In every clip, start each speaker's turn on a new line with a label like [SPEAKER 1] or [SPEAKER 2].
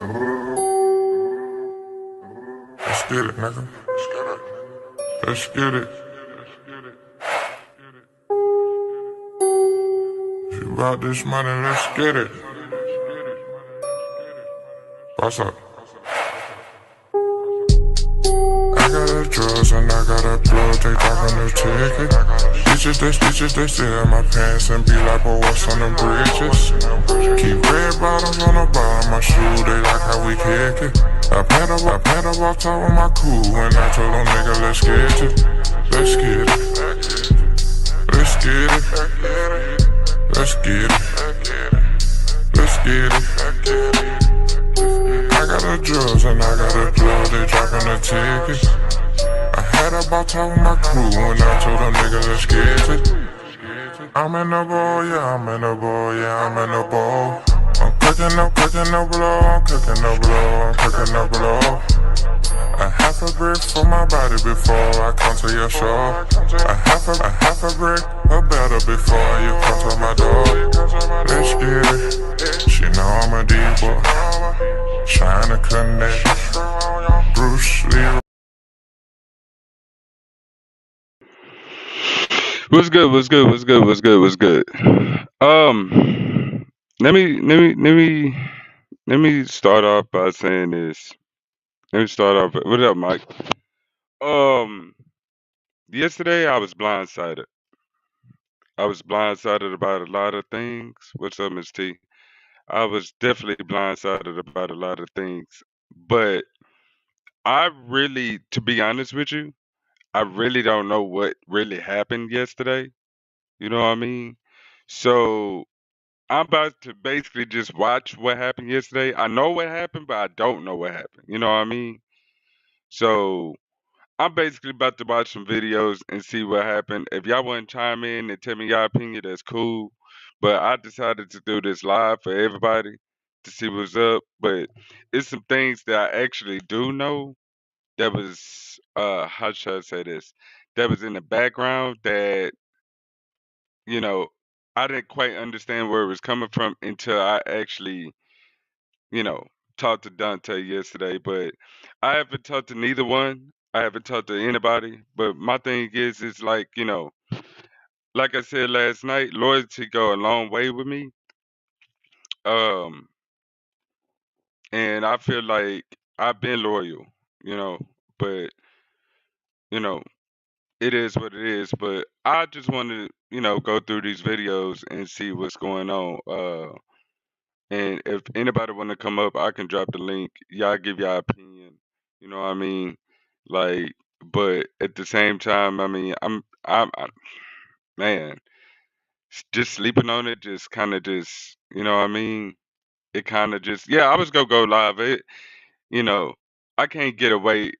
[SPEAKER 1] Let's get it, nigga. Let's get it. If you got this money, let's get it. What's up? I got the drugs and I got a plug, they talking the ticket. Bitches, they still in my pants and be like, boy, what's on them bridges? Keep red bottoms on the bottom of my shoe, they like how we kick it. I paid up off top of my cool when I told them, nigga, let's get it. Let's get it. Let's get it. Let's get it. Let's get it. I got the drugs and I got the plug, they dropping the tickets. I had about top of my crew when I told them, nigga, let's get it. I'm in the bowl, yeah, I'm in the bowl, yeah, I'm in the bowl. I'm cooking the blow, I'm cooking the blow, I'm cooking the blow. A half a brick for my body before I come to your show. A half a brick, a better before you come to my door. Let's get it. She know I'm a diva, trying to connect. Bruce Lee.
[SPEAKER 2] What's good? What's good? What's good? What's good? What's good? Um, let me start off by saying this. Let me start off. What up, Mike? Um, yesterday I was blindsided. I was blindsided about a lot of things. What's up, Miss T? I was definitely blindsided about a lot of things, but I really, to be honest with you, I really don't know what really happened yesterday. You know what I mean? So I'm about to basically just watch what happened yesterday. I know what happened, but I don't know what happened. You know what I mean? So I'm basically about to watch some videos and see what happened. If y'all want to chime in and tell me y'all opinion, that's cool. But I decided to do this live for everybody to see what's up. But it's some things that I actually do know that was how should I say this? That was in the background that, you know, I didn't quite understand where it was coming from until I actually, you know, talked to Dante yesterday, but I haven't talked to neither one. I haven't talked to anybody. But my thing is like, like I said last night, loyalty go a long way with me. Um, and I feel like I've been loyal, you know, but you know, it is what it is. But I just want to, go through these videos and see what's going on. And if anybody want to come up, I can drop the link. Y'all give y'all opinion. You know what I mean? Like, but at the same time, I mean, man, just sleeping on it, just kind of just, you know what I mean? It kind of just, yeah, I was gonna go live. You know, I can't get away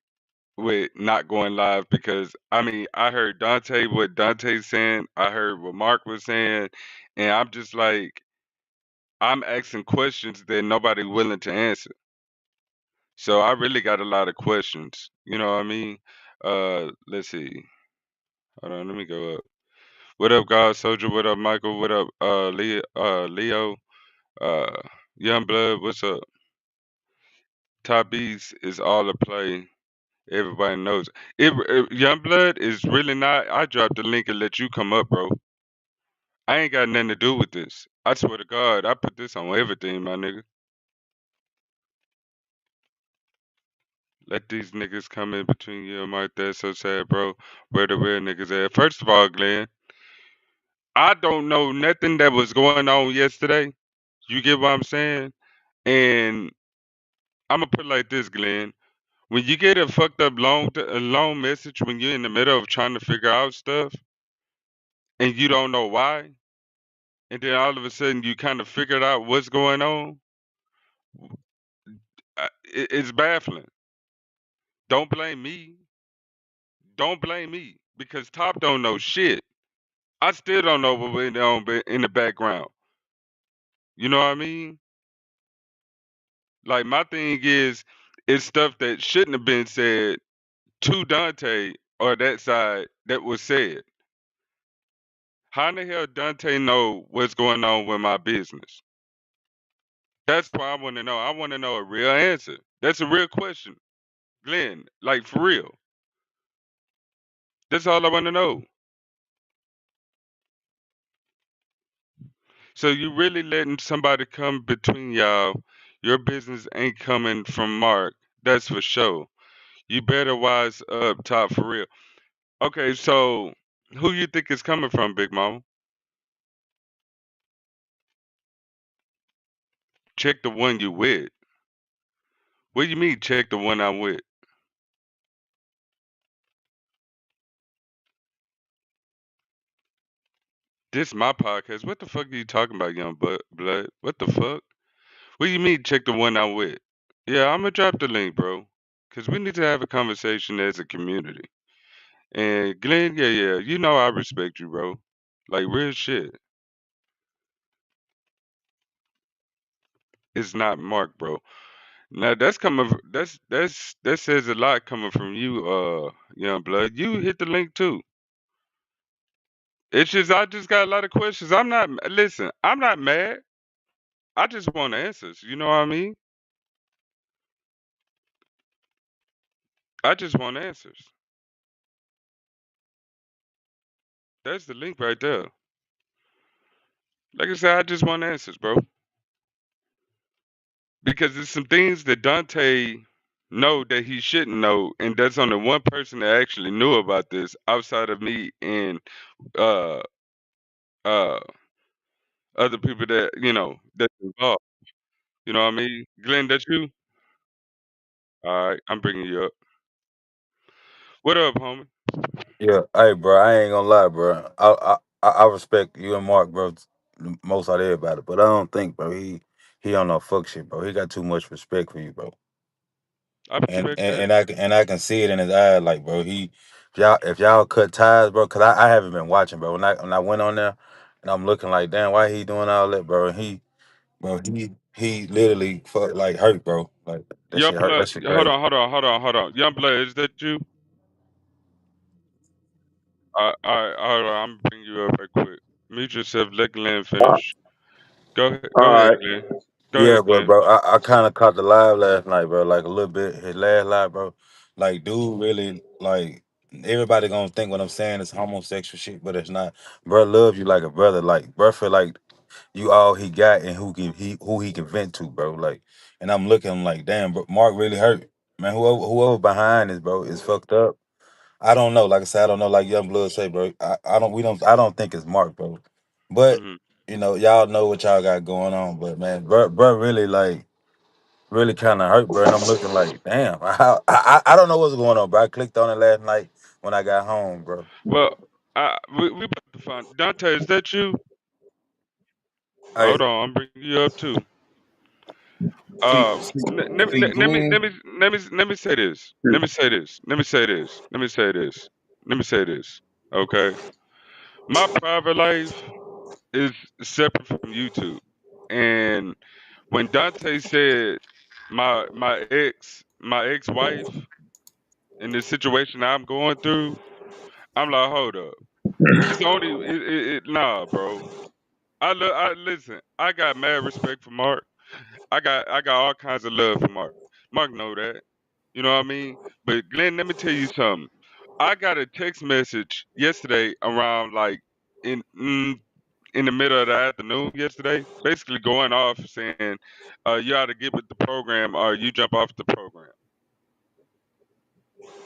[SPEAKER 2] with not going live because I mean, I heard Dante what Dante's saying. I heard what Mark was saying, and I'm just like, I'm asking questions that nobody willing to answer. So I really got a lot of questions. You know what I mean? Let's see. Hold on, let me go up. What up, God Soldier? What up, Michael? What up, Leo? Uh, Young Blood. What's up? Top Beast is all a play. Everybody knows Young Blood is really not. I dropped the link and let you come up, bro. I ain't got nothing to do with this. I swear to God, I put this on everything, my nigga. Let these niggas come in between you and Mike. That's so sad, bro. Where the real niggas at? First of all, Glenn, I don't know nothing that was going on yesterday. You get what I'm saying? And I'm gonna put it like this, Glenn. When you get a fucked up long message when you're in the middle of trying to figure out stuff and you don't know why, and then all of a sudden you kind of figured out what's going on, it's baffling. Don't blame me. Don't blame me because Top don't know shit. I still don't know what went on in the background. You know what I mean? Like my thing is, it's stuff that shouldn't have been said to Dante or that side that was said. How in the hell Dante know what's going on with my business? That's why I want to know. I want to know a real answer. That's a real question, Glenn. Like for real. That's all I want to know. So you really letting somebody come between y'all? Your business ain't coming from Mark. That's for sure. You better wise up top for real. Okay, so who you think is coming from, Big Mama? Check the one you with. What do you mean check the one I'm with? This my podcast. What the fuck are you talking about, young blood? What the fuck? What do you mean check the one I'm with? Yeah, I'm gonna drop the link, bro. Cause we need to have a conversation as a community. And Glenn, yeah, you know I respect you, bro. Like real shit. It's not Mark, bro. Now that's coming. That says a lot coming from you, young blood. You hit the link too. It's just I just got a lot of questions. I'm not listen. I'm not mad. I just want answers. You know what I mean? I just want answers. That's the link right there. Like I said, I just want answers, bro. Because there's some things that Dante know that he shouldn't know, and that's only one person that actually knew about this outside of me and uh uh other people that that's involved. You know what I mean? Glenn, that's you. All right, I'm bringing you up. What up, homie?
[SPEAKER 3] Yeah, hey, bro, I ain't gonna lie, bro. I respect you and Mark, bro, most out of everybody, but I don't think, bro, he on no fuck shit, bro. He got too much respect for you, bro.
[SPEAKER 2] I
[SPEAKER 3] And
[SPEAKER 2] respect
[SPEAKER 3] and,
[SPEAKER 2] that.
[SPEAKER 3] and I can see it in his eyes, like, bro. If y'all cut ties, bro, cause I haven't been watching, bro. When I went on there, and I'm looking like, damn, why he doing all that, bro? And he literally fuck like hurt, bro. Like that
[SPEAKER 2] Young
[SPEAKER 3] shit hurt.
[SPEAKER 2] blood.
[SPEAKER 3] That shit
[SPEAKER 2] Hold
[SPEAKER 3] crazy.
[SPEAKER 2] on, Young blood, is that you? Hold on. I'm bringing you up right quick. Mute yourself. Let Glenn finish. Go ahead.
[SPEAKER 4] All
[SPEAKER 2] Go ahead,
[SPEAKER 4] right.
[SPEAKER 2] Glenn. Go
[SPEAKER 3] Yeah,
[SPEAKER 2] ahead,
[SPEAKER 3] but
[SPEAKER 2] Glenn.
[SPEAKER 3] bro, I kind of caught the live last night, bro. Like a little bit, his last live, bro. Like, dude, really, like, everybody gonna think what I'm saying is homosexual shit, but it's not. Bro, love you like a brother. Like, bro, feel like you all he got and who he can vent to, bro. Like, and I'm looking like, damn, bro, Mark really hurt, man. Whoever behind this, bro, is fucked up. I don't know. Like I said, I don't know. Like Young Blood say, bro. I don't think it's Mark, bro. But
[SPEAKER 2] Mhm.
[SPEAKER 3] y'all know what y'all got going on. But man, bro, really like really kind of hurt, bro. And I'm looking like, damn, I don't know what's going on, bro. I clicked on it last night when I got home, bro.
[SPEAKER 2] Well, we about to find Dante. Is that you?
[SPEAKER 3] Hey,
[SPEAKER 2] Hold on. I'm bringing you up too.
[SPEAKER 4] See, see, see, Glenn.
[SPEAKER 2] Let me say this. Let me say this. Let me say this. Let me say this. Let me say this. Okay. My private life is separate from YouTube. And when Dante said my ex wife in the situation I'm going through, I'm like, hold up. It's only nah, bro. I listen. I got mad respect for Mark. I got all kinds of love for Mark. Mark know that. You know what I mean? But Glenn, let me tell you something. I got a text message yesterday around like in in the middle of the afternoon yesterday, basically going off saying, you ought to get with the program or you jump off the program.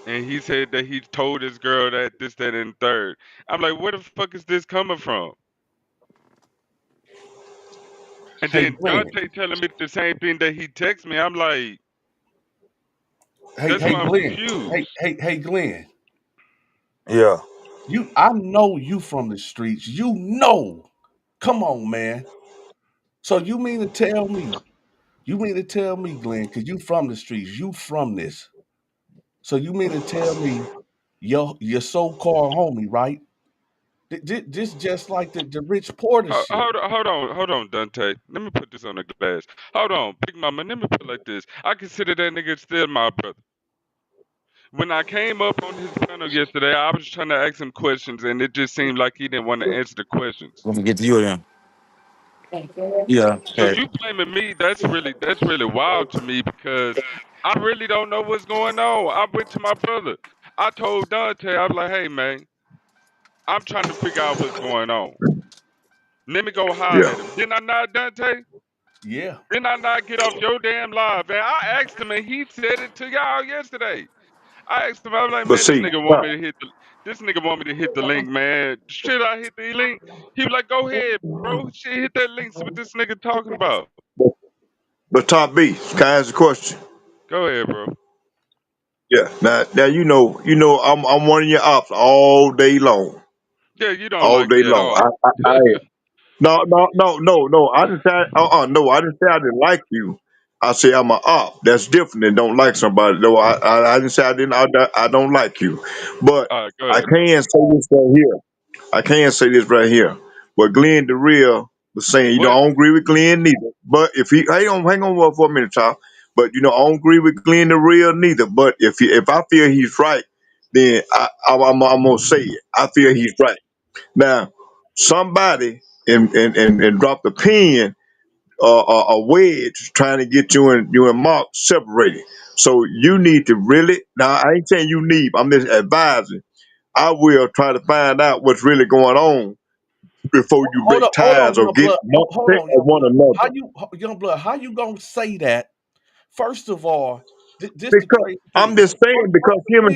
[SPEAKER 2] And he said that he told his girl that this, that, and third. I'm like, where the fuck is this coming from? And
[SPEAKER 4] Hey,
[SPEAKER 2] then
[SPEAKER 4] Glenn.
[SPEAKER 2] Dante telling me the same thing that he texted me. I'm like,
[SPEAKER 4] Hey,
[SPEAKER 2] that's
[SPEAKER 4] hey,
[SPEAKER 2] why I'm
[SPEAKER 4] Glenn. Hey,
[SPEAKER 2] confused.
[SPEAKER 4] hey, hey, Glenn.
[SPEAKER 3] yeah,
[SPEAKER 4] I know you from the streets. You know. Come on, man. So you mean to tell me, Glenn, because you from the streets, you from this. So you mean to tell me your so-called homie, right? This just like the Rich Porter shit.
[SPEAKER 2] Hold on, Dante. Let me put this on the glass. Hold on, Big Mama. Let me put it like this. I consider that nigga still my brother. When I came up on his panel yesterday, I was trying to ask him questions, and it just seemed like he didn't want to answer the questions.
[SPEAKER 3] let me get to you then. Yeah.
[SPEAKER 2] So
[SPEAKER 3] Okay.
[SPEAKER 2] you blaming me? That's really wild to me because I really don't know what's going on. I went to my brother. I told Dante, I was like, hey man, I'm trying to figure out what's going on. Let me go holler
[SPEAKER 5] Yeah.
[SPEAKER 2] at him. Didn't I not, Dante?
[SPEAKER 4] Yeah.
[SPEAKER 2] Didn't I not get off your damn live? And I asked him and he said it to y'all yesterday. I asked him, I was like,
[SPEAKER 5] But
[SPEAKER 2] man,
[SPEAKER 5] see, Top,
[SPEAKER 2] this nigga want me to hit the link, man. Should I hit the link? He was like, go ahead, bro. Shit, hit that link. See what this nigga talking about.
[SPEAKER 5] but, but Top B, can I ask a question?
[SPEAKER 2] Go ahead, bro.
[SPEAKER 5] Yeah. Now I'm one of your ops
[SPEAKER 2] Yeah, you don't
[SPEAKER 5] all
[SPEAKER 2] like
[SPEAKER 5] day
[SPEAKER 2] me at
[SPEAKER 5] long.
[SPEAKER 2] all.
[SPEAKER 5] I no. I didn't say no. I didn't say I didn't like you. I say I'm an op. That's different than don't like somebody. No, I didn't say I didn't. I don't like you, but
[SPEAKER 2] All right, go
[SPEAKER 5] I
[SPEAKER 2] ahead, bro.
[SPEAKER 5] can say this right here. I can say this right here. What Glenn DeReal was saying,
[SPEAKER 2] What?
[SPEAKER 5] I don't agree with Glenn neither. But if he hang on for a minute, child. But I don't agree with Glenn DeReal neither. But if I feel he's right, then I'm gonna say it. I feel he's right. Now, somebody and dropped a pin a wedge trying to get you and Mark separated. So you need to really now. I ain't saying you need. I'm just advising. I will try to find out what's really going on before you break
[SPEAKER 4] Hold on,
[SPEAKER 5] ties or
[SPEAKER 4] young
[SPEAKER 5] get
[SPEAKER 4] blood. Hold
[SPEAKER 5] upset
[SPEAKER 4] on,
[SPEAKER 5] at
[SPEAKER 4] young
[SPEAKER 5] one
[SPEAKER 4] blood. How
[SPEAKER 5] another.
[SPEAKER 4] you, young blood? How you gonna say that? First of all, this the
[SPEAKER 5] Because
[SPEAKER 4] crazy
[SPEAKER 5] I'm
[SPEAKER 4] thing.
[SPEAKER 5] just saying because human.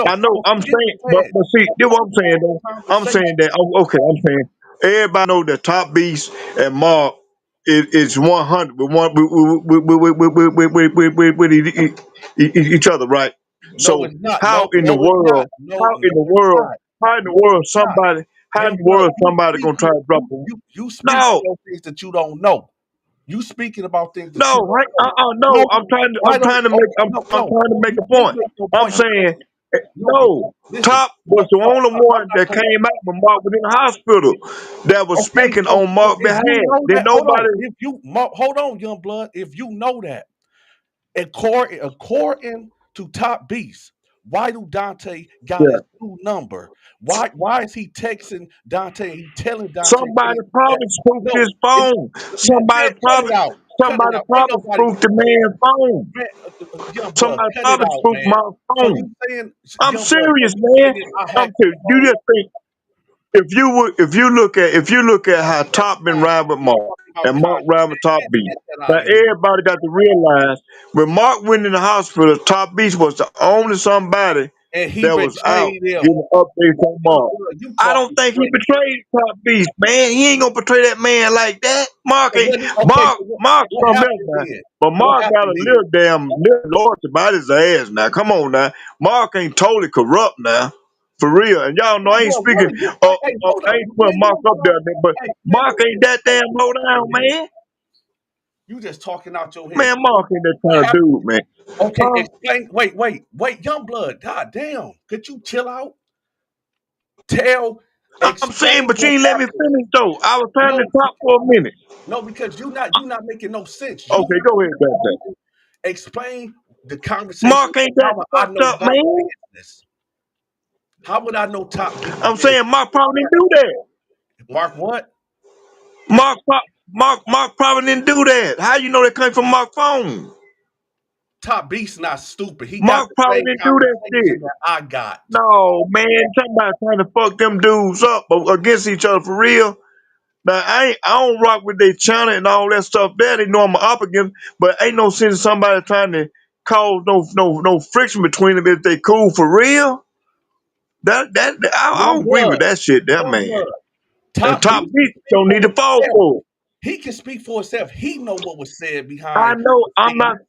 [SPEAKER 5] I know I'm
[SPEAKER 4] Forget
[SPEAKER 5] saying,
[SPEAKER 4] that.
[SPEAKER 5] but see,
[SPEAKER 4] Let's
[SPEAKER 5] this what
[SPEAKER 4] talk
[SPEAKER 5] I'm saying
[SPEAKER 4] about
[SPEAKER 5] though.
[SPEAKER 4] the
[SPEAKER 5] I'm saying
[SPEAKER 4] conversation.
[SPEAKER 5] that okay. I'm saying everybody know that Top Beast and Mark is 100 with one with each other, right?
[SPEAKER 4] No,
[SPEAKER 5] So
[SPEAKER 4] it's not.
[SPEAKER 5] how
[SPEAKER 4] No,
[SPEAKER 5] in the
[SPEAKER 4] no, it's not.
[SPEAKER 5] world?
[SPEAKER 4] No,
[SPEAKER 5] How in
[SPEAKER 4] no,
[SPEAKER 5] the
[SPEAKER 4] it's
[SPEAKER 5] world?
[SPEAKER 4] not.
[SPEAKER 5] How in the
[SPEAKER 4] No,
[SPEAKER 5] world
[SPEAKER 4] it's not.
[SPEAKER 5] somebody? How in
[SPEAKER 4] Young
[SPEAKER 5] the
[SPEAKER 4] blood,
[SPEAKER 5] world
[SPEAKER 4] you
[SPEAKER 5] somebody gonna try
[SPEAKER 4] speaking,
[SPEAKER 5] to drop a?
[SPEAKER 4] you speaking
[SPEAKER 5] No,
[SPEAKER 4] on things that you don't know. You speaking about things that you
[SPEAKER 5] no,
[SPEAKER 4] don't know. No,
[SPEAKER 5] no.
[SPEAKER 4] why
[SPEAKER 5] I'm
[SPEAKER 4] don't?
[SPEAKER 5] trying to make.
[SPEAKER 4] Okay, no,
[SPEAKER 5] I'm
[SPEAKER 4] no.
[SPEAKER 5] trying to make
[SPEAKER 4] You
[SPEAKER 5] a
[SPEAKER 4] can't
[SPEAKER 5] point.
[SPEAKER 4] make no
[SPEAKER 5] I'm
[SPEAKER 4] point because
[SPEAKER 5] saying
[SPEAKER 4] no, because
[SPEAKER 5] no.
[SPEAKER 4] listen,
[SPEAKER 5] Top was
[SPEAKER 4] no,
[SPEAKER 5] the
[SPEAKER 4] no,
[SPEAKER 5] only
[SPEAKER 4] I'm
[SPEAKER 5] one
[SPEAKER 4] not
[SPEAKER 5] that
[SPEAKER 4] gonna.
[SPEAKER 5] came out when Mark was in the hospital that was
[SPEAKER 4] Okay,
[SPEAKER 5] speaking
[SPEAKER 4] so
[SPEAKER 5] on Mark's
[SPEAKER 4] if you
[SPEAKER 5] behalf.
[SPEAKER 4] know
[SPEAKER 5] Then
[SPEAKER 4] that, hold on.
[SPEAKER 5] nobody.
[SPEAKER 4] If you hold on, young blood. If you know that, according to Top Beast, why do Dante got
[SPEAKER 5] Yeah.
[SPEAKER 4] his true number? Why is he texting Dante? He telling Dante
[SPEAKER 5] Somebody
[SPEAKER 4] that
[SPEAKER 5] probably spoofed
[SPEAKER 4] no,
[SPEAKER 5] his
[SPEAKER 4] it,
[SPEAKER 5] phone.
[SPEAKER 4] man, cut it out, cut it
[SPEAKER 5] Somebody
[SPEAKER 4] out. Ain't
[SPEAKER 5] probably
[SPEAKER 4] nobody,
[SPEAKER 5] spoofed the man's phone.
[SPEAKER 4] man, young blood,
[SPEAKER 5] Somebody
[SPEAKER 4] cut it
[SPEAKER 5] probably
[SPEAKER 4] out,
[SPEAKER 5] spoofed
[SPEAKER 4] man.
[SPEAKER 5] my
[SPEAKER 4] So
[SPEAKER 5] phone.
[SPEAKER 4] you saying,
[SPEAKER 5] I'm
[SPEAKER 4] young blood? So
[SPEAKER 5] serious,
[SPEAKER 4] you
[SPEAKER 5] man.
[SPEAKER 4] saying I
[SPEAKER 5] I'm
[SPEAKER 4] hacked your
[SPEAKER 5] serious. You
[SPEAKER 4] phone?
[SPEAKER 5] just think if you look at how Top been
[SPEAKER 4] Time.
[SPEAKER 5] riding with
[SPEAKER 4] We
[SPEAKER 5] Mark
[SPEAKER 4] talking about
[SPEAKER 5] and Mark riding with
[SPEAKER 4] conversation.
[SPEAKER 5] Top
[SPEAKER 4] Man,
[SPEAKER 5] Beast.
[SPEAKER 4] get that
[SPEAKER 5] Now
[SPEAKER 4] out of here.
[SPEAKER 5] everybody got to realize when Mark went in the hospital, Top Beast was the only somebody
[SPEAKER 4] And he
[SPEAKER 5] that was out
[SPEAKER 4] betrayed him.
[SPEAKER 5] giving updates on
[SPEAKER 4] Young
[SPEAKER 5] Mark.
[SPEAKER 4] blood, you
[SPEAKER 5] I don't
[SPEAKER 4] talking
[SPEAKER 5] think he
[SPEAKER 4] crazy.
[SPEAKER 5] betrayed Top Beast, man. He ain't gonna betray that man like that. Mark
[SPEAKER 4] So
[SPEAKER 5] ain't
[SPEAKER 4] what? Okay, so
[SPEAKER 5] Mark
[SPEAKER 4] what
[SPEAKER 5] something else
[SPEAKER 4] happened
[SPEAKER 5] now.
[SPEAKER 4] then?
[SPEAKER 5] But
[SPEAKER 4] What
[SPEAKER 5] Mark got a
[SPEAKER 4] happened then?
[SPEAKER 5] little loyalty about his ass now. Come on now. Mark ain't totally corrupt now. For real. And y'all know I
[SPEAKER 4] Young
[SPEAKER 5] ain't
[SPEAKER 4] blood, what
[SPEAKER 5] speaking
[SPEAKER 4] are you? Hey, hold
[SPEAKER 5] I
[SPEAKER 4] on.
[SPEAKER 5] ain't putting
[SPEAKER 4] Man,
[SPEAKER 5] Mark
[SPEAKER 4] you
[SPEAKER 5] up
[SPEAKER 4] hold
[SPEAKER 5] there,
[SPEAKER 4] on.
[SPEAKER 5] but
[SPEAKER 4] Hey, man,
[SPEAKER 5] Mark
[SPEAKER 4] look
[SPEAKER 5] ain't
[SPEAKER 4] here.
[SPEAKER 5] that damn low down,
[SPEAKER 4] Man,
[SPEAKER 5] man.
[SPEAKER 4] you just talking out your head.
[SPEAKER 5] Man, Mark ain't that
[SPEAKER 4] What
[SPEAKER 5] kind of
[SPEAKER 4] happened?
[SPEAKER 5] dude, man.
[SPEAKER 4] Okay,
[SPEAKER 5] Huh?
[SPEAKER 4] explain. Wait, young blood. God damn. Could you chill out? Tell,
[SPEAKER 5] I'm saying,
[SPEAKER 4] explain
[SPEAKER 5] but you
[SPEAKER 4] what
[SPEAKER 5] ain't let me
[SPEAKER 4] happened.
[SPEAKER 5] finish though. I was trying to
[SPEAKER 4] No,
[SPEAKER 5] talk for a minute.
[SPEAKER 4] no, because you not making no sense.
[SPEAKER 5] Okay, go ahead, Dante.
[SPEAKER 4] Explain the conversation.
[SPEAKER 5] Mark ain't
[SPEAKER 4] How
[SPEAKER 5] that
[SPEAKER 4] would I
[SPEAKER 5] fucked
[SPEAKER 4] know
[SPEAKER 5] up,
[SPEAKER 4] Mark
[SPEAKER 5] man.
[SPEAKER 4] business? How would I know Top Beat
[SPEAKER 5] I'm
[SPEAKER 4] business?
[SPEAKER 5] saying Mark probably didn't do that.
[SPEAKER 4] Mark what?
[SPEAKER 5] Mark probably didn't do that. How you know that came from Mark's phone?
[SPEAKER 4] Top Beast not stupid. He got
[SPEAKER 5] Mark
[SPEAKER 4] the
[SPEAKER 5] probably
[SPEAKER 4] same
[SPEAKER 5] didn't do that shit.
[SPEAKER 4] conversation that I got.
[SPEAKER 5] No, man, somebody trying to fuck them dudes up against each other for real. Now I don't rock with their channel and all that stuff there. They know I'm up against, but ain't no sense in somebody trying to cause no friction between them if they cool for real. I
[SPEAKER 4] Young
[SPEAKER 5] don't agree with
[SPEAKER 4] blood.
[SPEAKER 5] that shit, that
[SPEAKER 4] Young
[SPEAKER 5] man.
[SPEAKER 4] blood.
[SPEAKER 5] And
[SPEAKER 4] Top
[SPEAKER 5] Top
[SPEAKER 4] Beast can
[SPEAKER 5] Beast
[SPEAKER 4] speak
[SPEAKER 5] don't
[SPEAKER 4] for
[SPEAKER 5] need to fall
[SPEAKER 4] himself.
[SPEAKER 5] for it.
[SPEAKER 4] He can speak for himself. He know what was said
[SPEAKER 5] I
[SPEAKER 4] behind
[SPEAKER 5] know
[SPEAKER 4] the
[SPEAKER 5] I'm not
[SPEAKER 4] scenes.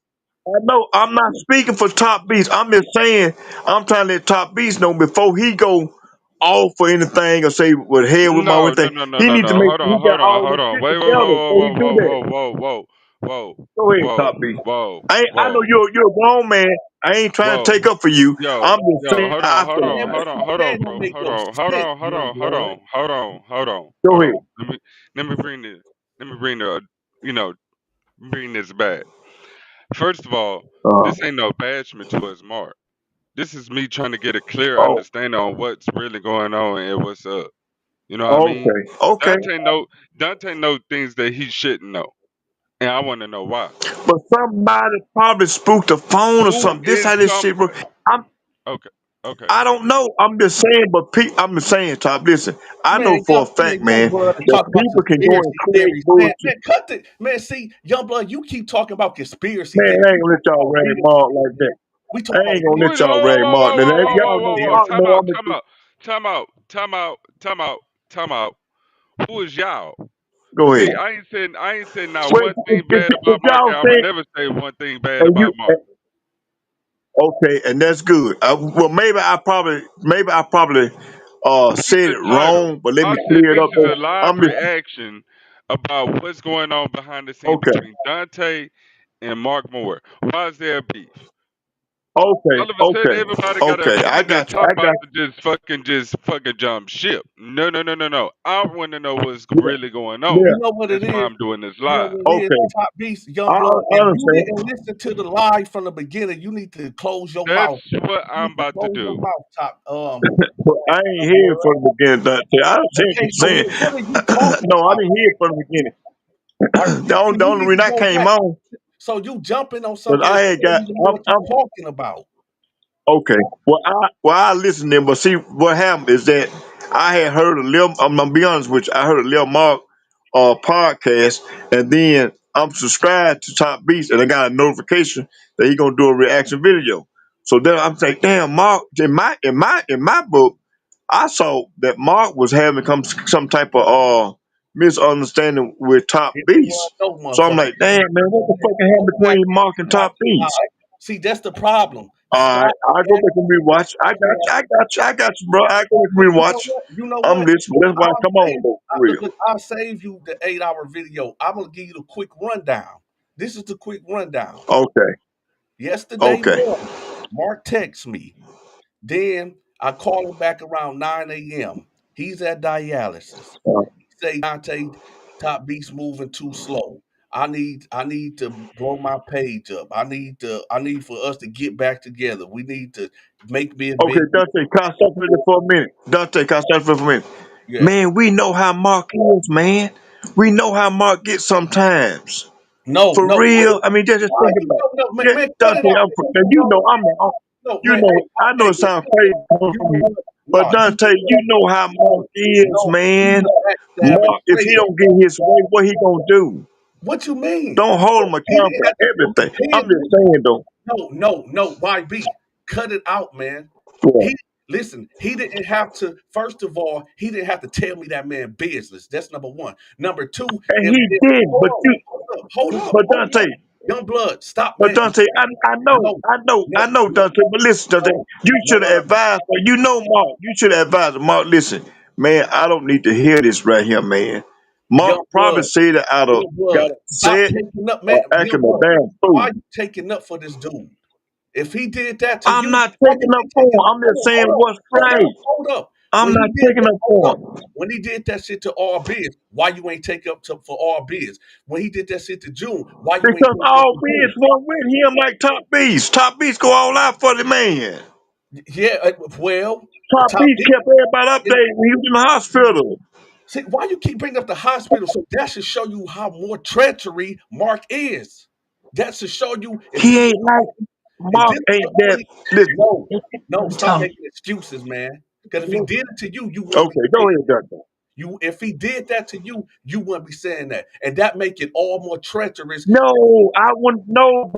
[SPEAKER 5] I know I'm not speaking for Top Beast. I'm just saying I'm trying to let Top Beast know before he go off for anything or say what hell with my
[SPEAKER 2] No,
[SPEAKER 5] one
[SPEAKER 2] no,
[SPEAKER 5] thing.
[SPEAKER 2] no, no,
[SPEAKER 5] He
[SPEAKER 2] no,
[SPEAKER 5] need to
[SPEAKER 2] no.
[SPEAKER 5] make
[SPEAKER 2] Hold
[SPEAKER 5] sure he
[SPEAKER 2] on,
[SPEAKER 5] got
[SPEAKER 2] hold on,
[SPEAKER 5] all
[SPEAKER 2] hold
[SPEAKER 5] this
[SPEAKER 2] on.
[SPEAKER 5] shit
[SPEAKER 2] Wait, wait,
[SPEAKER 5] together
[SPEAKER 2] whoa,
[SPEAKER 5] before he
[SPEAKER 2] whoa,
[SPEAKER 5] do
[SPEAKER 2] whoa,
[SPEAKER 5] that.
[SPEAKER 2] whoa, whoa, whoa, whoa,
[SPEAKER 5] Go ahead,
[SPEAKER 2] whoa,
[SPEAKER 5] Top Beast.
[SPEAKER 2] whoa,
[SPEAKER 5] I know
[SPEAKER 2] whoa,
[SPEAKER 5] you're a grown man. I ain't trying to
[SPEAKER 2] whoa.
[SPEAKER 5] take up for you.
[SPEAKER 2] Yo,
[SPEAKER 5] I'm just
[SPEAKER 2] yo,
[SPEAKER 5] saying
[SPEAKER 2] hold
[SPEAKER 5] I
[SPEAKER 2] on, hold
[SPEAKER 5] feel
[SPEAKER 2] on,
[SPEAKER 4] Man,
[SPEAKER 5] like
[SPEAKER 4] what
[SPEAKER 2] hold on,
[SPEAKER 4] you
[SPEAKER 2] hold
[SPEAKER 4] saying
[SPEAKER 2] on,
[SPEAKER 4] don't
[SPEAKER 2] bro.
[SPEAKER 4] make
[SPEAKER 2] Hold
[SPEAKER 4] no
[SPEAKER 2] on, hold
[SPEAKER 4] sense,
[SPEAKER 2] on, hold
[SPEAKER 4] young
[SPEAKER 2] on, hold
[SPEAKER 4] blood.
[SPEAKER 2] on, hold on, hold on,
[SPEAKER 5] go
[SPEAKER 2] hold
[SPEAKER 5] ahead.
[SPEAKER 2] on. Let me bring this. Let me bring the. You know, bring this back. First of all,
[SPEAKER 5] Uh,
[SPEAKER 2] this ain't no bashment towards Mark. This is me trying to get a clear
[SPEAKER 5] oh,
[SPEAKER 2] understanding on what's really going on and what's up. You know what I mean?
[SPEAKER 5] Okay, okay.
[SPEAKER 2] Dante know things that he shouldn't know, and I want to know why.
[SPEAKER 5] But somebody probably spooked the phone or
[SPEAKER 2] Who
[SPEAKER 5] something. This
[SPEAKER 2] is
[SPEAKER 5] how this
[SPEAKER 2] some?
[SPEAKER 5] shit work. I'm
[SPEAKER 2] Okay, okay.
[SPEAKER 5] I don't know. I'm just saying, but I'm just saying, Top. Listen, I know
[SPEAKER 4] Man,
[SPEAKER 5] for a fact,
[SPEAKER 4] young
[SPEAKER 5] man,
[SPEAKER 4] blood
[SPEAKER 5] that
[SPEAKER 4] talk about
[SPEAKER 5] people can go and
[SPEAKER 4] conspiracy
[SPEAKER 5] create
[SPEAKER 4] theories, man.
[SPEAKER 5] bullshit.
[SPEAKER 4] Man, cut the man. See, young blood, you keep talking about conspiracy
[SPEAKER 5] Man,
[SPEAKER 4] theories.
[SPEAKER 5] I ain't gonna let y'all rag Mark like that.
[SPEAKER 4] We
[SPEAKER 5] I
[SPEAKER 4] talking about
[SPEAKER 5] ain't gonna
[SPEAKER 2] Who
[SPEAKER 5] let
[SPEAKER 2] is?
[SPEAKER 5] y'all
[SPEAKER 2] Whoa,
[SPEAKER 5] rag
[SPEAKER 2] whoa,
[SPEAKER 5] Mark.
[SPEAKER 2] whoa,
[SPEAKER 5] Now,
[SPEAKER 2] whoa, whoa, whoa,
[SPEAKER 5] y'all
[SPEAKER 2] whoa,
[SPEAKER 5] know
[SPEAKER 2] whoa!
[SPEAKER 4] conspiracy
[SPEAKER 5] Mark
[SPEAKER 2] Time
[SPEAKER 5] know
[SPEAKER 2] out,
[SPEAKER 5] I'm a
[SPEAKER 2] time out, time out, time out, time out, time out. Who is y'all?
[SPEAKER 5] go ahead.
[SPEAKER 2] See, I ain't saying not
[SPEAKER 5] Wait,
[SPEAKER 2] one thing bad
[SPEAKER 5] if
[SPEAKER 2] about Mark,
[SPEAKER 5] y'all
[SPEAKER 2] and I would
[SPEAKER 5] saying
[SPEAKER 2] never say one thing bad
[SPEAKER 5] and
[SPEAKER 2] about
[SPEAKER 5] you
[SPEAKER 2] Mark.
[SPEAKER 5] okay, and that's good. Well, maybe I probably
[SPEAKER 2] Read
[SPEAKER 5] said
[SPEAKER 2] the
[SPEAKER 5] it
[SPEAKER 2] title.
[SPEAKER 5] wrong, but let me
[SPEAKER 2] I said
[SPEAKER 5] clear it
[SPEAKER 2] this
[SPEAKER 5] up
[SPEAKER 2] is
[SPEAKER 5] though.
[SPEAKER 2] a live
[SPEAKER 5] I'm just
[SPEAKER 2] reaction about what's going on behind the scene
[SPEAKER 5] okay,
[SPEAKER 2] between Dante and Mark Moore. Why is there beef?
[SPEAKER 5] okay,
[SPEAKER 2] All of a sudden,
[SPEAKER 5] okay,
[SPEAKER 2] everybody got an
[SPEAKER 5] okay. I
[SPEAKER 2] opinion that
[SPEAKER 5] got you.
[SPEAKER 2] Top
[SPEAKER 5] I
[SPEAKER 2] about
[SPEAKER 5] got
[SPEAKER 2] to just fucking jump ship. No, no, no, no, no. I want to know what's
[SPEAKER 5] you.
[SPEAKER 2] really going
[SPEAKER 5] Yeah,
[SPEAKER 2] on.
[SPEAKER 4] You
[SPEAKER 5] yeah.
[SPEAKER 4] know what it
[SPEAKER 2] That's why
[SPEAKER 4] is?
[SPEAKER 2] I'm doing this
[SPEAKER 4] You know
[SPEAKER 2] live.
[SPEAKER 4] what it is?
[SPEAKER 5] Okay,
[SPEAKER 4] Top Beast,
[SPEAKER 5] I,
[SPEAKER 4] Young Blood.
[SPEAKER 5] I
[SPEAKER 4] If you
[SPEAKER 5] understand.
[SPEAKER 4] didn't listen to the live from the beginning, you need to close your
[SPEAKER 2] That's
[SPEAKER 4] mouth.
[SPEAKER 2] what
[SPEAKER 4] You
[SPEAKER 2] I'm
[SPEAKER 4] need to
[SPEAKER 2] about to
[SPEAKER 4] close your
[SPEAKER 2] do.
[SPEAKER 4] mouth, Top.
[SPEAKER 5] But I ain't
[SPEAKER 4] Young
[SPEAKER 5] hear it
[SPEAKER 4] Blood.
[SPEAKER 5] from the beginning. Dante. I understand what
[SPEAKER 4] Okay,
[SPEAKER 5] you're
[SPEAKER 4] so
[SPEAKER 5] saying.
[SPEAKER 4] what are you talking
[SPEAKER 5] No, I
[SPEAKER 4] about?
[SPEAKER 5] didn't hear it from the beginning.
[SPEAKER 4] Are
[SPEAKER 5] The
[SPEAKER 4] you
[SPEAKER 5] only
[SPEAKER 4] need to
[SPEAKER 5] reason I
[SPEAKER 4] go
[SPEAKER 5] came
[SPEAKER 4] back?
[SPEAKER 5] on
[SPEAKER 4] So you jumping on
[SPEAKER 5] because
[SPEAKER 4] something
[SPEAKER 5] I
[SPEAKER 4] that
[SPEAKER 5] had
[SPEAKER 4] you don't
[SPEAKER 5] got.
[SPEAKER 4] even know what you're talking about.
[SPEAKER 5] Okay. Well, I listened to him, but see what happened is that I had heard a little. I'm gonna be honest with you. I heard a little Mark podcast, and then I'm subscribed to Top Beast, and I got a notification that he gonna do a reaction video. So then I'm saying, damn, Mark. In my book, I saw that Mark was having some type of misunderstanding with Top
[SPEAKER 4] It was
[SPEAKER 5] Beast.
[SPEAKER 4] no
[SPEAKER 5] So I'm
[SPEAKER 4] motherfucking
[SPEAKER 5] like, damn, man, what the fuck happened
[SPEAKER 4] go back
[SPEAKER 5] between
[SPEAKER 4] and
[SPEAKER 5] Mark and
[SPEAKER 4] watch
[SPEAKER 5] Top
[SPEAKER 4] the
[SPEAKER 5] Beast?
[SPEAKER 4] live. See, that's the problem.
[SPEAKER 5] All right,
[SPEAKER 4] Start
[SPEAKER 5] I go back and rewatch. I got you. I got you. I got you, bro. I go back and
[SPEAKER 4] You know
[SPEAKER 5] rewatch.
[SPEAKER 4] what? You know
[SPEAKER 5] I'm
[SPEAKER 4] what?
[SPEAKER 5] listening. That's why I
[SPEAKER 4] I'll
[SPEAKER 5] come on
[SPEAKER 4] save.
[SPEAKER 5] though, for real.
[SPEAKER 4] Look, I'll save you the 8 hour video. I'm gonna give you the quick rundown. This is the quick rundown.
[SPEAKER 5] Okay.
[SPEAKER 4] Yesterday
[SPEAKER 5] Okay.
[SPEAKER 4] morning, Mark texts me. Then I call him back around 9 a.m. He's at dialysis.
[SPEAKER 5] Uh,
[SPEAKER 4] He say Dante, Top Beast moving too slow. I need to blow my page up. I need for us to get back together. We need to make me a
[SPEAKER 5] okay,
[SPEAKER 4] big
[SPEAKER 5] Dante, can I stop for a minute? Dante, can I stop for a minute?
[SPEAKER 4] yeah.
[SPEAKER 5] Man, we know how Mark is, man. We know how Mark gets sometimes.
[SPEAKER 4] No,
[SPEAKER 5] For
[SPEAKER 4] no,
[SPEAKER 5] real.
[SPEAKER 4] no.
[SPEAKER 5] I mean, just
[SPEAKER 4] Why
[SPEAKER 5] think
[SPEAKER 4] you
[SPEAKER 5] about
[SPEAKER 4] no no
[SPEAKER 5] it.
[SPEAKER 4] man,
[SPEAKER 5] Yeah,
[SPEAKER 4] man cut it
[SPEAKER 5] Dante,
[SPEAKER 4] out.
[SPEAKER 5] now, you know
[SPEAKER 4] No,
[SPEAKER 5] you
[SPEAKER 4] man,
[SPEAKER 5] know, I know
[SPEAKER 4] hey,
[SPEAKER 5] it sounds
[SPEAKER 4] you know
[SPEAKER 5] crazy,
[SPEAKER 4] what?
[SPEAKER 5] but
[SPEAKER 4] No, you
[SPEAKER 5] Dante, you know how Mark is,
[SPEAKER 4] no, you
[SPEAKER 5] man.
[SPEAKER 4] backstabbing
[SPEAKER 5] Mark, if he
[SPEAKER 4] crazy.
[SPEAKER 5] don't get his way, what he gonna do?
[SPEAKER 4] What you mean?
[SPEAKER 5] Don't hold him
[SPEAKER 4] He
[SPEAKER 5] accountable
[SPEAKER 4] didn't have
[SPEAKER 5] for
[SPEAKER 4] to
[SPEAKER 5] everything. I'm
[SPEAKER 4] then
[SPEAKER 5] just saying though.
[SPEAKER 4] no, YB. Cut it out, man.
[SPEAKER 5] Yeah.
[SPEAKER 4] He listen, he didn't have to, first of all, he didn't have to tell me that man business. That's number one. Number two,
[SPEAKER 5] And
[SPEAKER 4] if,
[SPEAKER 5] he
[SPEAKER 4] if
[SPEAKER 5] did,
[SPEAKER 4] hold on, hold up,
[SPEAKER 5] but
[SPEAKER 4] hold
[SPEAKER 5] Dante,
[SPEAKER 4] up. Young blood, stop,
[SPEAKER 5] but
[SPEAKER 4] man.
[SPEAKER 5] Dante, I know,
[SPEAKER 4] No,
[SPEAKER 5] I know,
[SPEAKER 4] no,
[SPEAKER 5] I know,
[SPEAKER 4] no,
[SPEAKER 5] Dante. But listen, Dante,
[SPEAKER 4] no,
[SPEAKER 5] you should have
[SPEAKER 4] no.
[SPEAKER 5] advised. You know, Mark, you should have advised Mark. Listen, man, I don't need to hear this right here, man. Mark
[SPEAKER 4] Young
[SPEAKER 5] probably
[SPEAKER 4] blood,
[SPEAKER 5] said it out of
[SPEAKER 4] young blood.
[SPEAKER 5] got
[SPEAKER 4] Stop
[SPEAKER 5] upset
[SPEAKER 4] taking up, man.
[SPEAKER 5] or acting
[SPEAKER 4] Young
[SPEAKER 5] a
[SPEAKER 4] blood.
[SPEAKER 5] damn
[SPEAKER 4] Why
[SPEAKER 5] fool.
[SPEAKER 4] you taking up for this dude? If he did that to
[SPEAKER 5] I'm
[SPEAKER 4] you,
[SPEAKER 5] not
[SPEAKER 4] why
[SPEAKER 5] taking
[SPEAKER 4] you
[SPEAKER 5] up
[SPEAKER 4] ain't
[SPEAKER 5] for him.
[SPEAKER 4] taking
[SPEAKER 5] I'm just saying
[SPEAKER 4] hold up,
[SPEAKER 5] what's right.
[SPEAKER 4] hold up.
[SPEAKER 5] I'm
[SPEAKER 4] When he
[SPEAKER 5] not
[SPEAKER 4] did
[SPEAKER 5] taking
[SPEAKER 4] that,
[SPEAKER 5] up
[SPEAKER 4] hold
[SPEAKER 5] for
[SPEAKER 4] up.
[SPEAKER 5] him
[SPEAKER 4] When he did that shit to all biz, why you ain't take up to, for all biz? When he did that shit to June, why you ain't
[SPEAKER 5] because
[SPEAKER 4] take up
[SPEAKER 5] all
[SPEAKER 4] to
[SPEAKER 5] biz
[SPEAKER 4] June?
[SPEAKER 5] won't win him like Top Beast. Top Beast go all out for the man.
[SPEAKER 4] Yeah, well,
[SPEAKER 5] Top
[SPEAKER 4] top
[SPEAKER 5] Beast kept everybody updated when he was in the hospital.
[SPEAKER 4] see, why you keep bringing up the hospital? So that should show you how more treachery Mark is. That should show you if
[SPEAKER 5] He
[SPEAKER 4] this
[SPEAKER 5] ain't like
[SPEAKER 4] if
[SPEAKER 5] Mark
[SPEAKER 4] this
[SPEAKER 5] ain't that. Listen,
[SPEAKER 4] no, no, stop making excuses, man. Because if he did it to you, you wouldn't be
[SPEAKER 5] okay, go
[SPEAKER 4] saying
[SPEAKER 5] ahead, Doctor.
[SPEAKER 4] you. If he did that to you, you wouldn't be saying that, and that make it all more treacherous.
[SPEAKER 5] No, I wouldn't. No,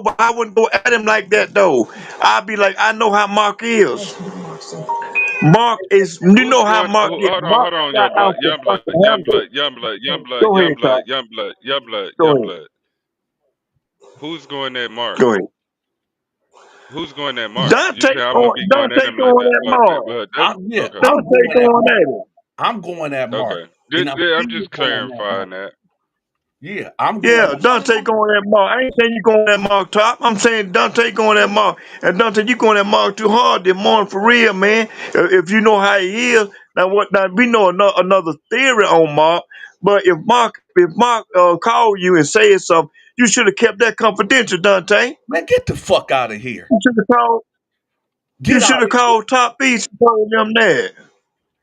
[SPEAKER 5] but I wouldn't go at him like that though. I'd be like, I know how Mark is. Mark is, you
[SPEAKER 2] Who's
[SPEAKER 5] know how
[SPEAKER 2] going?
[SPEAKER 5] Mark is. Mark
[SPEAKER 2] Hold on,
[SPEAKER 5] got
[SPEAKER 2] young blood,
[SPEAKER 5] out the
[SPEAKER 2] young blood,
[SPEAKER 5] fucking
[SPEAKER 2] young
[SPEAKER 5] handle.
[SPEAKER 2] blood, young blood, young blood,
[SPEAKER 5] Go
[SPEAKER 2] young
[SPEAKER 5] ahead,
[SPEAKER 2] blood,
[SPEAKER 5] Top.
[SPEAKER 2] young blood, young blood,
[SPEAKER 5] Go
[SPEAKER 2] young
[SPEAKER 5] ahead.
[SPEAKER 2] blood. Who's going at Mark?
[SPEAKER 5] Go ahead.
[SPEAKER 2] Who's going at Mark? You
[SPEAKER 5] Dante
[SPEAKER 2] say I'm gonna
[SPEAKER 5] going,
[SPEAKER 2] be going at
[SPEAKER 5] Dante
[SPEAKER 2] him like
[SPEAKER 5] going
[SPEAKER 2] that?
[SPEAKER 5] at
[SPEAKER 2] Well,
[SPEAKER 5] Mark.
[SPEAKER 2] that's
[SPEAKER 4] Yeah,
[SPEAKER 2] okay.
[SPEAKER 4] I'm
[SPEAKER 5] Dante
[SPEAKER 4] going at
[SPEAKER 5] going at him.
[SPEAKER 4] I'm going at Mark,
[SPEAKER 2] Okay.
[SPEAKER 4] and I'm
[SPEAKER 2] I'm
[SPEAKER 4] still
[SPEAKER 2] just
[SPEAKER 4] going at Mark.
[SPEAKER 2] clarifying that.
[SPEAKER 4] Yeah, I'm going
[SPEAKER 5] Yeah,
[SPEAKER 4] at
[SPEAKER 5] Dante going at Mark. I ain't saying you going at Mark Top. I'm saying Dante going at Mark. And Dante, you going at Mark too hard this morning for real, man. If you know how he is, now what? Now we know another theory on Mark. But if Mark called you and said something, you should have kept that confidential, Dante.
[SPEAKER 4] man. Get the fuck out of here.
[SPEAKER 5] You should have called. You
[SPEAKER 4] Get out
[SPEAKER 5] should
[SPEAKER 4] of
[SPEAKER 5] have
[SPEAKER 4] here.
[SPEAKER 5] called Top Beast and told them that.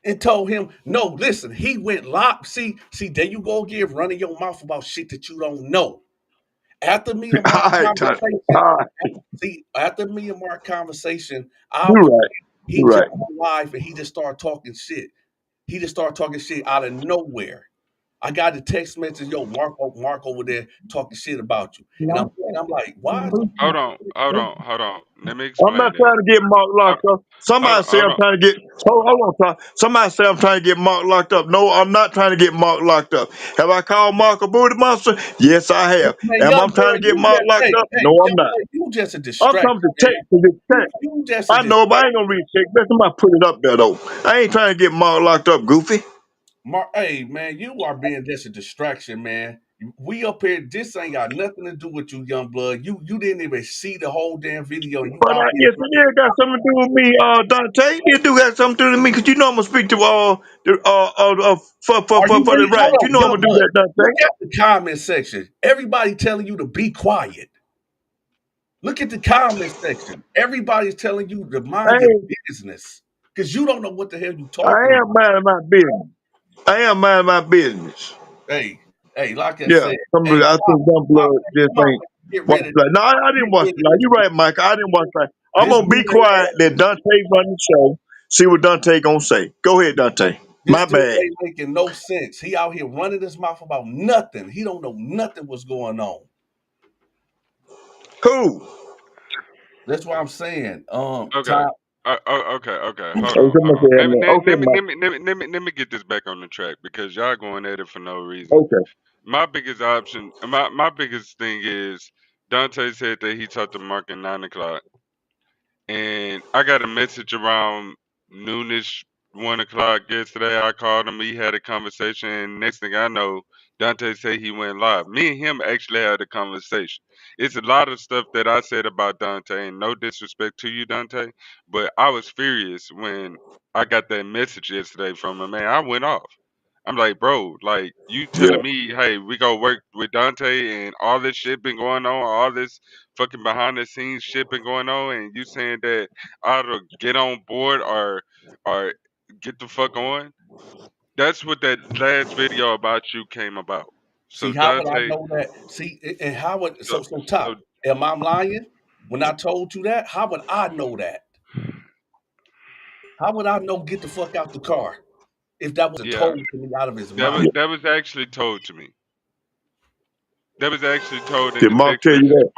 [SPEAKER 4] and told him, no, listen, he went live. See, there you go again, running your mouth about shit that you don't know. After me and Mark
[SPEAKER 5] All right, Tony.
[SPEAKER 4] conversation,
[SPEAKER 5] All right.
[SPEAKER 4] see, after me and Mark conversation, I
[SPEAKER 5] You're
[SPEAKER 4] went,
[SPEAKER 5] right.
[SPEAKER 4] he
[SPEAKER 5] You're
[SPEAKER 4] just
[SPEAKER 5] right.
[SPEAKER 4] went live and he just started talking shit. He just started talking shit out of nowhere. I got a text message, yo, Mark over there talking shit about you. And I'm like, why is
[SPEAKER 2] Hold on. Let me
[SPEAKER 5] I'm not
[SPEAKER 2] explain that.
[SPEAKER 5] trying to get Mark
[SPEAKER 2] Hold,
[SPEAKER 5] locked up. Somebody say
[SPEAKER 2] hold
[SPEAKER 5] I'm
[SPEAKER 2] on.
[SPEAKER 5] trying to get. Hold on, Tom. Somebody say I'm trying to get Mark locked up. No, I'm not trying to get Mark locked up. Have I called Mark a booty monster? Yes, I have.
[SPEAKER 4] man,
[SPEAKER 5] Am I
[SPEAKER 4] young
[SPEAKER 5] trying
[SPEAKER 4] blood,
[SPEAKER 5] to get
[SPEAKER 4] you
[SPEAKER 5] Mark
[SPEAKER 4] just
[SPEAKER 5] locked
[SPEAKER 4] hey,
[SPEAKER 5] up?
[SPEAKER 4] hey,
[SPEAKER 5] No, I'm
[SPEAKER 4] young
[SPEAKER 5] not.
[SPEAKER 4] blood, you just a
[SPEAKER 5] I'm
[SPEAKER 4] distraction,
[SPEAKER 5] coming to
[SPEAKER 4] man.
[SPEAKER 5] text to this text.
[SPEAKER 4] You just a
[SPEAKER 5] I know, but I ain't
[SPEAKER 4] distraction.
[SPEAKER 5] gonna read text. Let somebody put it up there though. I ain't trying to get Mark locked up, goofy.
[SPEAKER 4] Mark, hey man, you are being just a distraction, man. We up here, this ain't got nothing to do with you, young blood. You didn't even see the whole damn video. You
[SPEAKER 5] But
[SPEAKER 4] out here
[SPEAKER 5] yes, it did got something to do with me, Dante. It do got something to do with me because you know I'm gonna speak to
[SPEAKER 4] are you
[SPEAKER 5] for the
[SPEAKER 4] really
[SPEAKER 5] right.
[SPEAKER 4] hold
[SPEAKER 5] You
[SPEAKER 4] on,
[SPEAKER 5] know I'm
[SPEAKER 4] young
[SPEAKER 5] gonna do
[SPEAKER 4] blood?
[SPEAKER 5] that,
[SPEAKER 4] Look
[SPEAKER 5] Dante.
[SPEAKER 4] at the comment section. Everybody telling you to be quiet. Look at the comment section. Everybody's telling you to
[SPEAKER 5] I
[SPEAKER 4] mind your
[SPEAKER 5] ain't,
[SPEAKER 4] business because you don't know what the hell you
[SPEAKER 5] I
[SPEAKER 4] talking
[SPEAKER 5] am minding my business. I am minding my business.
[SPEAKER 4] about. Hey, like I
[SPEAKER 5] Yeah,
[SPEAKER 4] said, hey,
[SPEAKER 5] I think dumb blood just
[SPEAKER 4] come on,
[SPEAKER 5] ain't
[SPEAKER 4] get
[SPEAKER 5] watch
[SPEAKER 4] rid of
[SPEAKER 5] like. No, I didn't
[SPEAKER 4] get
[SPEAKER 5] watch
[SPEAKER 4] rid
[SPEAKER 5] it.
[SPEAKER 4] of
[SPEAKER 5] Like
[SPEAKER 4] this.
[SPEAKER 5] you right, Mike. I didn't watch that. I'm
[SPEAKER 4] This
[SPEAKER 5] gonna
[SPEAKER 4] dude
[SPEAKER 5] be
[SPEAKER 4] ain't
[SPEAKER 5] quiet. Let Dante run the show. See what Dante gonna say. Go ahead, Dante.
[SPEAKER 4] this
[SPEAKER 5] My
[SPEAKER 4] dude
[SPEAKER 5] bad.
[SPEAKER 4] ain't making no sense. He out here running his mouth about nothing. He don't know nothing what's going on.
[SPEAKER 5] Who?
[SPEAKER 4] That's what I'm saying.
[SPEAKER 2] Okay.
[SPEAKER 4] Ty,
[SPEAKER 2] Okay.
[SPEAKER 5] Hey,
[SPEAKER 2] Hold
[SPEAKER 5] somebody
[SPEAKER 2] on.
[SPEAKER 5] say that man. Okay, Mike.
[SPEAKER 2] Let me get this back on the track because y'all going at it for no reason.
[SPEAKER 5] Okay.
[SPEAKER 2] My biggest thing is Dante said that he talked to Mark at 9 o'clock. And I got a message around noonish, 1 o'clock yesterday. I called him. He had a conversation. And next thing I know, Dante said he went live. Me and him actually had a conversation. It's a lot of stuff that I said about Dante, and no disrespect to you, Dante, but I was furious when I got that message yesterday from him. Man, I went off. I'm like, bro, like you
[SPEAKER 5] Yeah.
[SPEAKER 2] telling me, hey, we go work with Dante and all this shit been going on, all this fucking behind the scenes shit been going on, and you saying that I ought to get on board or get the fuck on. That's what that last video about you came about.
[SPEAKER 4] see
[SPEAKER 2] So
[SPEAKER 4] how would I
[SPEAKER 2] Dante,
[SPEAKER 4] know that? See, and how would
[SPEAKER 2] so
[SPEAKER 4] so Top?
[SPEAKER 2] so
[SPEAKER 4] Am I lying when I told you that? How would I know that? How would I know get the fuck out the car if that wasn't
[SPEAKER 2] yeah,
[SPEAKER 4] told to me out of his mouth?
[SPEAKER 2] that was actually told to me. That was actually told in
[SPEAKER 5] Did
[SPEAKER 2] the
[SPEAKER 5] Mark
[SPEAKER 2] text
[SPEAKER 5] tell you
[SPEAKER 2] message.
[SPEAKER 5] that?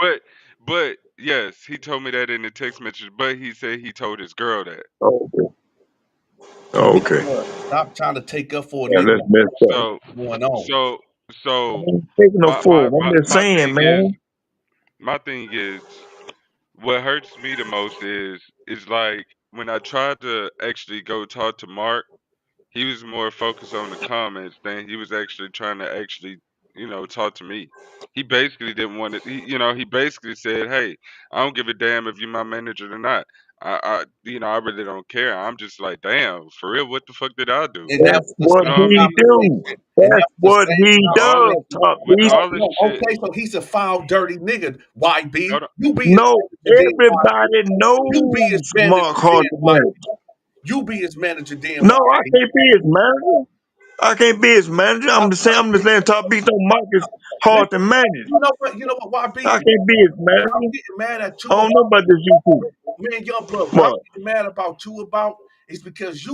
[SPEAKER 2] But yes, he told me that in the text message. But he said he told his girl that.
[SPEAKER 5] Oh, okay.
[SPEAKER 4] So
[SPEAKER 5] Oh,
[SPEAKER 4] young
[SPEAKER 5] okay.
[SPEAKER 4] blood, stop trying to take up for a
[SPEAKER 5] Yeah,
[SPEAKER 4] nigga
[SPEAKER 5] that's messed up.
[SPEAKER 2] So
[SPEAKER 4] going on.
[SPEAKER 2] so
[SPEAKER 5] I
[SPEAKER 2] so
[SPEAKER 5] ain't taking no fool. I'm just
[SPEAKER 2] my
[SPEAKER 5] saying,
[SPEAKER 2] thing is
[SPEAKER 5] man.
[SPEAKER 2] my thing is what hurts me the most is like when I tried to actually go talk to Mark, he was more focused on the comments than he was actually trying to actually, talk to me. He basically didn't want to. He basically said, "Hey, I don't give a damn if you're my manager or not. I really don't care." I'm just like, "Damn, for real? What the fuck did I do?"
[SPEAKER 4] And that
[SPEAKER 5] That's
[SPEAKER 4] was the
[SPEAKER 5] what
[SPEAKER 2] You know what
[SPEAKER 4] same
[SPEAKER 2] I
[SPEAKER 5] he
[SPEAKER 2] mean?
[SPEAKER 5] do.
[SPEAKER 4] conversation. And that
[SPEAKER 5] That's
[SPEAKER 4] was the
[SPEAKER 5] what
[SPEAKER 4] same
[SPEAKER 5] he
[SPEAKER 2] With all this,
[SPEAKER 5] does,
[SPEAKER 4] conversation.
[SPEAKER 5] Top
[SPEAKER 2] with
[SPEAKER 5] B.
[SPEAKER 4] No,
[SPEAKER 2] all this
[SPEAKER 4] no,
[SPEAKER 2] shit.
[SPEAKER 4] okay, so he's a foul, dirty nigga, YB.
[SPEAKER 2] Hold on.
[SPEAKER 4] You be his
[SPEAKER 5] No,
[SPEAKER 4] manager, then YB.
[SPEAKER 5] everybody
[SPEAKER 4] You be his
[SPEAKER 5] knows
[SPEAKER 4] manager,
[SPEAKER 5] Mark hard
[SPEAKER 4] then
[SPEAKER 5] to
[SPEAKER 4] YB.
[SPEAKER 5] manage.
[SPEAKER 4] You be his manager, then
[SPEAKER 5] No, I
[SPEAKER 4] YB.
[SPEAKER 5] can't be his manager. I can't be his manager. I'm just saying. I'm just saying. Top B. Don't Mark is hard to
[SPEAKER 4] Listen,
[SPEAKER 5] manage.
[SPEAKER 4] you know what, YB?
[SPEAKER 5] I can't be his
[SPEAKER 4] What I'm
[SPEAKER 5] manager.
[SPEAKER 4] getting mad at
[SPEAKER 5] I
[SPEAKER 4] you
[SPEAKER 5] don't
[SPEAKER 4] about,
[SPEAKER 5] know about this YouTube.
[SPEAKER 4] man, young blood. What I'm
[SPEAKER 5] What?
[SPEAKER 4] getting mad about you about is because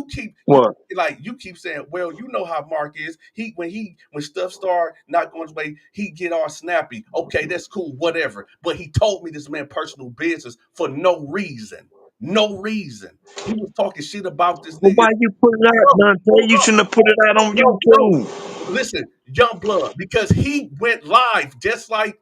[SPEAKER 5] What?
[SPEAKER 4] you keep saying, well, you know how Mark is. When stuff start not going his way, he get all snappy. Okay, that's cool, whatever. But he told me this man personal business for no reason. No reason. He was talking shit about this
[SPEAKER 5] Well,
[SPEAKER 4] nigga.
[SPEAKER 5] why you put it out,
[SPEAKER 4] No,
[SPEAKER 5] Dante? You shouldn't have put it out on
[SPEAKER 4] no.
[SPEAKER 5] YouTube.
[SPEAKER 4] Listen, young blood, because he went live just like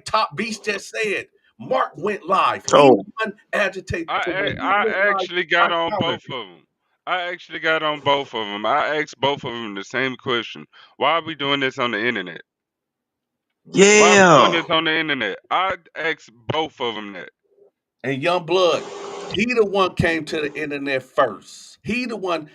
[SPEAKER 4] Top Beast just said. Mark went live. He
[SPEAKER 5] Oh,
[SPEAKER 4] won agitate. So when he
[SPEAKER 2] I
[SPEAKER 4] went live,
[SPEAKER 2] actually
[SPEAKER 4] I
[SPEAKER 2] got on
[SPEAKER 4] countered
[SPEAKER 2] both
[SPEAKER 4] it.
[SPEAKER 2] of them. I actually got on both of them. I asked both of them the same question. Why are we doing this on the internet? Why are we doing
[SPEAKER 5] yeah.
[SPEAKER 2] this on the internet? I asked both of them that.
[SPEAKER 4] And young blood, he the one came to the internet first. He the one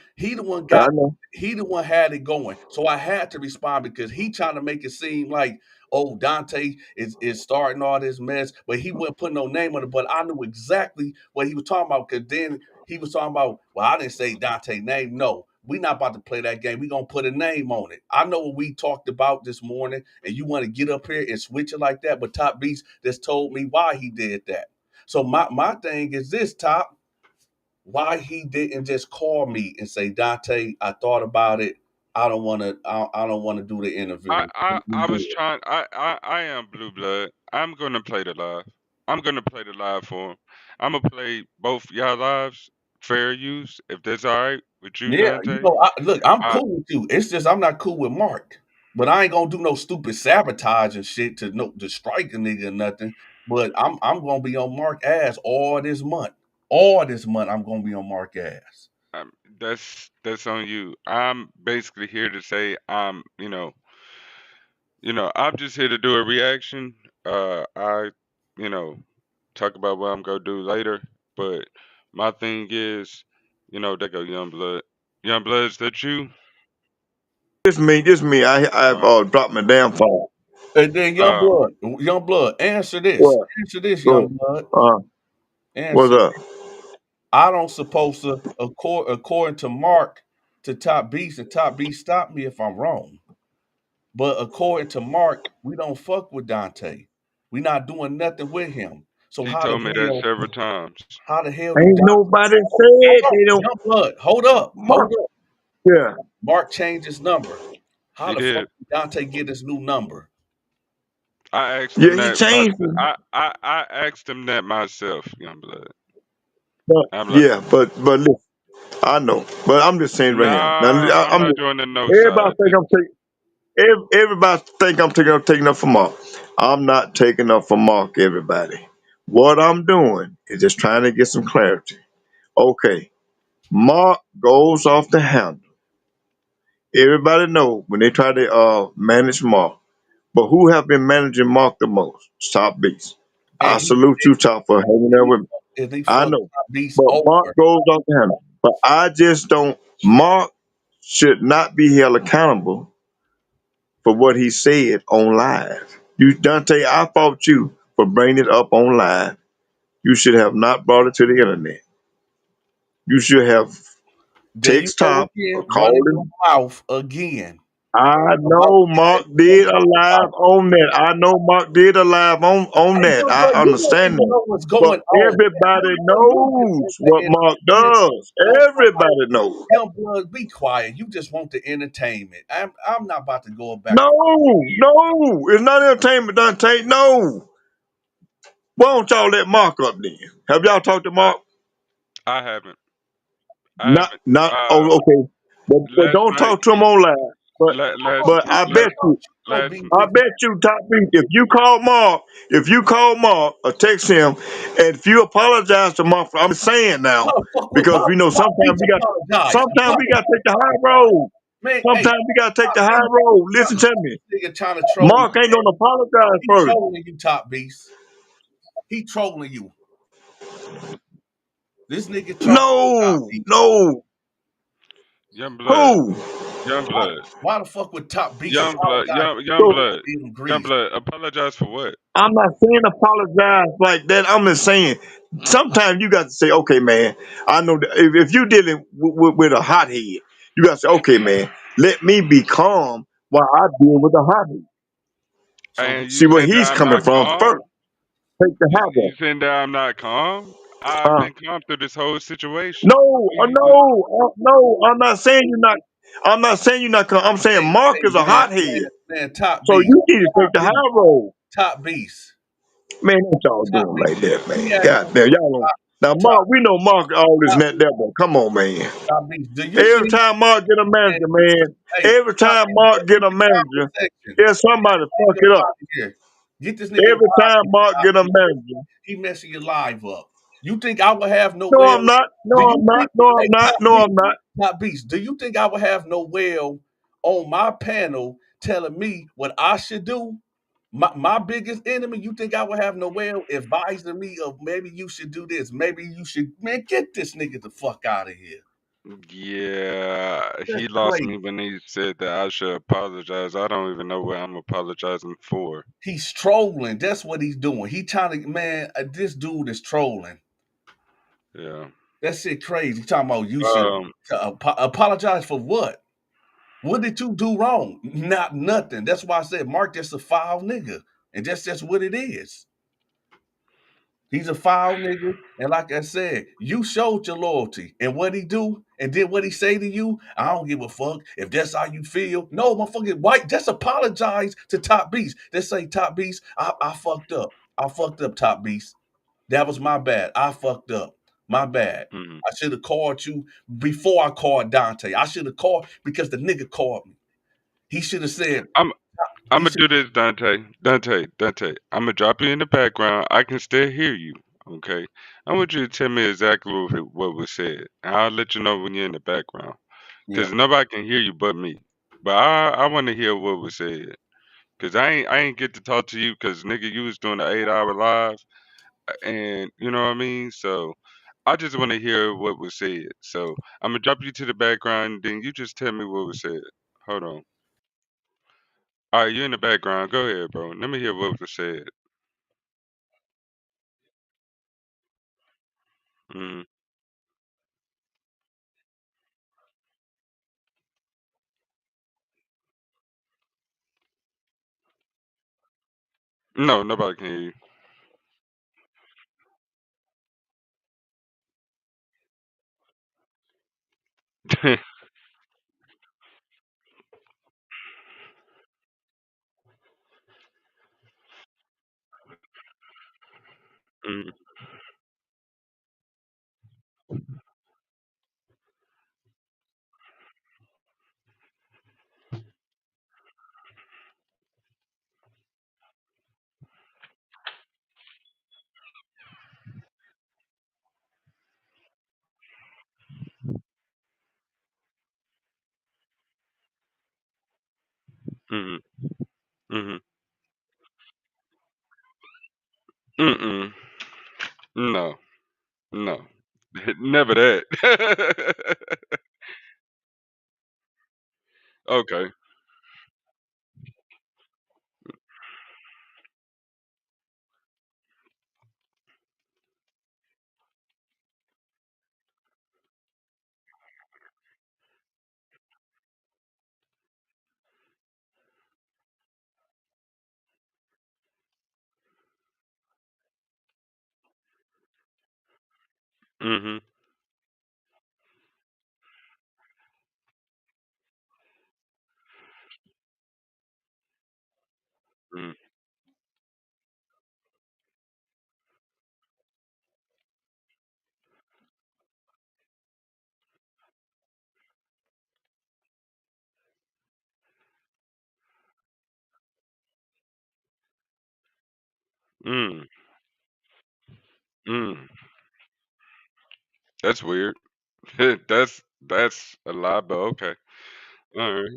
[SPEAKER 5] I
[SPEAKER 4] got
[SPEAKER 5] know.
[SPEAKER 4] he the one had it going. So I had to respond because he trying to make it seem like, oh, Dante is starting all this mess, but he wasn't putting no name on it. But I knew exactly what he was talking about because then he was talking about, well, I didn't say Dante name. No, we not about to play that game. We gonna put a name on it. I know what we talked about this morning, and you want to get up here and switch it like that, but Top Beast just told me why he did that. So my thing is this, Top, why he didn't just call me and say, Dante, I thought about it. I don't want to do the interview.
[SPEAKER 2] I was trying. I am blue blood. I'm gonna play the live. I'm gonna play the live for him. I'm gonna play both y'all lives, fair use. If that's all right with you,
[SPEAKER 4] Yeah, you
[SPEAKER 2] Dante.
[SPEAKER 4] know, look, I'm
[SPEAKER 2] I
[SPEAKER 4] cool with you. It's just I'm not cool with Mark. But I ain't gonna do no stupid sabotage and shit to strike a nigga or nothing. But I'm gonna be on Mark ass all this month. All this month I'm gonna be on Mark ass.
[SPEAKER 2] um, that's on you. I'm basically here to say I'm just here to do a reaction. I, you know, talk about what I'm gonna do later. But my thing is, they go young blood. Young blood, is that you?
[SPEAKER 5] This me. I've
[SPEAKER 2] Uh,
[SPEAKER 5] dropped my damn phone.
[SPEAKER 4] And then
[SPEAKER 2] uh,
[SPEAKER 4] Young Blood, answer this.
[SPEAKER 5] What?
[SPEAKER 4] Answer this, Young
[SPEAKER 5] Go.
[SPEAKER 4] Blood.
[SPEAKER 5] What's
[SPEAKER 4] Answer.
[SPEAKER 5] up?
[SPEAKER 4] I don't supposed to according to Mark to Top Beast, and Top Beast stop me if I'm wrong. But according to Mark, we don't fuck with Dante. We not doing nothing with him. So
[SPEAKER 2] he told me that several times.
[SPEAKER 4] how the hell do
[SPEAKER 5] Ain't
[SPEAKER 4] Dante
[SPEAKER 5] nobody
[SPEAKER 4] hold
[SPEAKER 5] said
[SPEAKER 4] up,
[SPEAKER 5] they don't.
[SPEAKER 4] Young Blood, hold
[SPEAKER 5] Mark.
[SPEAKER 4] up.
[SPEAKER 5] Yeah.
[SPEAKER 4] Mark changed his number. How
[SPEAKER 2] He
[SPEAKER 4] the fuck
[SPEAKER 2] did.
[SPEAKER 4] did Dante get his new number?
[SPEAKER 2] I asked
[SPEAKER 5] Yeah,
[SPEAKER 2] him
[SPEAKER 5] he
[SPEAKER 2] that
[SPEAKER 5] changed
[SPEAKER 2] myself.
[SPEAKER 5] it.
[SPEAKER 2] I asked him that myself, young blood.
[SPEAKER 5] But
[SPEAKER 2] I'm like,
[SPEAKER 5] yeah, but listen, I know. But I'm just saying right here. Now
[SPEAKER 2] nah, I'm
[SPEAKER 5] I'm
[SPEAKER 2] not doing the no
[SPEAKER 5] everybody
[SPEAKER 2] side.
[SPEAKER 5] think I'm taking. Everybody think I'm taking up for Mark. I'm not taking up for Mark. Everybody. What I'm doing is just trying to get some clarity. Okay, Mark goes off the handle. Everybody know when they try to manage Mark. But who have been managing Mark the most? Top Beast. I
[SPEAKER 4] And
[SPEAKER 5] salute you, Top, for hanging there with me.
[SPEAKER 4] he
[SPEAKER 5] I
[SPEAKER 4] fucked
[SPEAKER 5] know.
[SPEAKER 4] Top Beast
[SPEAKER 5] But Mark
[SPEAKER 4] over.
[SPEAKER 5] goes off the handle. But I just don't. Mark should not be held accountable for what he said on live. You, Dante, I fault you for bringing it up on live. You should have not brought it to the internet. You should have
[SPEAKER 4] There you
[SPEAKER 5] text
[SPEAKER 4] go
[SPEAKER 5] Top or
[SPEAKER 4] again,
[SPEAKER 5] called
[SPEAKER 4] running your
[SPEAKER 5] him.
[SPEAKER 4] mouth again
[SPEAKER 5] I
[SPEAKER 4] about
[SPEAKER 5] know
[SPEAKER 4] shit that
[SPEAKER 5] Mark
[SPEAKER 4] you don't
[SPEAKER 5] did a
[SPEAKER 4] know
[SPEAKER 5] live
[SPEAKER 4] about.
[SPEAKER 5] on that. I know Mark did a live on
[SPEAKER 4] Hey,
[SPEAKER 5] that.
[SPEAKER 4] young bro,
[SPEAKER 5] I
[SPEAKER 4] you don't
[SPEAKER 5] understand
[SPEAKER 4] even
[SPEAKER 5] that.
[SPEAKER 4] know what's
[SPEAKER 5] But
[SPEAKER 4] going on.
[SPEAKER 5] everybody
[SPEAKER 4] You just
[SPEAKER 5] knows
[SPEAKER 4] want
[SPEAKER 5] what
[SPEAKER 4] the
[SPEAKER 5] Mark
[SPEAKER 4] entertainment.
[SPEAKER 5] does.
[SPEAKER 4] Young blood,
[SPEAKER 5] Everybody knows.
[SPEAKER 4] young blood, be quiet. You just want the entertainment. I'm not about to go back.
[SPEAKER 5] No, no, it's not entertainment, Dante. No. Why don't y'all let Mark up then? Have y'all talked to Mark?
[SPEAKER 2] I haven't. I
[SPEAKER 5] Not,
[SPEAKER 2] haven't.
[SPEAKER 5] not. Oh, okay. But
[SPEAKER 2] Last
[SPEAKER 5] don't
[SPEAKER 2] night,
[SPEAKER 5] talk to him on live. But,
[SPEAKER 2] last,
[SPEAKER 5] but I
[SPEAKER 2] last,
[SPEAKER 5] bet you,
[SPEAKER 4] Don't be
[SPEAKER 2] last.
[SPEAKER 5] I
[SPEAKER 4] big.
[SPEAKER 5] bet you, Top B, if you call Mark or text him, and if you apologize to Mark, I'm saying now
[SPEAKER 4] How the fuck would
[SPEAKER 5] because we know
[SPEAKER 4] Top Beast apologize?
[SPEAKER 5] sometimes we got to take the high road.
[SPEAKER 4] Man, hey,
[SPEAKER 5] Sometimes we got to take the high
[SPEAKER 4] hey,
[SPEAKER 5] road. Listen to me.
[SPEAKER 4] this nigga trying to troll you.
[SPEAKER 5] Mark ain't gonna apologize
[SPEAKER 4] He
[SPEAKER 5] first.
[SPEAKER 4] trolling you, Top Beast. He trolling you. This nigga trolling Top
[SPEAKER 5] No,
[SPEAKER 4] Beast.
[SPEAKER 5] no.
[SPEAKER 2] Young blood,
[SPEAKER 5] Who?
[SPEAKER 2] young
[SPEAKER 4] Why,
[SPEAKER 2] blood,
[SPEAKER 4] why the fuck would Top Beast
[SPEAKER 2] young blood,
[SPEAKER 4] apologize
[SPEAKER 2] young
[SPEAKER 5] So
[SPEAKER 4] for
[SPEAKER 2] blood,
[SPEAKER 4] being
[SPEAKER 2] young
[SPEAKER 4] greased?
[SPEAKER 2] blood. Apologize for what?
[SPEAKER 5] I'm not saying apologize like that. I'm just saying sometimes you got to say, okay, man. I know that if you're dealing with a hothead, you got to say, okay, man. Let me be calm while I deal with the hothead.
[SPEAKER 4] So
[SPEAKER 2] And you
[SPEAKER 5] See where
[SPEAKER 2] saying that
[SPEAKER 5] he's
[SPEAKER 2] I'm
[SPEAKER 5] coming
[SPEAKER 2] not
[SPEAKER 5] from
[SPEAKER 2] calm?
[SPEAKER 5] first. Take the high
[SPEAKER 2] You
[SPEAKER 5] road.
[SPEAKER 2] saying that I'm not calm? I've
[SPEAKER 5] Uh,
[SPEAKER 2] been calm through this whole situation.
[SPEAKER 5] no, no. I'm not saying you're not. I'm not saying you're not. I'm saying Mark is a hothead.
[SPEAKER 4] man, Top
[SPEAKER 5] So
[SPEAKER 4] Beast,
[SPEAKER 5] you need to take the high road.
[SPEAKER 4] Top Beast,
[SPEAKER 5] Man, what y'all
[SPEAKER 4] Top
[SPEAKER 5] doing
[SPEAKER 4] Beast.
[SPEAKER 5] like that, man?
[SPEAKER 4] Let me ask
[SPEAKER 5] God damn, y'all don't. Now,
[SPEAKER 4] Top,
[SPEAKER 5] Mark, we know Mark all this
[SPEAKER 4] Top,
[SPEAKER 5] and that, but come on, man.
[SPEAKER 4] Top Beast. Do you
[SPEAKER 5] Every
[SPEAKER 4] think,
[SPEAKER 5] time Mark get a
[SPEAKER 4] man,
[SPEAKER 5] manager, man,
[SPEAKER 4] hey,
[SPEAKER 5] every
[SPEAKER 4] Top
[SPEAKER 5] time
[SPEAKER 4] Beast,
[SPEAKER 5] Mark
[SPEAKER 4] get
[SPEAKER 5] get a
[SPEAKER 4] the comment
[SPEAKER 5] manager,
[SPEAKER 4] section.
[SPEAKER 5] there's somebody fuck
[SPEAKER 4] Nigga
[SPEAKER 5] it up.
[SPEAKER 4] out of here. Get this nigga
[SPEAKER 5] Every
[SPEAKER 4] live
[SPEAKER 5] time
[SPEAKER 4] here,
[SPEAKER 5] Mark
[SPEAKER 4] Top
[SPEAKER 5] get a
[SPEAKER 4] Beast.
[SPEAKER 5] manager,
[SPEAKER 4] He messing your live up. You think I would have no
[SPEAKER 5] no,
[SPEAKER 4] well?
[SPEAKER 5] I'm not. No,
[SPEAKER 4] Do
[SPEAKER 5] I'm
[SPEAKER 4] you
[SPEAKER 5] not.
[SPEAKER 4] think,
[SPEAKER 5] No, I'm
[SPEAKER 4] hey,
[SPEAKER 5] not.
[SPEAKER 4] Top
[SPEAKER 5] No,
[SPEAKER 4] Beast,
[SPEAKER 5] I'm not.
[SPEAKER 4] Top Beast, do you think I would have no well on my panel telling me what I should do? My biggest enemy, you think I would have no well advising me of maybe you should do this, maybe you should, man, get this nigga the fuck out of here.
[SPEAKER 2] Yeah,
[SPEAKER 4] That's
[SPEAKER 2] he lost
[SPEAKER 4] crazy.
[SPEAKER 2] me when he said that I should apologize. I don't even know what I'm apologizing for.
[SPEAKER 4] He's trolling. That's what he's doing. He trying to, man, this dude is trolling.
[SPEAKER 2] Yeah.
[SPEAKER 4] That shit crazy. Talking about you should
[SPEAKER 2] Um,
[SPEAKER 4] apologize for what? What did you do wrong? Not nothing. That's why I said Mark just a foul nigga. And that's just what it is. He's a foul nigga. And like I said, you showed your loyalty. And what he do and did what he say to you, I don't give a fuck if that's how you feel. No, motherfucking white, just apologize to Top Beast. Just say, Top Beast, I fucked up. I fucked up, Top Beast. That was my bad. I fucked up. My bad.
[SPEAKER 2] mhm.
[SPEAKER 4] I should have called you before I called Dante. I should have called because the nigga called me. He should have said,
[SPEAKER 2] I'm I'm
[SPEAKER 4] he
[SPEAKER 2] gonna
[SPEAKER 4] should
[SPEAKER 2] do this, Dante. Dante. I'm gonna drop you in the background. I can still hear you. Okay. I want you to tell me exactly what was said. And I'll let you know when you're in the background,
[SPEAKER 4] yeah.
[SPEAKER 2] cause nobody can hear you but me. But I want to hear what was said, cause I ain't get to talk to you, cause nigga you was doing the 8 hour live, and you know what I mean. So I just want to hear what was said. So I'm gonna drop you to the background, and then you just tell me what was said. Hold on. All right, you in the background. Go ahead, bro. Let me hear what was said. Mm. No, nobody can hear you. mm, mm, mm, mm. No, no, never that. okay. Mhm. Mm, mm, mm. That's weird. That's a lie, but okay. All right.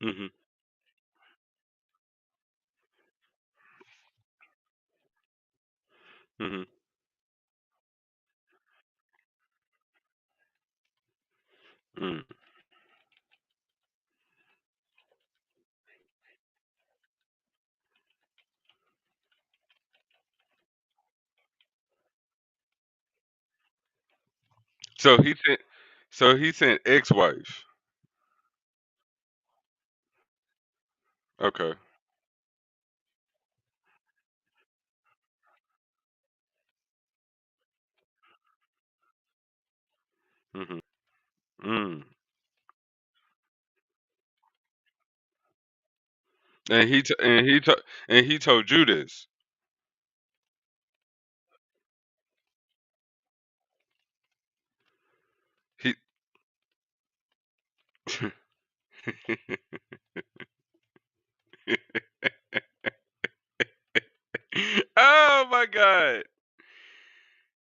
[SPEAKER 2] Mhm. Mhm. Mm. So he sent. So he sent ex-wife. Okay. Mhm. Mm. And he told you this. He. oh my God.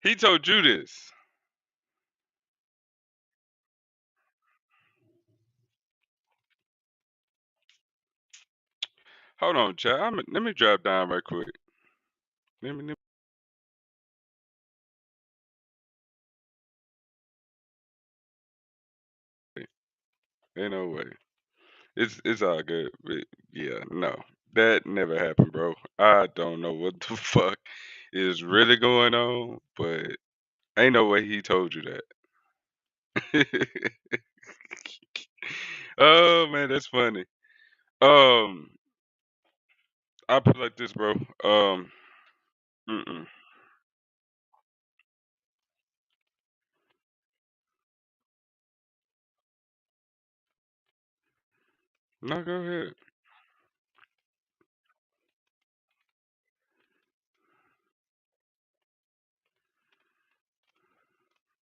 [SPEAKER 2] He told you this. Hold on, chat. Let me drop down right quick. Let me, ain't no way. It's all good. But yeah, no. That never happened, bro. I don't know what the fuck is really going on, but ain't no way he told you that. Oh man, that's funny. Um, I put it like this, bro. Mm-mm. No, go ahead.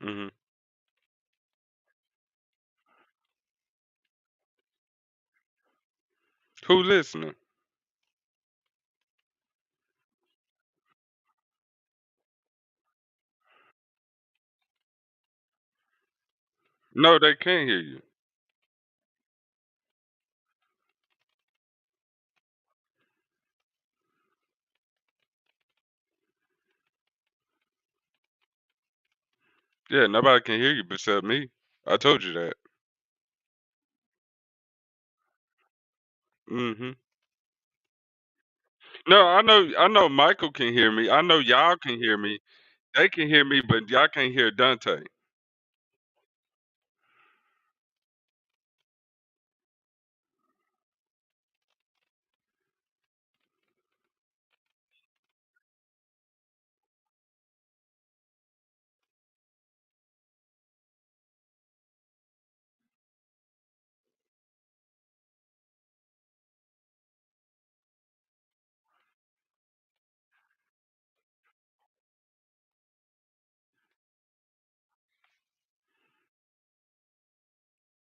[SPEAKER 2] Hmm. Who listening? No, they can't hear you. Yeah, nobody can hear you except me. I told you that. Hmm. No, I know Michael can hear me. I know y'all can hear me. They can hear me, but y'all can't hear Dante.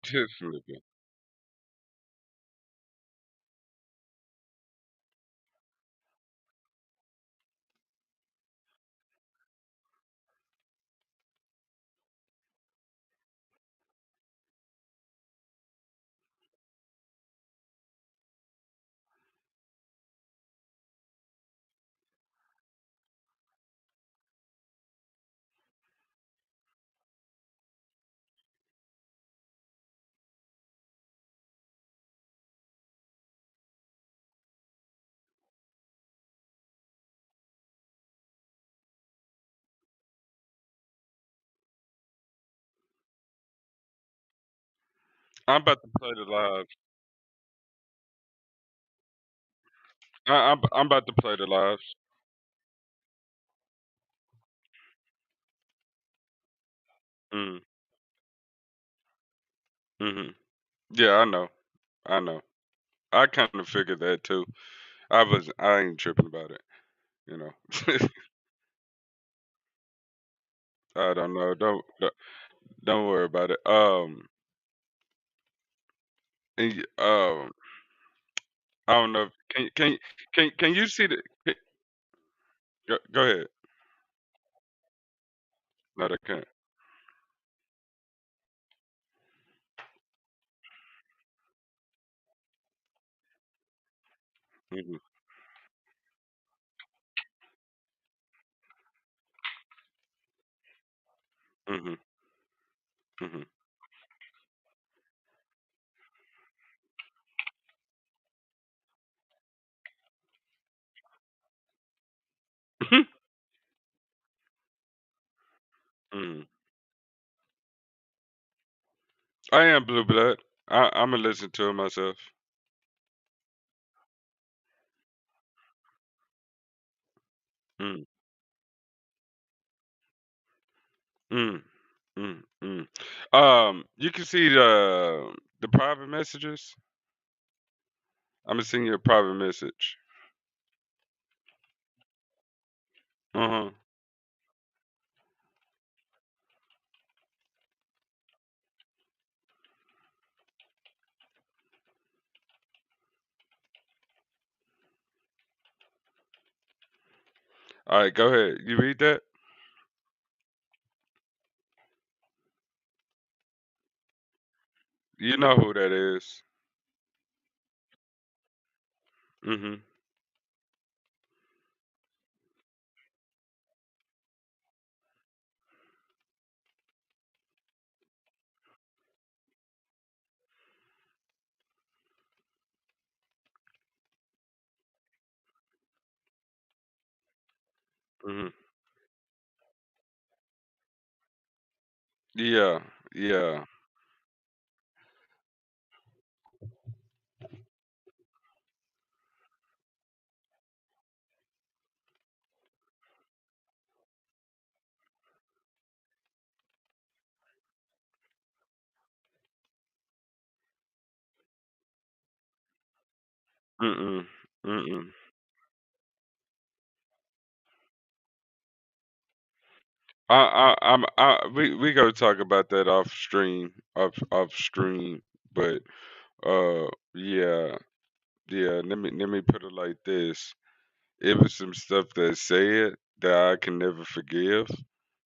[SPEAKER 2] Just a little bit. I'm about to play the live. I'm about to play the live. Mm, hmm. Yeah, I know. I know. I kind of figured that too. I ain't tripping about it. You know. I don't know. Don't worry about it. I don't know. Can you see the? Go ahead. No, they can't. Hmm. Hmm. Hmm. Hmm. I am blue blood. I'm gonna listen to it myself. Mm, mm, mm. You can see the private messages. I'm gonna send you a private message. Uh huh. All right, go ahead. You read that? You know who that is. Mm-hmm. Mhm. Yeah. Yeah. Mm-mm. Mm-mm. We go talk about that off stream, off stream. But yeah, yeah. Let me put it like this. It was some stuff that said that I can never forgive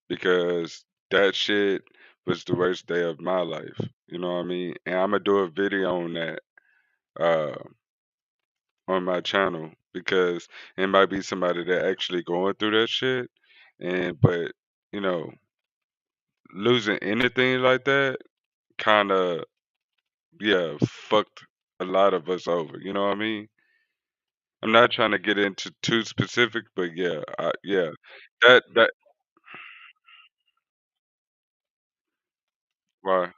[SPEAKER 2] because that shit was the worst day of my life. You know what I mean? And I'm gonna do a video on that uh on my channel because it might be somebody that actually going through that shit. And but you know, losing anything like that kind of yeah fucked a lot of us over. You know what I mean? I'm not trying to get into too specific, but yeah, yeah, that why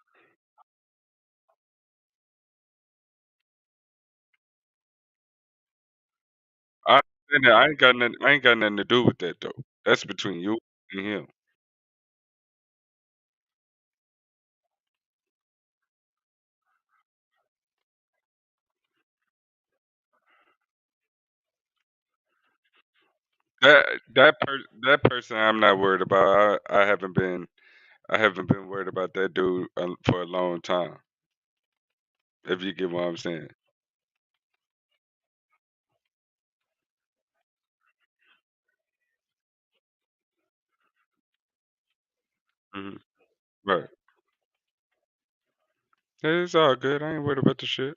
[SPEAKER 2] I understand that. I ain't got nothing to do with that though. That's between you and him. That that person I'm not worried about. I haven't been worried about that dude for a long time. If you get what I'm saying. Hmm. Right. Yeah, it's all good. I ain't worried about the shit.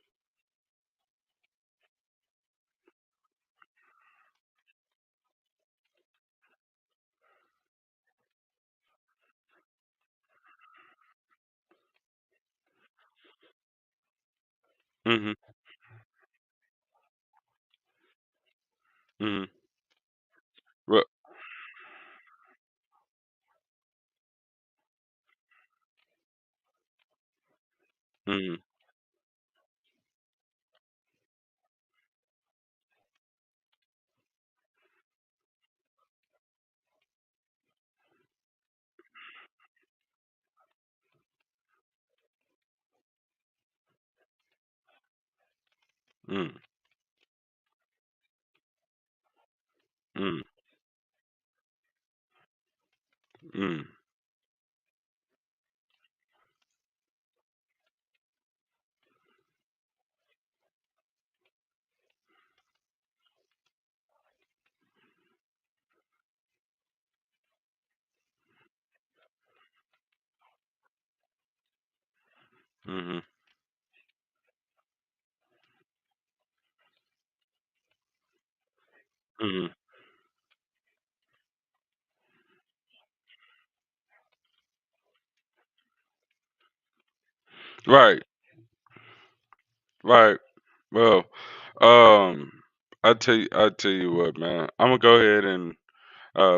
[SPEAKER 2] Mhm. Mhm. Well. Mhm. Mhm. Mhm. Mhm. Mhm. Mhm. Right. Right. Well, I tell you what, man. I'm gonna go ahead and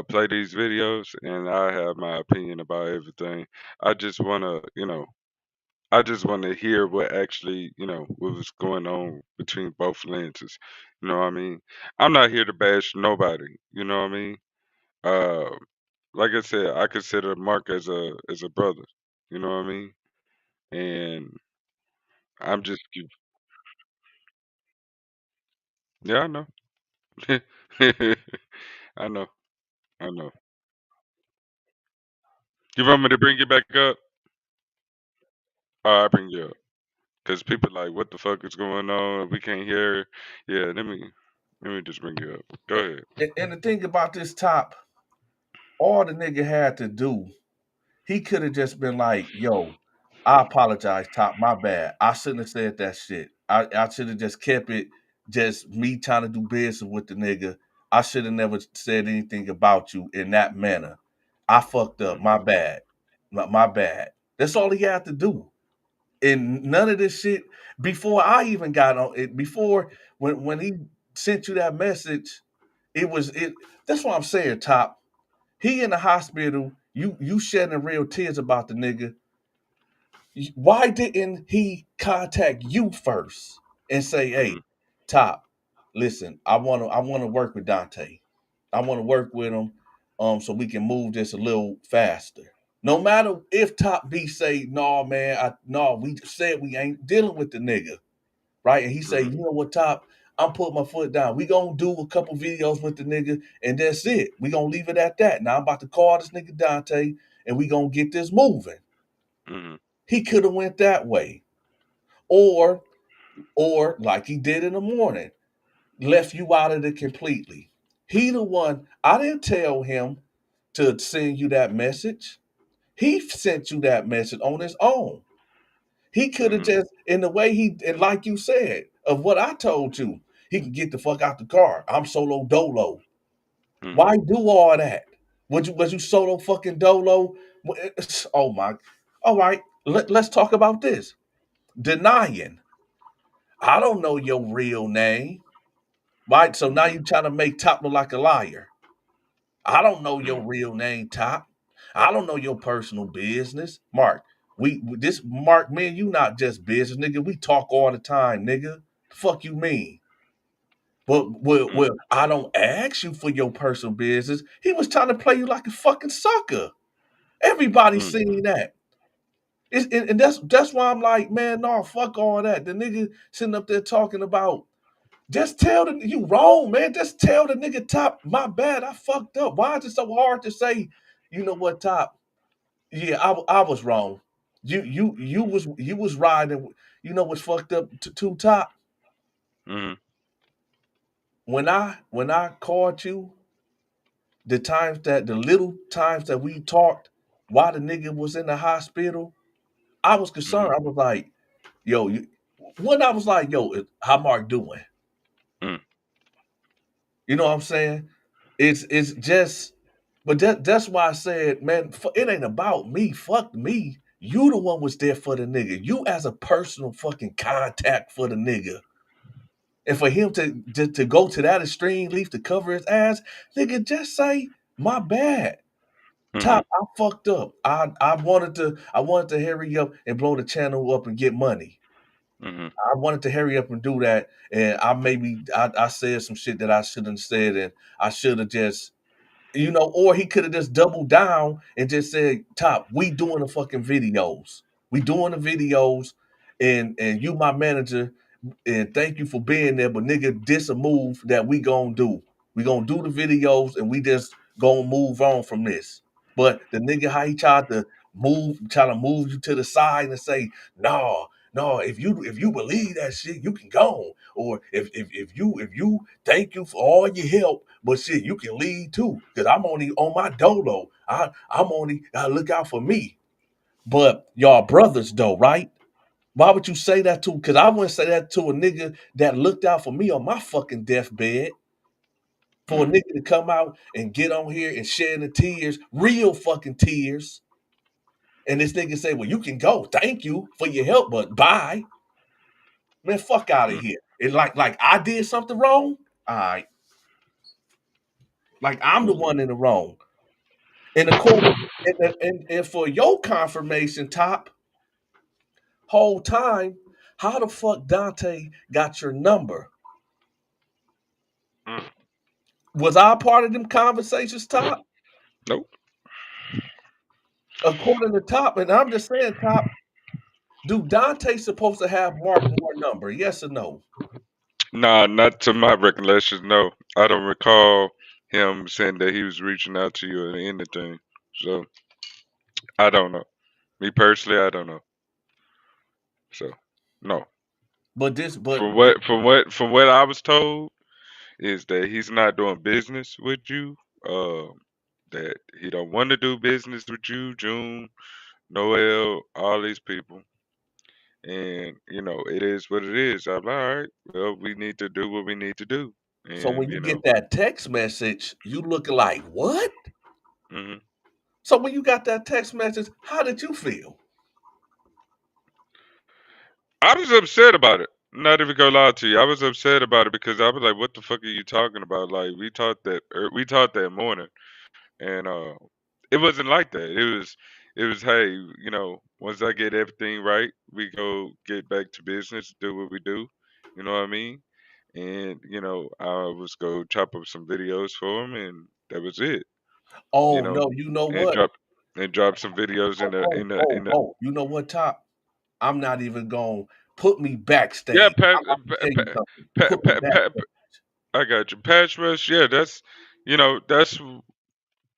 [SPEAKER 2] play these videos, and I have my opinion about everything. I just wanna, I just want to hear what actually, what was going on between both lenses. You know what I mean? I'm not here to bash nobody. You know what I mean? Uh, like I said, I consider Mark as a brother. You know what I mean? And I'm just, yeah, I know. I know. I know. You want me to bring you back up? I bring you up because people like, what the fuck is going on? We can't hear. Yeah, let me just bring you up. Go ahead.
[SPEAKER 4] And the thing about this top, all the nigga had to do, he could have just been like, yo, I apologize, top, my bad. I shouldn't have said that shit. I should have just kept it just me trying to do business with the nigga. I should have never said anything about you in that manner. I fucked up. My bad. My bad. That's all he had to do. And none of this shit before I even got on it, before when he sent you that message, It was it. That's what I'm saying, Top. He in the hospital. You shedding real tears about the nigga. Why didn't he contact you first and say,
[SPEAKER 2] Mm-hmm.
[SPEAKER 4] "Hey, Top, listen, I wanna work with Dante. I want to work with him, so we can move this a little faster." No matter if Top B say, "No, man, no, we said we ain't dealing with the nigga," right? And he say,
[SPEAKER 2] Mm-hmm.
[SPEAKER 4] "You know what, Top? I'm putting my foot down. We gonna do a couple videos with the nigga, and that's it. We gonna leave it at that. Now I'm about to call this nigga Dante, and we gonna get this moving."
[SPEAKER 2] Mm-hmm.
[SPEAKER 4] He could have went that way, or like he did in the morning, left you out of it completely. He the one. I didn't tell him to send you that message. He sent you that message on his own. He could have
[SPEAKER 2] Mm-hmm.
[SPEAKER 4] just, in the way he, and like you said, of what I told you, he can get the fuck out the car. I'm solo dolo.
[SPEAKER 2] Mm-hmm.
[SPEAKER 4] Why do all that? Was you solo fucking dolo? Oh my. All right. Let's talk about this. Denying. I don't know your real name. Right? So now you trying to make Top look like a liar. I don't know your
[SPEAKER 2] Mm-hmm.
[SPEAKER 4] real name, Top. I don't know your personal business. Mark, this Mark, me and you not just business, nigga. We talk all the time, nigga. The fuck you mean? But I don't ask you for your personal business. He was trying to play you like a fucking sucker. Everybody
[SPEAKER 2] Mm-hmm.
[SPEAKER 4] seen that. And that's why I'm like, man, no, fuck all that. The nigga sitting up there talking about, just tell the you wrong, man. Just tell the nigga Top, my bad, I fucked up. Why is it so hard to say, you know what, Top? Yeah, I was wrong. You was riding. You know what's fucked up to Top?
[SPEAKER 2] Mm-hmm.
[SPEAKER 4] When I called you, the little times that we talked while the nigga was in the hospital, I was concerned. I was like, yo, when I was like, yo, how Mark doing?
[SPEAKER 2] Mm-hmm.
[SPEAKER 4] You know what I'm saying? It's just, but that's why I said, man, it ain't about me. Fuck me. You the one was there for the nigga. You as a personal fucking contact for the nigga. And for him to go to that extreme, leave to cover his ass, nigga, just say my bad.
[SPEAKER 2] Mm-hmm.
[SPEAKER 4] Top, I fucked up. I wanted to hurry up and blow the channel up and get money.
[SPEAKER 2] Mm-hmm.
[SPEAKER 4] I wanted to hurry up and do that, and I said some shit that I shouldn't have said, and I should have just, or he could have just doubled down and just said, "Top, we doing the fucking videos. We doing the videos, and you my manager, and thank you for being there. But nigga, this a move that we gonna do. We gonna do the videos, and we just gonna move on from this." But the nigga, how he try to move you to the side and say, "No, no, if you believe that shit, you can go. Or if you thank you for all your help, but shit, you can leave too. Cause I'm only on my dolo. I'm only gotta look out for me. But y'all brothers though, right? Why would you say that to? Because I wouldn't say that to a nigga that looked out for me on my fucking deathbed. For a
[SPEAKER 2] Mm-hmm.
[SPEAKER 4] nigga to come out and get on here and shed the tears, real fucking tears, and this nigga say, "Well, you can go. Thank you for your help, but bye, man. Fuck out of here." It's like I did something wrong. All right, like I'm the
[SPEAKER 2] Mm-hmm.
[SPEAKER 4] one in the wrong. And according and for your confirmation, Top, whole time, how the fuck Dante got your number?
[SPEAKER 2] Mm.
[SPEAKER 4] Was I a part of them conversations, Top?
[SPEAKER 2] Nope.
[SPEAKER 4] According to Top, and I'm just saying, Top, do Dante supposed to have Mark more number? Yes or no?
[SPEAKER 2] Nah, not to my recollection. No, I don't recall him saying that he was reaching out to you or anything. So I don't know. Me personally, I don't know. So no.
[SPEAKER 4] But this, but
[SPEAKER 2] From what I was told is that he's not doing business with you. That he don't want to do business with you, June, Noel, all these people. And it is what it is. I'm like, all right. Well, we need to do what we need to do.
[SPEAKER 4] so
[SPEAKER 2] And
[SPEAKER 4] when you get that text message, you looking like what?
[SPEAKER 2] mhm.
[SPEAKER 4] So when you got that text message, how did you feel?
[SPEAKER 2] I was upset about it. not even gonna lie to you. I was upset about it because I was like, "What the fuck are you talking about?" Like we talked that morning, and it wasn't like that. It was hey, once I get everything right, we go get back to business, do what we do. You know what I mean? And I was go chop up some videos for him, and that was it. You
[SPEAKER 4] Oh
[SPEAKER 2] know,
[SPEAKER 4] no, you know
[SPEAKER 2] and
[SPEAKER 4] what?
[SPEAKER 2] drop some videos in
[SPEAKER 4] Oh,
[SPEAKER 2] the
[SPEAKER 4] oh,
[SPEAKER 2] in the
[SPEAKER 4] oh,
[SPEAKER 2] in the
[SPEAKER 4] oh. You know what, Top? I'm not even gonna put me
[SPEAKER 2] yeah,
[SPEAKER 4] backstage. I'm about to tell you something. Put me backstage.
[SPEAKER 2] I got you. Patch rush, yeah, that's you know,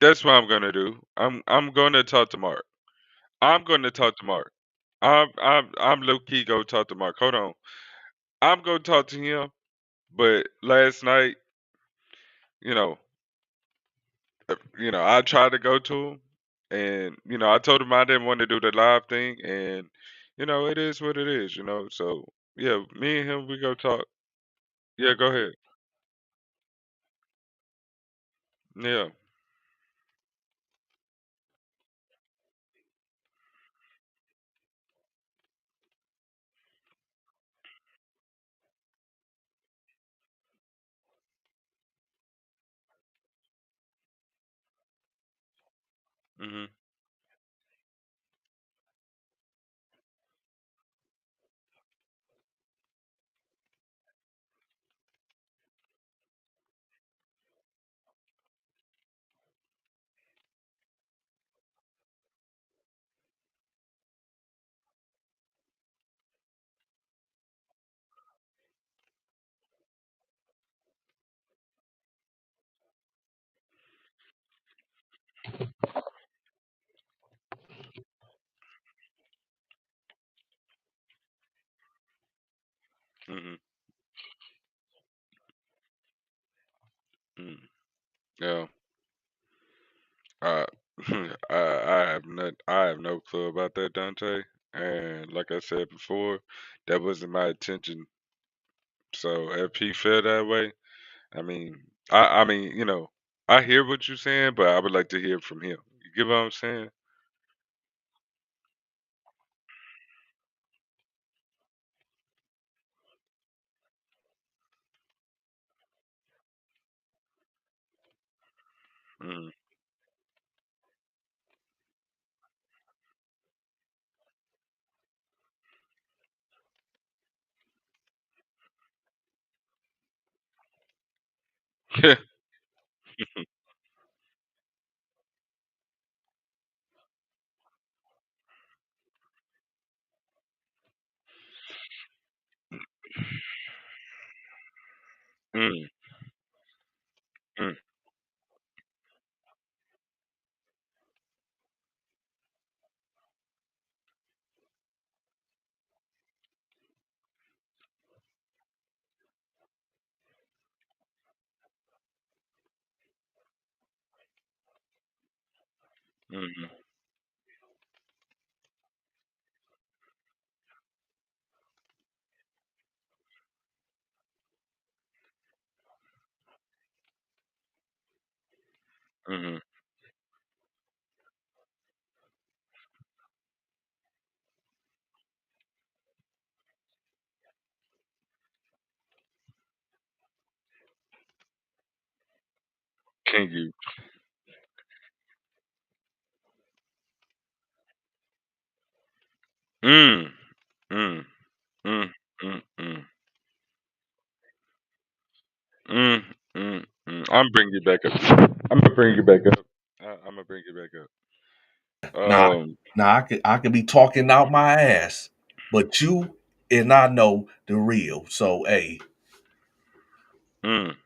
[SPEAKER 2] that's what I'm gonna do. I'm gonna talk to Mark. I'm gonna talk to Mark. I'm low key go talk to Mark. Hold on. I'm gonna talk to him, but last night, you know, I tried to go to him, and I told him I didn't want to do the live thing, and it is what it is. So yeah, me and him we go talk. Yeah, go ahead. Yeah. Mhm. Mhm. Mhm. Yeah. Uh, I have no clue about that, Dante. And like I said before, that wasn't my intention. So if he feel that way, I mean, I hear what you're saying, but I would like to hear from him. You get what I'm saying? Mm. Yeah. Mm. Mm. Mhm. Mhm. Can you? Mm. Mm. Mm. Mm. Mm. Mm. Mm. Mm. I'm bringing you back up. I'm gonna bring you back up. I'm gonna bring you back up.
[SPEAKER 4] Now,
[SPEAKER 2] Um.
[SPEAKER 4] now I could be talking out my ass, but you and I know the real. So hey,
[SPEAKER 2] Mm.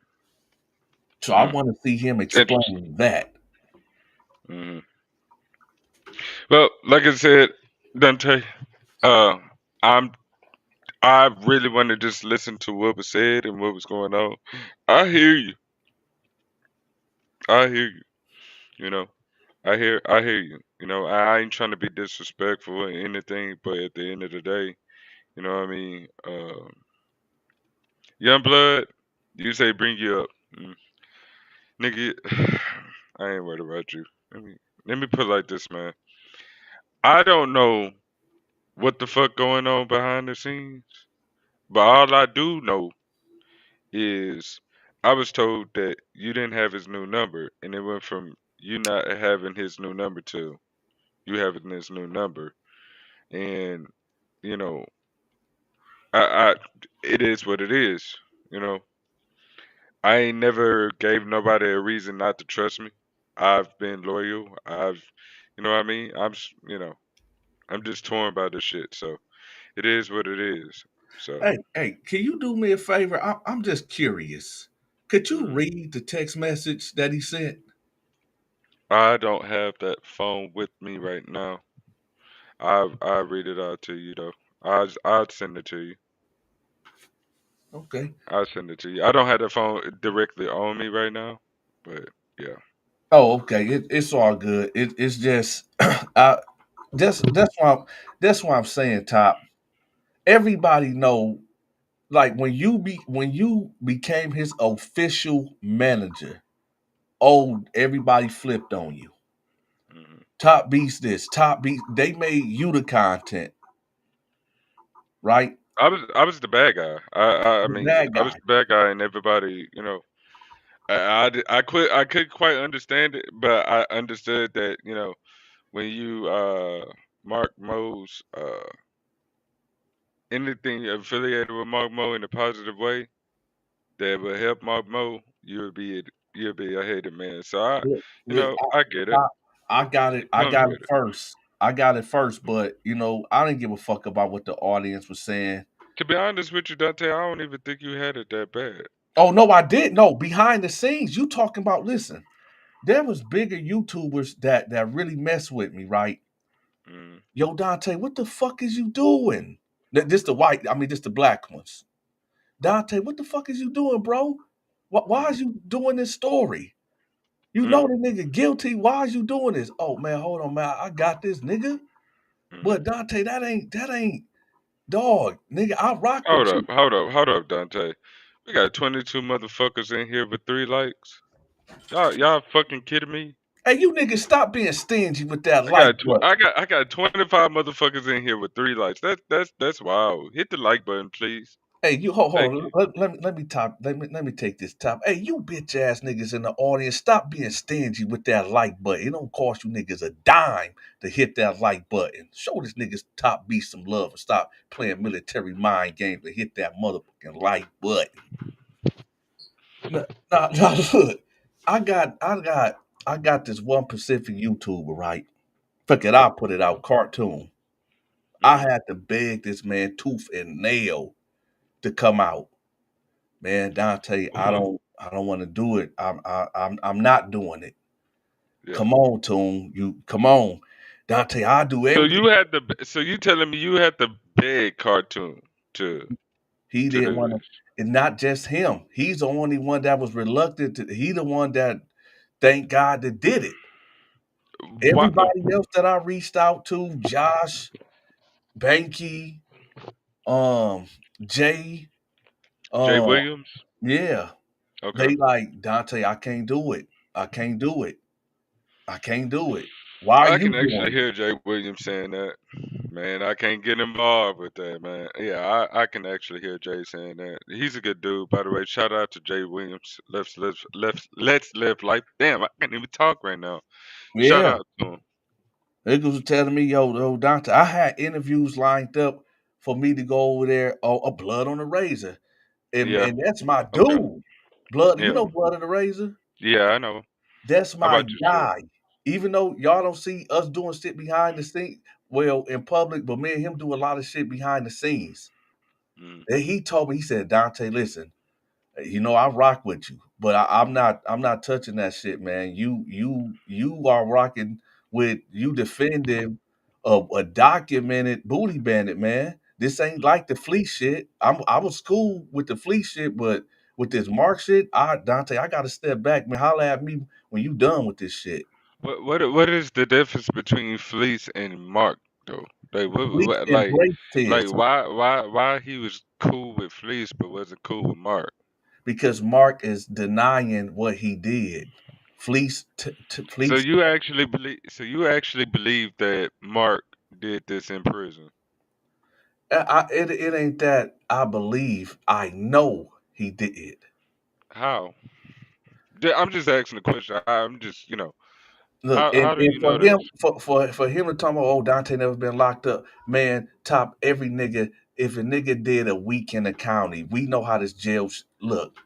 [SPEAKER 4] so I
[SPEAKER 2] Mm.
[SPEAKER 4] want to see him
[SPEAKER 2] Interesting.
[SPEAKER 4] explain that.
[SPEAKER 2] Mhm. Well, like I said, Dante, uh, I'm I really want to just listen to what was said and what was going on. I hear you. I hear you. You know, I hear you. I ain't trying to be disrespectful or anything, but at the end of the day, you know what I mean. Young blood, you say bring you up, nigga. I ain't worried about you. Let me put it like this, man. I don't know what the fuck going on behind the scenes, But all I do know is I was told that you didn't have his new number, and it went from you not having his new number to you having his new number, and you know, I it is what it is. You know, I ain't never gave nobody a reason not to trust me. I've been loyal. You know what I mean? I'm just torn by this shit. So it is what it is. So
[SPEAKER 4] Hey, can you do me a favor? I'm just curious. Could you
[SPEAKER 2] mhm.
[SPEAKER 4] read the text message that he sent?
[SPEAKER 2] I don't have that phone with me right now. I read it out to you though. I'll send it to you.
[SPEAKER 4] Okay.
[SPEAKER 2] I'll send it to you. I don't have the phone directly on me right now, but yeah.
[SPEAKER 4] Oh, okay. It's all good. It's just I that's why I'm saying, Top. Everybody know, like, when you became his official manager, oh, everybody flipped on you.
[SPEAKER 2] hmm
[SPEAKER 4] Top beats this, top beats. They made you the content, right?
[SPEAKER 2] I was the bad guy. I
[SPEAKER 4] The
[SPEAKER 2] mean
[SPEAKER 4] bad
[SPEAKER 2] I was
[SPEAKER 4] guy.
[SPEAKER 2] the bad guy, and everybody I couldn't quite understand it, but I understood that when you Mark Mo's anything affiliated with Mark Mo in a positive way that would help Mark Mo, you'll be a hated man. So
[SPEAKER 4] Look, look,
[SPEAKER 2] I get it.
[SPEAKER 4] I, I got it. I
[SPEAKER 2] Comes
[SPEAKER 4] got it
[SPEAKER 2] with it.
[SPEAKER 4] first. I got it first, but I didn't give a fuck about what the audience was saying.
[SPEAKER 2] To be honest with you, Dante, I don't even think you had it that bad.
[SPEAKER 4] Oh no, I did. No, behind the scenes, you talking about. Listen, there was bigger YouTubers that really mess with me, right?
[SPEAKER 2] Mm,
[SPEAKER 4] Yo, Dante, what the fuck is you doing? This the white. I mean, this the black ones. Dante, what the fuck is you doing, bro? Why
[SPEAKER 2] mm,
[SPEAKER 4] is you doing this story? You
[SPEAKER 2] mm,
[SPEAKER 4] know the nigga guilty. Why is you doing this? Oh man, hold on, man. I got this, nigga.
[SPEAKER 2] mm.
[SPEAKER 4] But Dante, that ain't dog, nigga. I rock with you.
[SPEAKER 2] Hold up, Dante. We got 22 motherfuckers in here with 3 likes. Y'all fucking kidding me?
[SPEAKER 4] Hey, you niggas stop being stingy with that like button.
[SPEAKER 2] I got 25 motherfuckers in here with 3 likes. That's wild. Hit the like button, please.
[SPEAKER 4] Hey, you hold
[SPEAKER 2] Thank
[SPEAKER 4] on.
[SPEAKER 2] you.
[SPEAKER 4] Let me take this top. Hey, you bitch ass niggas in the audience, stop being stingy with that like button. It don't cost you niggas a dime to hit that like button. Show this niggas top beat some love and stop playing military mind games and hit that motherfucking like button. Nah, look. I got this one Pacific YouTuber, right? Fuck it, I'll put it out. Cartoon. I
[SPEAKER 2] Mm,
[SPEAKER 4] had to beg this man tooth and nail to come out. Man, Dante, I don't want to do it. I'm not doing it.
[SPEAKER 2] yeah.
[SPEAKER 4] Come on, Tune. You come on. Dante, I do everything.
[SPEAKER 2] So you telling me you had to beg cartoon to
[SPEAKER 4] He
[SPEAKER 2] to
[SPEAKER 4] didn't
[SPEAKER 2] do
[SPEAKER 4] want to,
[SPEAKER 2] this?
[SPEAKER 4] and not just him. He's the only one that was reluctant to, he the one that, thank God, that did it.
[SPEAKER 2] Why?
[SPEAKER 4] Everybody else that I reached out to, Josh, Banky, um, Jay,
[SPEAKER 2] Jay
[SPEAKER 4] um,
[SPEAKER 2] Williams?
[SPEAKER 4] yeah,
[SPEAKER 2] Okay.
[SPEAKER 4] they like, Dante, I can't do it. I can't do it. I can't do it. Why are
[SPEAKER 2] I
[SPEAKER 4] you
[SPEAKER 2] can actually
[SPEAKER 4] doing it?
[SPEAKER 2] hear Jay Williams saying that. Man, I can't get involved with that, man. Yeah, I can actually hear Jay saying that. He's a good dude, by the way. Shout out to Jay Williams. Let's live life. Damn, I can't even talk right now. Shout
[SPEAKER 4] Yeah.
[SPEAKER 2] out to him.
[SPEAKER 4] Niggas was telling me, yo, Dante, I had interviews lined up for me to go over there, a blood on the razor. And
[SPEAKER 2] Yeah.
[SPEAKER 4] and that's my
[SPEAKER 2] Okay.
[SPEAKER 4] dude. Blood, you know
[SPEAKER 2] Yeah.
[SPEAKER 4] Blood on the Razor?
[SPEAKER 2] Yeah, I know.
[SPEAKER 4] That's
[SPEAKER 2] How
[SPEAKER 4] my
[SPEAKER 2] about you, sir?
[SPEAKER 4] guy. Even though y'all don't see us doing shit behind the scenes, well, in public, but me and him do a lot of shit behind the scenes.
[SPEAKER 2] Mm.
[SPEAKER 4] And he told me, he said, Dante, listen, I rock with you, but I'm not touching that shit, man. You are rocking with, you defending a documented booty bandit, man. This ain't like the fleece shit. I was cool with the fleece shit, but with this Mark shit, Dante, I gotta step back, man. Holla at me when you done with this shit.
[SPEAKER 2] What is the difference between Fleece and Mark though? Like
[SPEAKER 4] Fleece
[SPEAKER 2] like
[SPEAKER 4] embraced his
[SPEAKER 2] why he was cool with Fleece but wasn't cool with Mark?
[SPEAKER 4] because Mark is denying what he did. Fleece.
[SPEAKER 2] So you actually believe that Mark did this in prison?
[SPEAKER 4] It ain't that I believe. I know he did it.
[SPEAKER 2] How? I'm just asking the question. I'm just,
[SPEAKER 4] Look,
[SPEAKER 2] how do
[SPEAKER 4] and
[SPEAKER 2] you
[SPEAKER 4] for
[SPEAKER 2] know
[SPEAKER 4] him,
[SPEAKER 2] this?
[SPEAKER 4] for him to talk about, oh, Dante never been locked up, man. Top every nigga. If a nigga did a week in the county, we know how this jail look.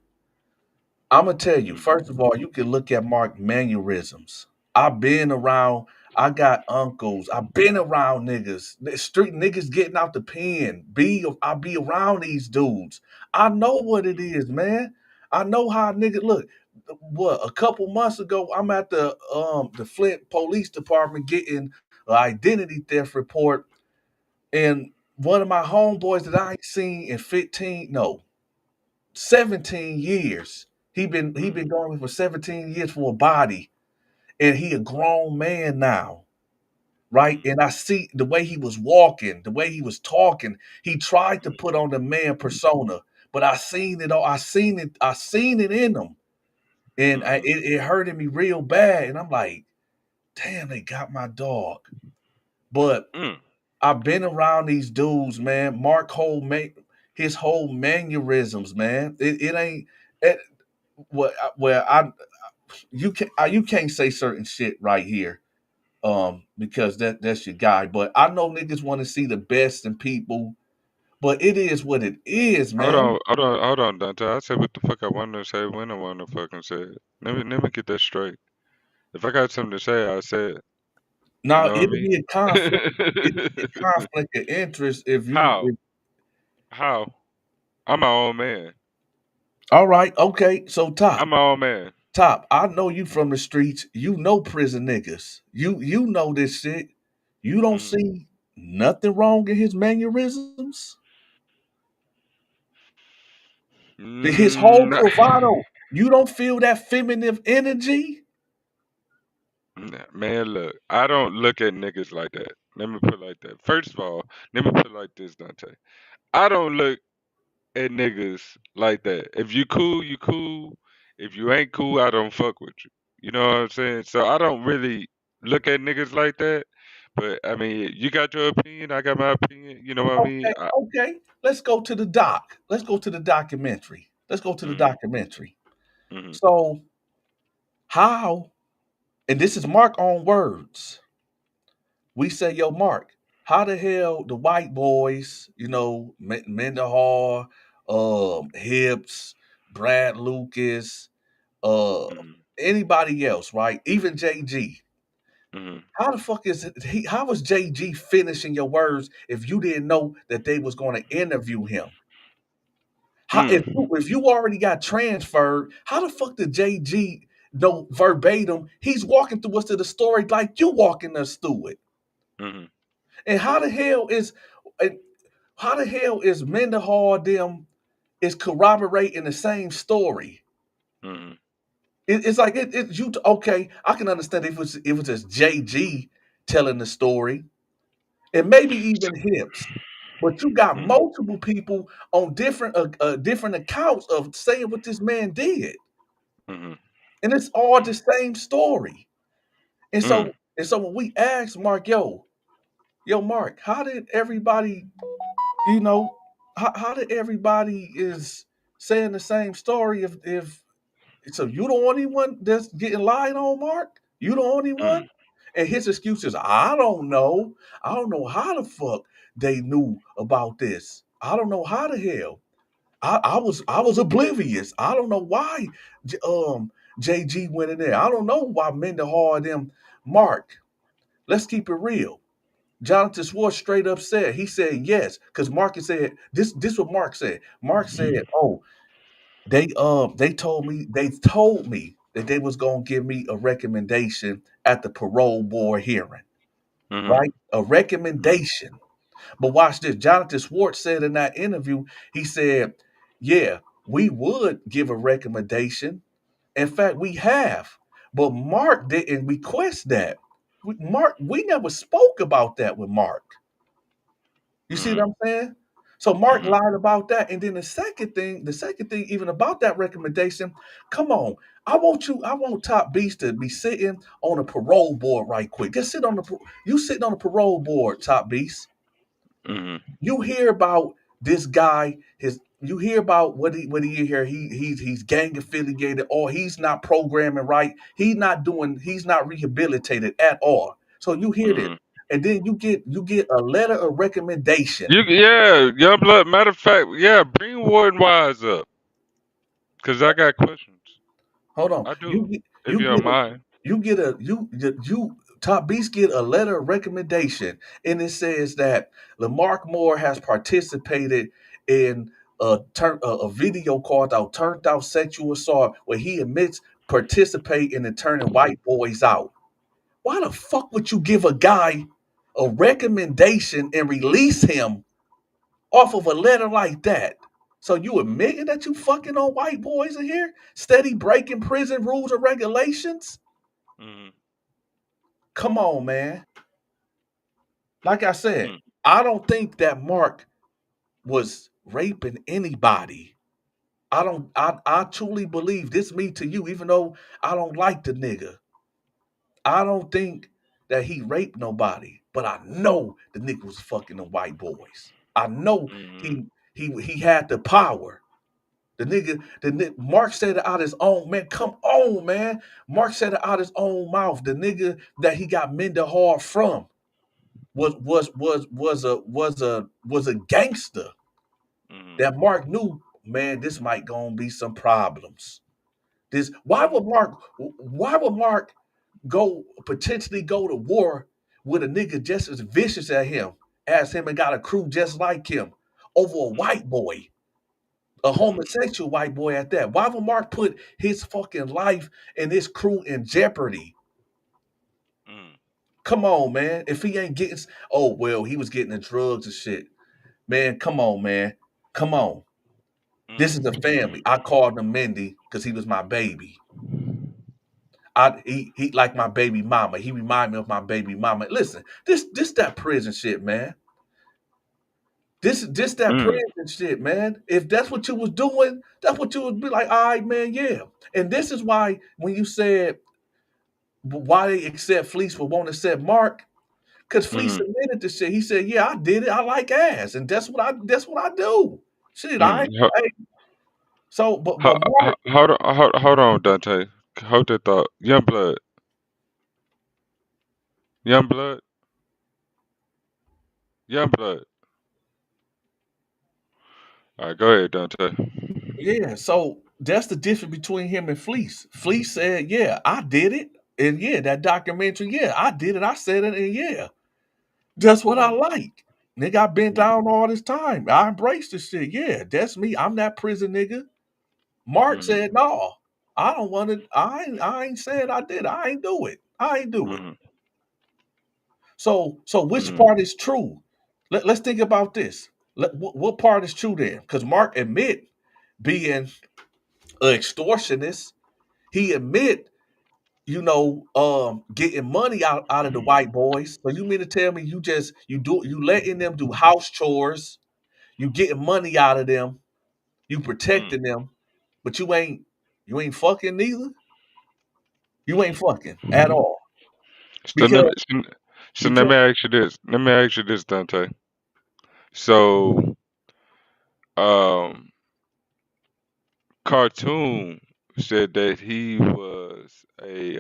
[SPEAKER 4] I'm gonna tell you,
[SPEAKER 2] Mm-hmm.
[SPEAKER 4] first of all, you can look at Mark mannerisms. I've been around, I got uncles, I've been around niggas, the street niggas getting out the pen. I be around these dudes. I know what it is, man. I know how niggas look. What a couple months ago, I'm at the Flint Police Department getting an identity theft report, and one of my homeboys that I ain't seen in 15, no, 17 years. He been
[SPEAKER 2] Mm-hmm.
[SPEAKER 4] going for 17 years for a body, and he a grown man now, right?
[SPEAKER 2] Mm-hmm.
[SPEAKER 4] And I see the way he was walking, the way he was talking. He tried to put on the man persona, but I seen it all. I seen it. I seen it in him, and
[SPEAKER 2] Mm-hmm.
[SPEAKER 4] it hurted me real bad. And I'm like, damn, they got my dog. But
[SPEAKER 2] Mm.
[SPEAKER 4] I've been around these dudes, man. His whole mannerisms, man. It ain't. It, where I you can't say certain shit right here, because that's your guy. But I know niggas want to see the best in people, but it is what it is, man.
[SPEAKER 2] Hold on, Dante. I said what the fuck I wanted to say when I wanted to fucking say it. Let me get that straight. If I got something to say, I say it. You
[SPEAKER 4] Now
[SPEAKER 2] know what I
[SPEAKER 4] it'll
[SPEAKER 2] mean?
[SPEAKER 4] be a conflict. It'll be a conflict of interest if you.
[SPEAKER 2] How?
[SPEAKER 4] If,
[SPEAKER 2] How? I'm my own man.
[SPEAKER 4] all right, okay. So
[SPEAKER 2] I'm
[SPEAKER 4] top,
[SPEAKER 2] my own man.
[SPEAKER 4] top. I know you from the streets. You know prison niggas. You know this shit. You don't
[SPEAKER 2] Mm.
[SPEAKER 4] see nothing wrong in his mannerisms. His whole
[SPEAKER 2] Mm,
[SPEAKER 4] bravado. You don't feel that feminine energy?
[SPEAKER 2] man, look, I don't look at niggas like that. Let me put it like that. First of all, let me put it like this, Dante. I don't look at niggas like that. If you cool, you cool. If you ain't cool, I don't fuck with you. You know what I'm saying? So I don't really look at niggas like that. But I mean, you got your opinion, I got my opinion. You know what I mean?
[SPEAKER 4] Okay, okay. Let's go to the doc. Let's go to the documentary. Let's go to the
[SPEAKER 2] Mm-hmm,
[SPEAKER 4] documentary.
[SPEAKER 2] mm-hmm,
[SPEAKER 4] So, how, and this is Mark on words. We say, yo, Mark, how the hell the white boys, Mendenhall, Hips, Brad Lucas, uh,
[SPEAKER 2] mm-hmm,
[SPEAKER 4] anybody else, right? Even JG.
[SPEAKER 2] mm-hmm,
[SPEAKER 4] How the fuck is it? How was JG finishing your words if you didn't know that they was going to interview him? How
[SPEAKER 2] mm,
[SPEAKER 4] if you already got transferred, how the fuck did JG know verbatim? He's walking through us to the story like you walking us through it.
[SPEAKER 2] mm-hmm,
[SPEAKER 4] And and how the hell is Mendenhall them is corroborating the same story?
[SPEAKER 2] mm-hmm,
[SPEAKER 4] It's like you okay. I can understand if it was just JG telling the story, and maybe even Hips. But you got
[SPEAKER 2] mm-hmm,
[SPEAKER 4] multiple people on different accounts of saying what this man did,
[SPEAKER 2] mm-hmm,
[SPEAKER 4] and it's all the same story. And
[SPEAKER 2] mm,
[SPEAKER 4] so when we asked Mark, yo, Mark, how did everybody, you know, how did everybody is saying the same story? If so, you the only one that's getting lied on, Mark. You the only one.
[SPEAKER 2] mm,
[SPEAKER 4] And his excuse is, I don't know. I don't know how the fuck they knew about this. I don't know how the hell. I was oblivious. I don't know why JG went in there. I don't know why Mendenhall and them. Mark, let's keep it real. Jonathan Schwartz straight up said, he said yes, because Marcus said this what Mark said. Mark said, oh, they told me that they was gonna give me a recommendation at the parole board hearing,
[SPEAKER 2] mm-hmm,
[SPEAKER 4] right? A recommendation. But watch this. Jonathan Schwartz said in that interview, he said, yeah, we would give a recommendation. In fact, we have. But Mark didn't request that. We never spoke about that with Mark. You see
[SPEAKER 2] mm-hmm,
[SPEAKER 4] what I'm saying? So Mark
[SPEAKER 2] mm-hmm,
[SPEAKER 4] lied about that. And then the second thing, even about that recommendation, come on. I want Top Beast to be sitting on a parole board right quick. Just sit on you sitting on the parole board, Top Beast.
[SPEAKER 2] Mhm.
[SPEAKER 4] You hear about this guy, you hear about what he hear, he's gang affiliated, or he's not programming right, he's not rehabilitated at all. So you hear this,
[SPEAKER 2] Mhm.
[SPEAKER 4] and then you get a letter of recommendation.
[SPEAKER 2] Yeah, young blood. Matter of fact, yeah, bring Warden Wise up, cause I got questions.
[SPEAKER 4] Hold on.
[SPEAKER 2] I do,
[SPEAKER 4] You get
[SPEAKER 2] if
[SPEAKER 4] you
[SPEAKER 2] you don't
[SPEAKER 4] get a
[SPEAKER 2] mind.
[SPEAKER 4] you get a you Top Beast get a letter of recommendation, and it says that Lamarck Moore has participated in a video called out "Turned Out Sexual Assault," where he admits participating in turning white boys out. Why the fuck would you give a guy a recommendation and release him off of a letter like that? So you admitting that you fucking on white boys in here, steady breaking prison rules and regulations?
[SPEAKER 2] Mhm.
[SPEAKER 4] Come on, man. Like I said,
[SPEAKER 2] Mm.
[SPEAKER 4] I don't think that Mark was raping anybody. I truly believe this me to you, even though I don't like the nigga. I don't think that he raped nobody, but I know the nigga was fucking the white boys. I know
[SPEAKER 2] Mhm.
[SPEAKER 4] he had the power. Mark said it out his own man. Come on, man. Mark said it out his own mouth. The nigga that he got Mendehar from was a gangster
[SPEAKER 2] Mhm.
[SPEAKER 4] that Mark knew. Man, this might gonna be some problems. This
[SPEAKER 2] Mhm.
[SPEAKER 4] why would Mark go potentially go to war with a nigga just as vicious as him and got a crew just like him over a
[SPEAKER 2] Mhm.
[SPEAKER 4] white boy? A
[SPEAKER 2] Mhm.
[SPEAKER 4] homosexual white boy at that. Why would Mark put his fucking life and his crew in jeopardy?
[SPEAKER 2] Mhm.
[SPEAKER 4] Come on, man. If he ain't getting, oh well, he was getting the drugs and shit. Man, come on, man. Come on. This is a family. I called him Mindy because he was my baby. He like my baby mama. He remind me of my baby mama. Listen, this that prison shit, man. This that
[SPEAKER 2] Mhm.
[SPEAKER 4] prison shit, man. If that's what you was doing, that's what you would be like. All right, man, yeah. And this is why when you said why they accept Fleece but won't accept Mark, because Fleece
[SPEAKER 2] Mhm.
[SPEAKER 4] admitted the shit. He said, "Yeah, I did it. I like ass, and that's what I do." Shit, I
[SPEAKER 2] Mhm.
[SPEAKER 4] ain't. Hey, so, but Mark,
[SPEAKER 2] Hold on, Dante. Hold that thought. Young blood. Young blood. Young blood. All right, go ahead, Dante.
[SPEAKER 4] yeah. So that's the difference between him and Fleece. Fleece said, "Yeah, I did it," and yeah, that documentary, yeah, I did it. I said it, and yeah, that's what I
[SPEAKER 2] Mhm.
[SPEAKER 4] like. Nigga, I been
[SPEAKER 2] Mhm.
[SPEAKER 4] down all this time. I embraced this shit. Yeah, that's me. I'm that prison nigga. Mark
[SPEAKER 2] Mhm.
[SPEAKER 4] said, "No, I don't want to. I ain't saying I did. I ain't do it. I ain't do it."
[SPEAKER 2] Mhm.
[SPEAKER 4] So which
[SPEAKER 2] Mhm.
[SPEAKER 4] part is true? Let's think about this. What part is true then? Because Mark admit being an extortionist. He admit, getting money out of the white boys. So you mean to tell me you letting them do house chores, you getting money out of them, you
[SPEAKER 2] Mhm.
[SPEAKER 4] protecting them, but you ain't fucking neither. You ain't
[SPEAKER 2] Mhm.
[SPEAKER 4] fucking at all.
[SPEAKER 2] So let me,
[SPEAKER 4] Because
[SPEAKER 2] so let
[SPEAKER 4] because
[SPEAKER 2] me ask you this. Let me ask you this, Dante. So, um, Cartoon said that he was a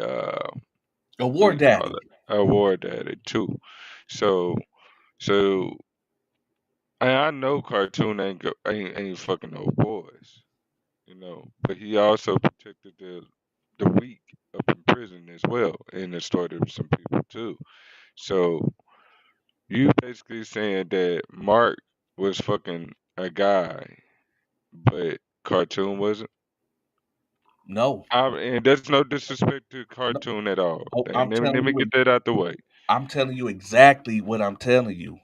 [SPEAKER 4] a
[SPEAKER 2] what
[SPEAKER 4] war
[SPEAKER 2] do you call
[SPEAKER 4] daddy.
[SPEAKER 2] it? A war daddy too. So, so I know Cartoon ain't fucking no boys, but he also protected the weak up in prison as well, and extorted some people too. So you basically saying that Mark was fucking a guy, but Cartoon wasn't.
[SPEAKER 4] No.
[SPEAKER 2] And that's no disrespect to
[SPEAKER 4] No.
[SPEAKER 2] Cartoon at all.
[SPEAKER 4] Oh,
[SPEAKER 2] And let me get that out the way.
[SPEAKER 4] I'm telling you exactly what I'm telling you.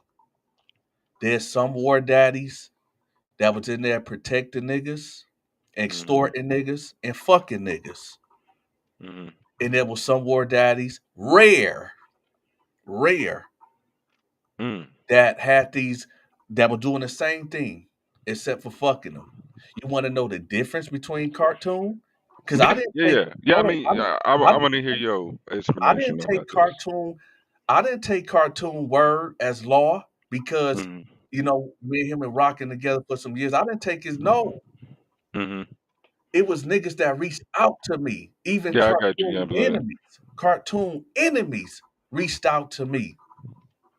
[SPEAKER 4] There's some war daddies that was in there protecting niggas,
[SPEAKER 2] Hmm.
[SPEAKER 4] extorting niggas, and fucking niggas.
[SPEAKER 2] Hmm.
[SPEAKER 4] And there was some war daddies, rare,
[SPEAKER 2] Mm.
[SPEAKER 4] that were doing the same thing, except for fucking them. You want to know the difference between cartoon? Because I
[SPEAKER 2] Yeah,
[SPEAKER 4] didn't
[SPEAKER 2] yeah,
[SPEAKER 4] take
[SPEAKER 2] yeah, yeah. I
[SPEAKER 4] hold
[SPEAKER 2] mean,
[SPEAKER 4] on,
[SPEAKER 2] I want to hear your
[SPEAKER 4] I didn't
[SPEAKER 2] explanation
[SPEAKER 4] take
[SPEAKER 2] about this.
[SPEAKER 4] cartoon. I didn't take cartoon word as law because
[SPEAKER 2] Hmm.
[SPEAKER 4] me and him been rocking together for some years. I didn't take his no.
[SPEAKER 2] Hmm.
[SPEAKER 4] It was niggas that reached out to me, even
[SPEAKER 2] Yeah, I got you, young blood.
[SPEAKER 4] Cartoon enemies reached out to me.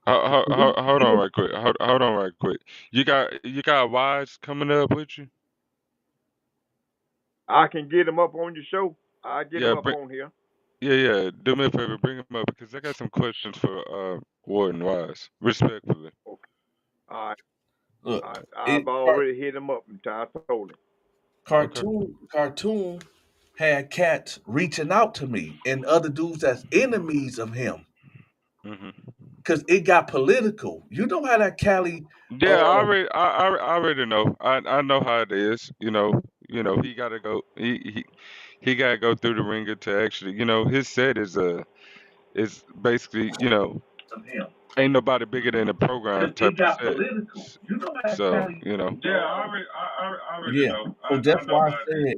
[SPEAKER 2] Hold on right quick. Hold on right quick. You got wives coming up with you?
[SPEAKER 5] I can get him up on your show. I get him
[SPEAKER 2] Yeah,
[SPEAKER 5] up on here.
[SPEAKER 2] yeah. Do me a favor, bring him up because I got some questions for Warden Wise, respectfully.
[SPEAKER 5] Okay. All right.
[SPEAKER 4] Look,
[SPEAKER 5] I've already hit him up and I told him.
[SPEAKER 2] Okay.
[SPEAKER 4] Cartoon had cats reaching out to me and other dudes that's enemies of him
[SPEAKER 2] Hmm.
[SPEAKER 4] because it got political. You know how that Cali,
[SPEAKER 2] Yeah, I already know. I know how it is. He gotta go. He gotta go through the ringer to actually. His set is basically.
[SPEAKER 4] of him
[SPEAKER 2] Ain't nobody bigger than the program
[SPEAKER 4] because it
[SPEAKER 2] type of
[SPEAKER 4] got
[SPEAKER 2] set.
[SPEAKER 4] political. You know how
[SPEAKER 2] So
[SPEAKER 4] Cali.
[SPEAKER 2] Yeah, I already
[SPEAKER 4] Yeah.
[SPEAKER 2] know.
[SPEAKER 4] So
[SPEAKER 2] I
[SPEAKER 4] that's
[SPEAKER 2] know
[SPEAKER 4] why I
[SPEAKER 2] how it is.
[SPEAKER 4] said,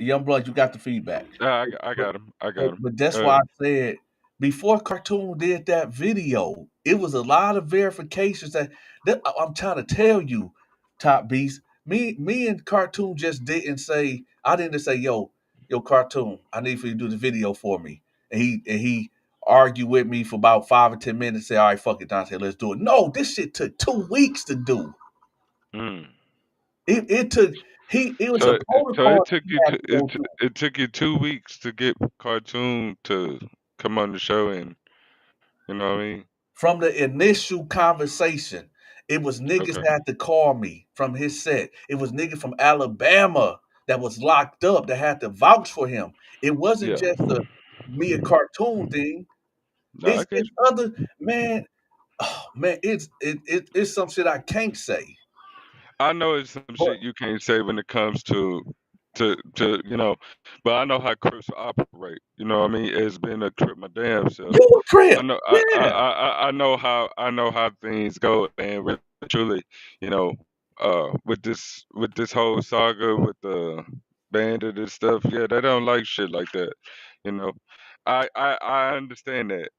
[SPEAKER 4] young blood, you got the feedback.
[SPEAKER 2] I
[SPEAKER 4] But
[SPEAKER 2] got him. I got
[SPEAKER 4] but,
[SPEAKER 2] him.
[SPEAKER 4] but that's
[SPEAKER 2] Uh,
[SPEAKER 4] why I said before Cartoon did that video, it was a lot of verifications that I'm trying to tell you, Top Beast. Me and Cartoon just didn't say. I didn't say, yo, Cartoon, I need for you to do the video for me. And he argued with me for about 5 or 10 minutes. Say, all right, fuck it, Dante, let's do it. No, this shit took 2 weeks to do.
[SPEAKER 2] mm.
[SPEAKER 4] It took it was a
[SPEAKER 2] So
[SPEAKER 4] protocol
[SPEAKER 2] it took
[SPEAKER 4] he
[SPEAKER 2] you
[SPEAKER 4] had
[SPEAKER 2] to,
[SPEAKER 4] to go through.
[SPEAKER 2] it took you 2 weeks to get Cartoon to come on the show, and you know what I mean?
[SPEAKER 4] From the initial conversation, it was niggas
[SPEAKER 2] Okay.
[SPEAKER 4] that had to call me from his set. It was niggas from Alabama that was locked up that had to vouch for him. It wasn't
[SPEAKER 2] Yeah.
[SPEAKER 4] just a me a cartoon thing.
[SPEAKER 2] No, I
[SPEAKER 4] It's
[SPEAKER 2] get
[SPEAKER 4] it's
[SPEAKER 2] you.
[SPEAKER 4] other man. Oh, man, it's some shit I can't say.
[SPEAKER 2] I know it's some
[SPEAKER 4] But
[SPEAKER 2] shit you can't say when it comes to but I know how Crips operate. You know what I mean? It's been a Crip my damn self.
[SPEAKER 4] you a
[SPEAKER 2] I
[SPEAKER 4] crip,
[SPEAKER 2] know
[SPEAKER 4] yeah.
[SPEAKER 2] I know how things go, and really, truly, you know, with this whole saga with the bandit and stuff, yeah, they don't like shit like that. You know, I understand that.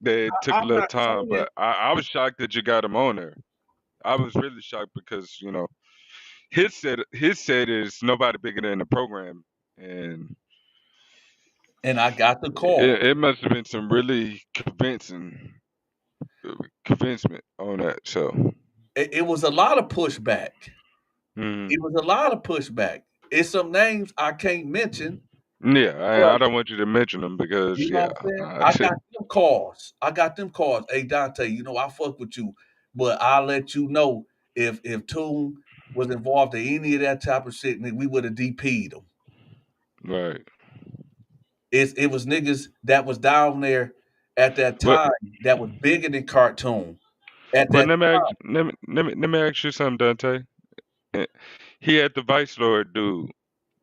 [SPEAKER 2] That it took a
[SPEAKER 4] I'm
[SPEAKER 2] little
[SPEAKER 4] not
[SPEAKER 2] time,
[SPEAKER 4] saying
[SPEAKER 2] but I was shocked that you got him on there. I was really shocked because his set is nobody bigger than the program, and
[SPEAKER 4] and I got the
[SPEAKER 2] it,
[SPEAKER 4] call.
[SPEAKER 2] it must have been some really convincement on that. So,
[SPEAKER 4] It was a lot of pushback.
[SPEAKER 2] mm,
[SPEAKER 4] It was a lot of pushback. It's some names I can't mention,
[SPEAKER 2] yeah,
[SPEAKER 4] but
[SPEAKER 2] I don't want you to mention them because
[SPEAKER 4] you know
[SPEAKER 2] yeah,
[SPEAKER 4] what I'm saying? I got them calls. I got them calls. Hey Dante, I fuck with you, but I'll let you know if Toon was involved in any of that type of shit, nigga, we would have DP'd him.
[SPEAKER 2] right.
[SPEAKER 4] It was niggas that was down there at that
[SPEAKER 2] But
[SPEAKER 4] time that was bigger than Cartoon at
[SPEAKER 2] but
[SPEAKER 4] that
[SPEAKER 2] let me ask,
[SPEAKER 4] time.
[SPEAKER 2] let me ask you something, Dante. Eh, He had the Vice Lord dude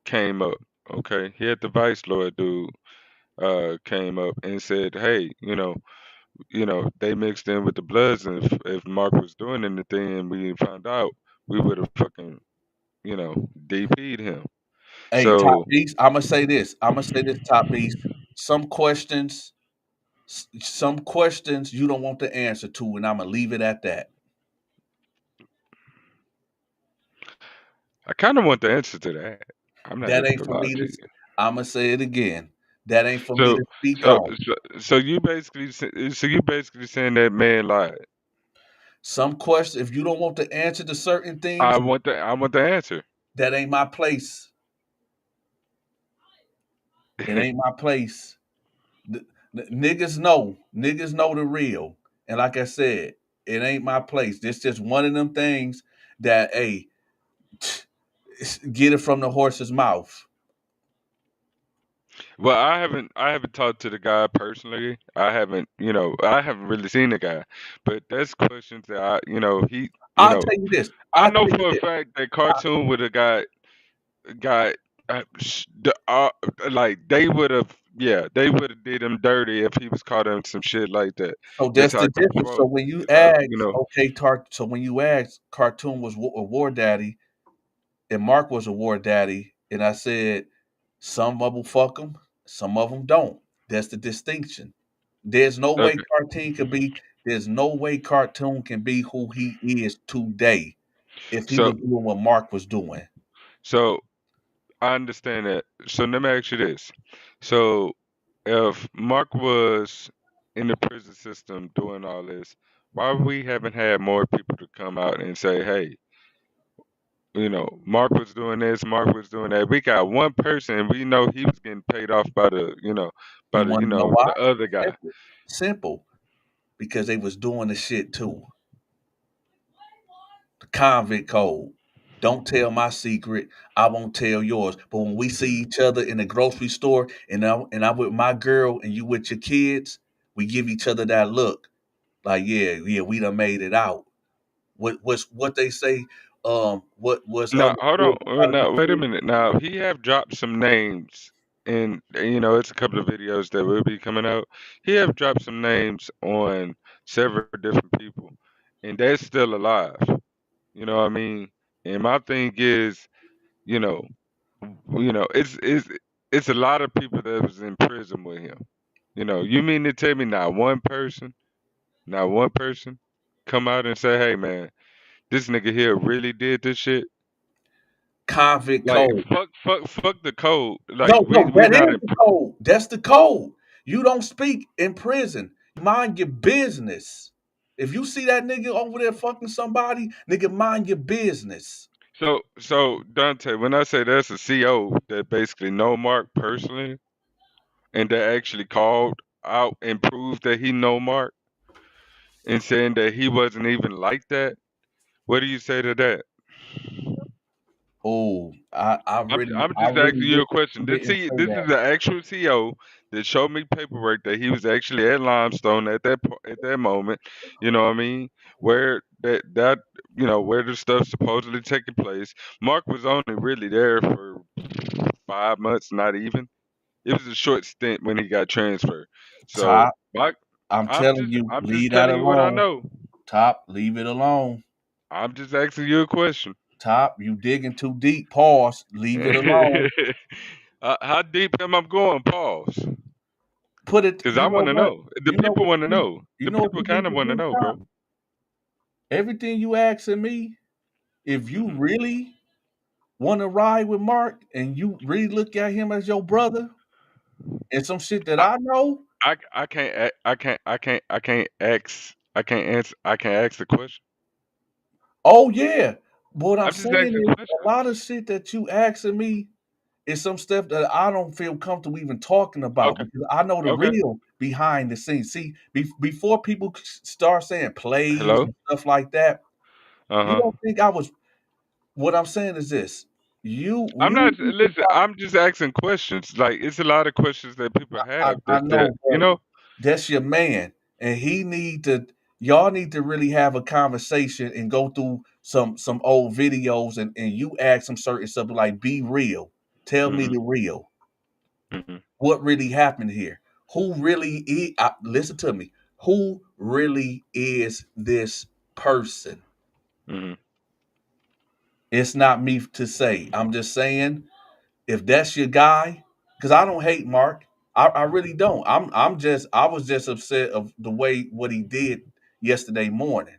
[SPEAKER 2] came up. Okay, he had the Vice Lord dude came up and said, hey, they mixed in with the Bloods, and if Mark was doing anything and we found out, we would have fucking, DP'd him.
[SPEAKER 4] Hey, Top
[SPEAKER 2] So,
[SPEAKER 4] Beast, I'ma say this. I'ma say this, Top Beast. Some questions, some questions you don't want the answer to, and I'ma leave it at that.
[SPEAKER 2] I kind of want the answer to that. I'm not
[SPEAKER 4] That
[SPEAKER 2] even
[SPEAKER 4] ain't
[SPEAKER 2] gonna
[SPEAKER 4] for
[SPEAKER 2] lie
[SPEAKER 4] me
[SPEAKER 2] to
[SPEAKER 4] to.
[SPEAKER 2] you.
[SPEAKER 4] I'ma say it again. That ain't for me
[SPEAKER 2] So,
[SPEAKER 4] to speak
[SPEAKER 2] so,
[SPEAKER 4] on.
[SPEAKER 2] so you basically saying that man lied.
[SPEAKER 4] Some questions, if you don't want the answer to certain
[SPEAKER 2] I
[SPEAKER 4] things,
[SPEAKER 2] want the answer.
[SPEAKER 4] that ain't my place. It ain't my place. The, niggas know the real. And like I said, it ain't my place. This just one of them things that, hey, get it from the horse's mouth.
[SPEAKER 2] Well, I haven't talked to the guy personally. I haven't really seen the guy, but that's questions that he,
[SPEAKER 4] I'll tell you this.
[SPEAKER 2] I
[SPEAKER 4] I'll
[SPEAKER 2] know
[SPEAKER 4] tell you
[SPEAKER 2] for a
[SPEAKER 4] this.
[SPEAKER 2] fact that cartoon would have got like they would have, yeah, they would have did him dirty if he was caught on some shit like that.
[SPEAKER 4] So
[SPEAKER 2] That's
[SPEAKER 4] that's
[SPEAKER 2] how I
[SPEAKER 4] the
[SPEAKER 2] come
[SPEAKER 4] difference.
[SPEAKER 2] from.
[SPEAKER 4] So when you
[SPEAKER 2] Uh,
[SPEAKER 4] ask,
[SPEAKER 2] you know,
[SPEAKER 4] okay, so when you ask, Cartoon was a war daddy, and Mark was a war daddy, and I said some of them fuck them, some of them don't. That's the distinction. There's no way
[SPEAKER 2] okay.
[SPEAKER 4] Cartoon could be. there's no way Cartoon can be who he is today if he
[SPEAKER 2] So
[SPEAKER 4] was doing what Mark was doing.
[SPEAKER 2] so I understand that. So let me ask you this. So if Mark was in the prison system doing all this, why we haven't had more people to come out and say, hey, Mark was doing this, Mark was doing that. We got one person, we know he was getting paid off by
[SPEAKER 4] You want to know why?
[SPEAKER 2] the other guy.
[SPEAKER 4] Simple. Simple. Because they was doing the shit too. The convict code. Don't tell my secret. I won't tell yours. But when we see each other in the grocery store and I'm with my girl and you with your kids, we give each other that look. Like, yeah, we done made it out. What they say, what was
[SPEAKER 2] Now, hold on.
[SPEAKER 4] understood by the
[SPEAKER 2] Now, wait a
[SPEAKER 4] kid,
[SPEAKER 2] minute. Now, he have dropped some names, and it's a couple of videos that will be coming out. He have dropped some names on several different people, and they're still alive. You know what I mean? And my thing is, you know, it's a lot of people that was in prison with him. You mean to tell me not one person, come out and say, "Hey, man, this nigga here really did this shit."
[SPEAKER 4] convict
[SPEAKER 2] Like
[SPEAKER 4] code.
[SPEAKER 2] fuck the code. Like
[SPEAKER 4] No,
[SPEAKER 2] we
[SPEAKER 4] that
[SPEAKER 2] not
[SPEAKER 4] is
[SPEAKER 2] in.
[SPEAKER 4] the code. That's the code. You don't speak in prison. Mind your business. If you see that nigga over there fucking somebody, nigga, mind your business.
[SPEAKER 2] So Dante, when I say that's a CO that basically know Mark personally and that actually called out and proved that he know Mark and saying that he wasn't even like that, what do you say to that?
[SPEAKER 4] Oh,
[SPEAKER 2] I'm
[SPEAKER 4] I
[SPEAKER 2] just
[SPEAKER 4] really
[SPEAKER 2] asking you
[SPEAKER 4] wish
[SPEAKER 2] a question.
[SPEAKER 4] you didn't say
[SPEAKER 2] This is
[SPEAKER 4] that.
[SPEAKER 2] the actual CO that showed me paperwork that he was actually at Limestone at that moment. You know what I mean? Where that where the stuff supposedly taking place. Mark was only really there for 5 months, not even. It was a short stint when he got transferred. So
[SPEAKER 4] Top,
[SPEAKER 2] Mark,
[SPEAKER 4] I'm telling you,
[SPEAKER 2] I'm just
[SPEAKER 4] leave that
[SPEAKER 2] telling you what I
[SPEAKER 4] alone.
[SPEAKER 2] know.
[SPEAKER 4] Top, leave it alone.
[SPEAKER 2] I'm just asking you a question.
[SPEAKER 4] Top, you digging too deep. Pause. Leave it alone.
[SPEAKER 2] How deep am I going? Pause.
[SPEAKER 4] Put it.
[SPEAKER 2] Because I
[SPEAKER 4] You know
[SPEAKER 2] want to
[SPEAKER 4] what?
[SPEAKER 2] know. The
[SPEAKER 4] You know
[SPEAKER 2] people
[SPEAKER 4] what
[SPEAKER 2] want to
[SPEAKER 4] you need.
[SPEAKER 2] know.
[SPEAKER 4] You
[SPEAKER 2] The
[SPEAKER 4] know what
[SPEAKER 2] people
[SPEAKER 4] you need
[SPEAKER 2] kind of
[SPEAKER 4] to
[SPEAKER 2] want to
[SPEAKER 4] do,
[SPEAKER 2] know,
[SPEAKER 4] Top?
[SPEAKER 2] bro.
[SPEAKER 4] Everything you asking me, if you
[SPEAKER 2] hmm
[SPEAKER 4] really want to ride with Mark and you really look at him as your brother and some shit that
[SPEAKER 2] I,
[SPEAKER 4] I know,
[SPEAKER 2] I can't I can't answer I can't ask the question.
[SPEAKER 4] oh yeah. But what I'm
[SPEAKER 2] I'm just
[SPEAKER 4] saying
[SPEAKER 2] asking
[SPEAKER 4] is a lot of
[SPEAKER 2] questions.
[SPEAKER 4] shit that you asking me is some stuff that I don't feel comfortable even talking about
[SPEAKER 2] Okay.
[SPEAKER 4] because I know the
[SPEAKER 2] Okay.
[SPEAKER 4] real behind the scenes. See, before people start saying plays
[SPEAKER 2] Hello.
[SPEAKER 4] and stuff like that,
[SPEAKER 2] Uh
[SPEAKER 4] you
[SPEAKER 2] huh.
[SPEAKER 4] don't think I was. What I'm saying is this:
[SPEAKER 2] I'm
[SPEAKER 4] you
[SPEAKER 2] not listen. I'm just asking questions. Like it's a lot of questions that people have
[SPEAKER 4] I
[SPEAKER 2] that
[SPEAKER 4] know, but that's your man, and he need to. Y'all need to really have a conversation and go through some old videos and you ask some certain stuff like, "Be real, tell me
[SPEAKER 2] hmm
[SPEAKER 4] the real.
[SPEAKER 2] hmm
[SPEAKER 4] What really happened here? Who really is? Listen to me. Who really is this person?
[SPEAKER 2] hmm
[SPEAKER 4] It's not me to say. I'm just saying if that's your guy, because I don't hate Mark. I really don't. I was just upset of the way what he did yesterday morning.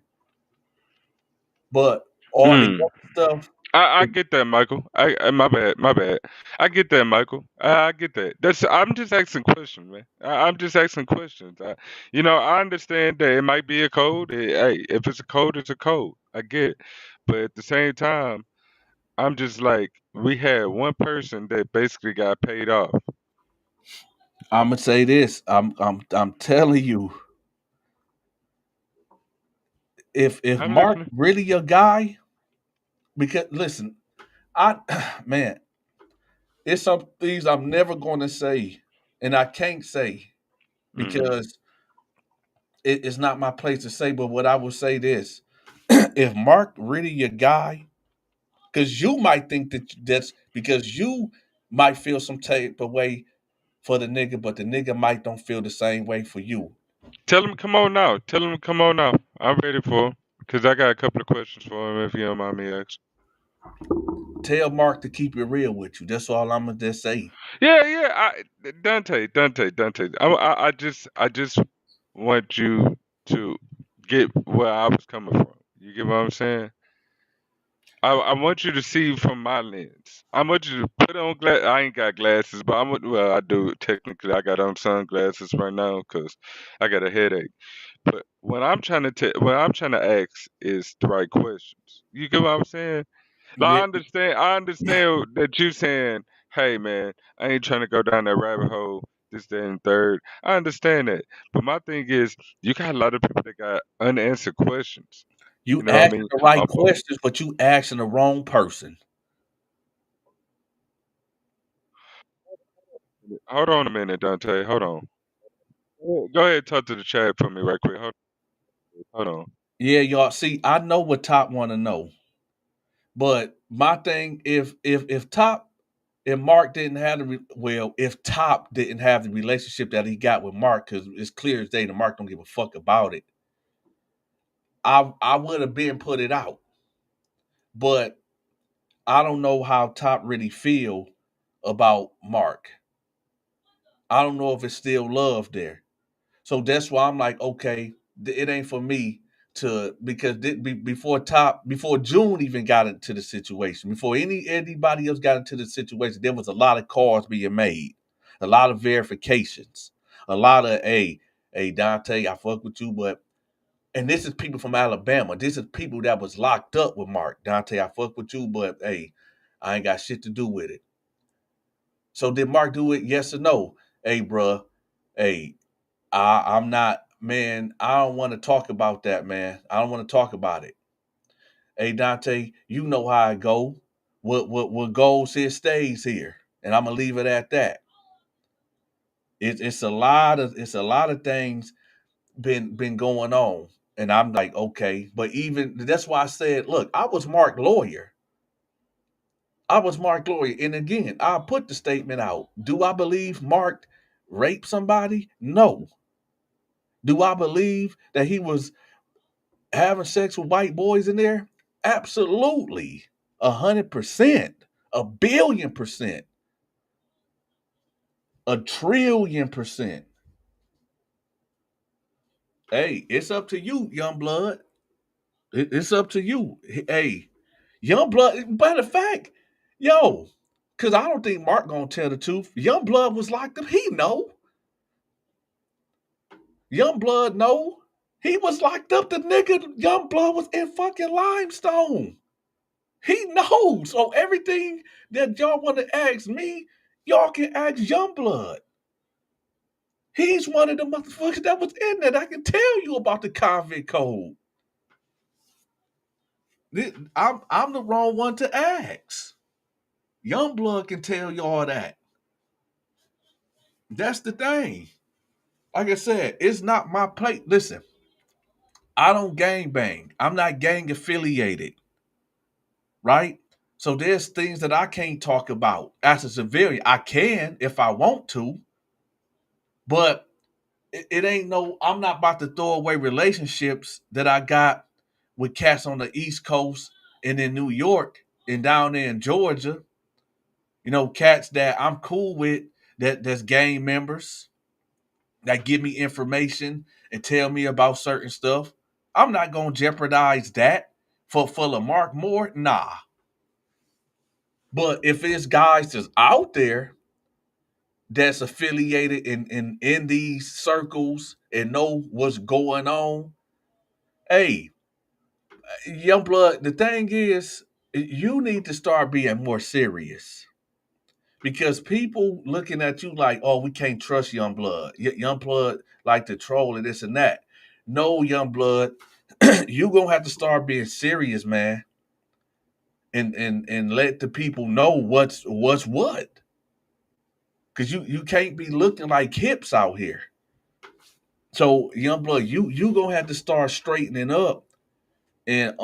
[SPEAKER 4] But all the
[SPEAKER 2] Mm.
[SPEAKER 4] other stuff,
[SPEAKER 2] I get that, Michael. My bad, my bad. I get that, Michael. I get that. That's I'm just asking questions, man. I'm just asking questions. I understand that it might be a code. Hey, if it's a code, it's a code. I get it. But at the same time, I'm just like, we had one person that basically got paid off.
[SPEAKER 4] I'm gonna say this. I'm telling you, if
[SPEAKER 2] I'm
[SPEAKER 4] Mark
[SPEAKER 2] listening.
[SPEAKER 4] really your guy, because listen, I man, it's some things I'm never gonna say, and I can't say
[SPEAKER 2] hmm
[SPEAKER 4] because it's not my place to say. But what I will say this: if Mark really your guy, because you might think that's because you might feel some type of way for the nigga, but the nigga might don't feel the same way for you.
[SPEAKER 2] Tell him come on now. Tell him come on now. I'm ready for him because I got a couple of questions for him if you don't mind me asking.
[SPEAKER 4] Tell Mark to keep it real with you. That's all I'm gonna just say.
[SPEAKER 2] Yeah, yeah. Dante. I just want you to get where I was coming from. You get what I'm saying? I want you to see from my lens. I want you to put on glass. I ain't got glasses, but well, I do technically. I got on sunglasses right now because I got a headache. But what I'm trying to ask is the right questions. You get what I'm saying? Like,
[SPEAKER 4] Yeah,
[SPEAKER 2] I understand that you saying, "Hey, man, I ain't trying to go down that rabbit hole." This, that, and third. I understand that, but my thing is, you got a lot of people that got unanswered questions. You
[SPEAKER 4] you
[SPEAKER 2] know what I
[SPEAKER 4] asking
[SPEAKER 2] mean?
[SPEAKER 4] the right
[SPEAKER 2] Um,
[SPEAKER 4] questions, but you asking the wrong person.
[SPEAKER 2] Hold on a minute, Dante. Hold on. Go ahead, talk to the chat for me right quick. Hold on.
[SPEAKER 4] Yeah, y'all. See, I know what Top want to know, but my thing, if Top if Mark didn't have if Top didn't have the relationship that he got with Mark, because it's clear as day that Mark don't give a fuck about it, I would have been put it out. But I don't know how Top really feel about Mark. I don't know if it's still love there. So that's why I'm like, okay, it ain't for me to because before June even got into the situation, before anybody else got into the situation, there was a lot of calls being made, a lot of verifications, a lot of hey Dante, I fuck with you, but and this is people from Alabama. This is people that was locked up with Mark. Dante, I fuck with you, but hey, I ain't got shit to do with it. So did Mark do it? Yes or no? Hey, bruh. Hey, I'm not, man. I don't want to talk about that, man. I don't want to talk about it. Hey, Dante, you know how I go. What goes here stays here, and I'm gonna leave it at that. It's a lot of things been going on, and I'm like, okay, but even that's why I said, look, I was Mark lawyer. I was Mark lawyer, and again, I put the statement out. Do I believe Mark raped somebody? No. Do I believe that he was having sex with white boys in there? Absolutely. 100%. 1,000,000,000%. 1,000,000,000,000%. Hey, it's up to you, young blood. It's up to you. Hey, young blood. Matter of fact, yo, because I don't think Mark gonna tell the truth. Young blood was locked up. He know. Young blood know. He was locked up. The nigga, young blood was in fucking limestone. He knows. So everything that y'all want to ask me, y'all can ask Youngblood. He's one of the motherfuckers that was in there. I can tell you about the convict code. I'm the wrong one to ask. Youngblood can tell you all that. That's the thing. Like I said, it's not my plate. Listen, I don't gang bang. I'm not gang affiliated, right? So there's things that I can't talk about as a civilian. I can if I want to, but it ain't no. I'm not about to throw away relationships that I got with cats on the East Coast and in New York and down there in Georgia. You know, cats that I'm cool with that's gang members that give me information and tell me about certain stuff. I'm not gonna jeopardize that for Lamarck Moore. Nah. But if it's guys that's out there that's affiliated in these circles and know what's going on, hey, young blood, the thing is, you need to start being more serious because people looking at you like, oh, we can't trust young blood. Young blood like to troll and this and that. No, young blood, you gonna have to start being serious, man, and let the people know what's what. Cause you can't be looking like hips out here. So young blood, you gonna have to start straightening up and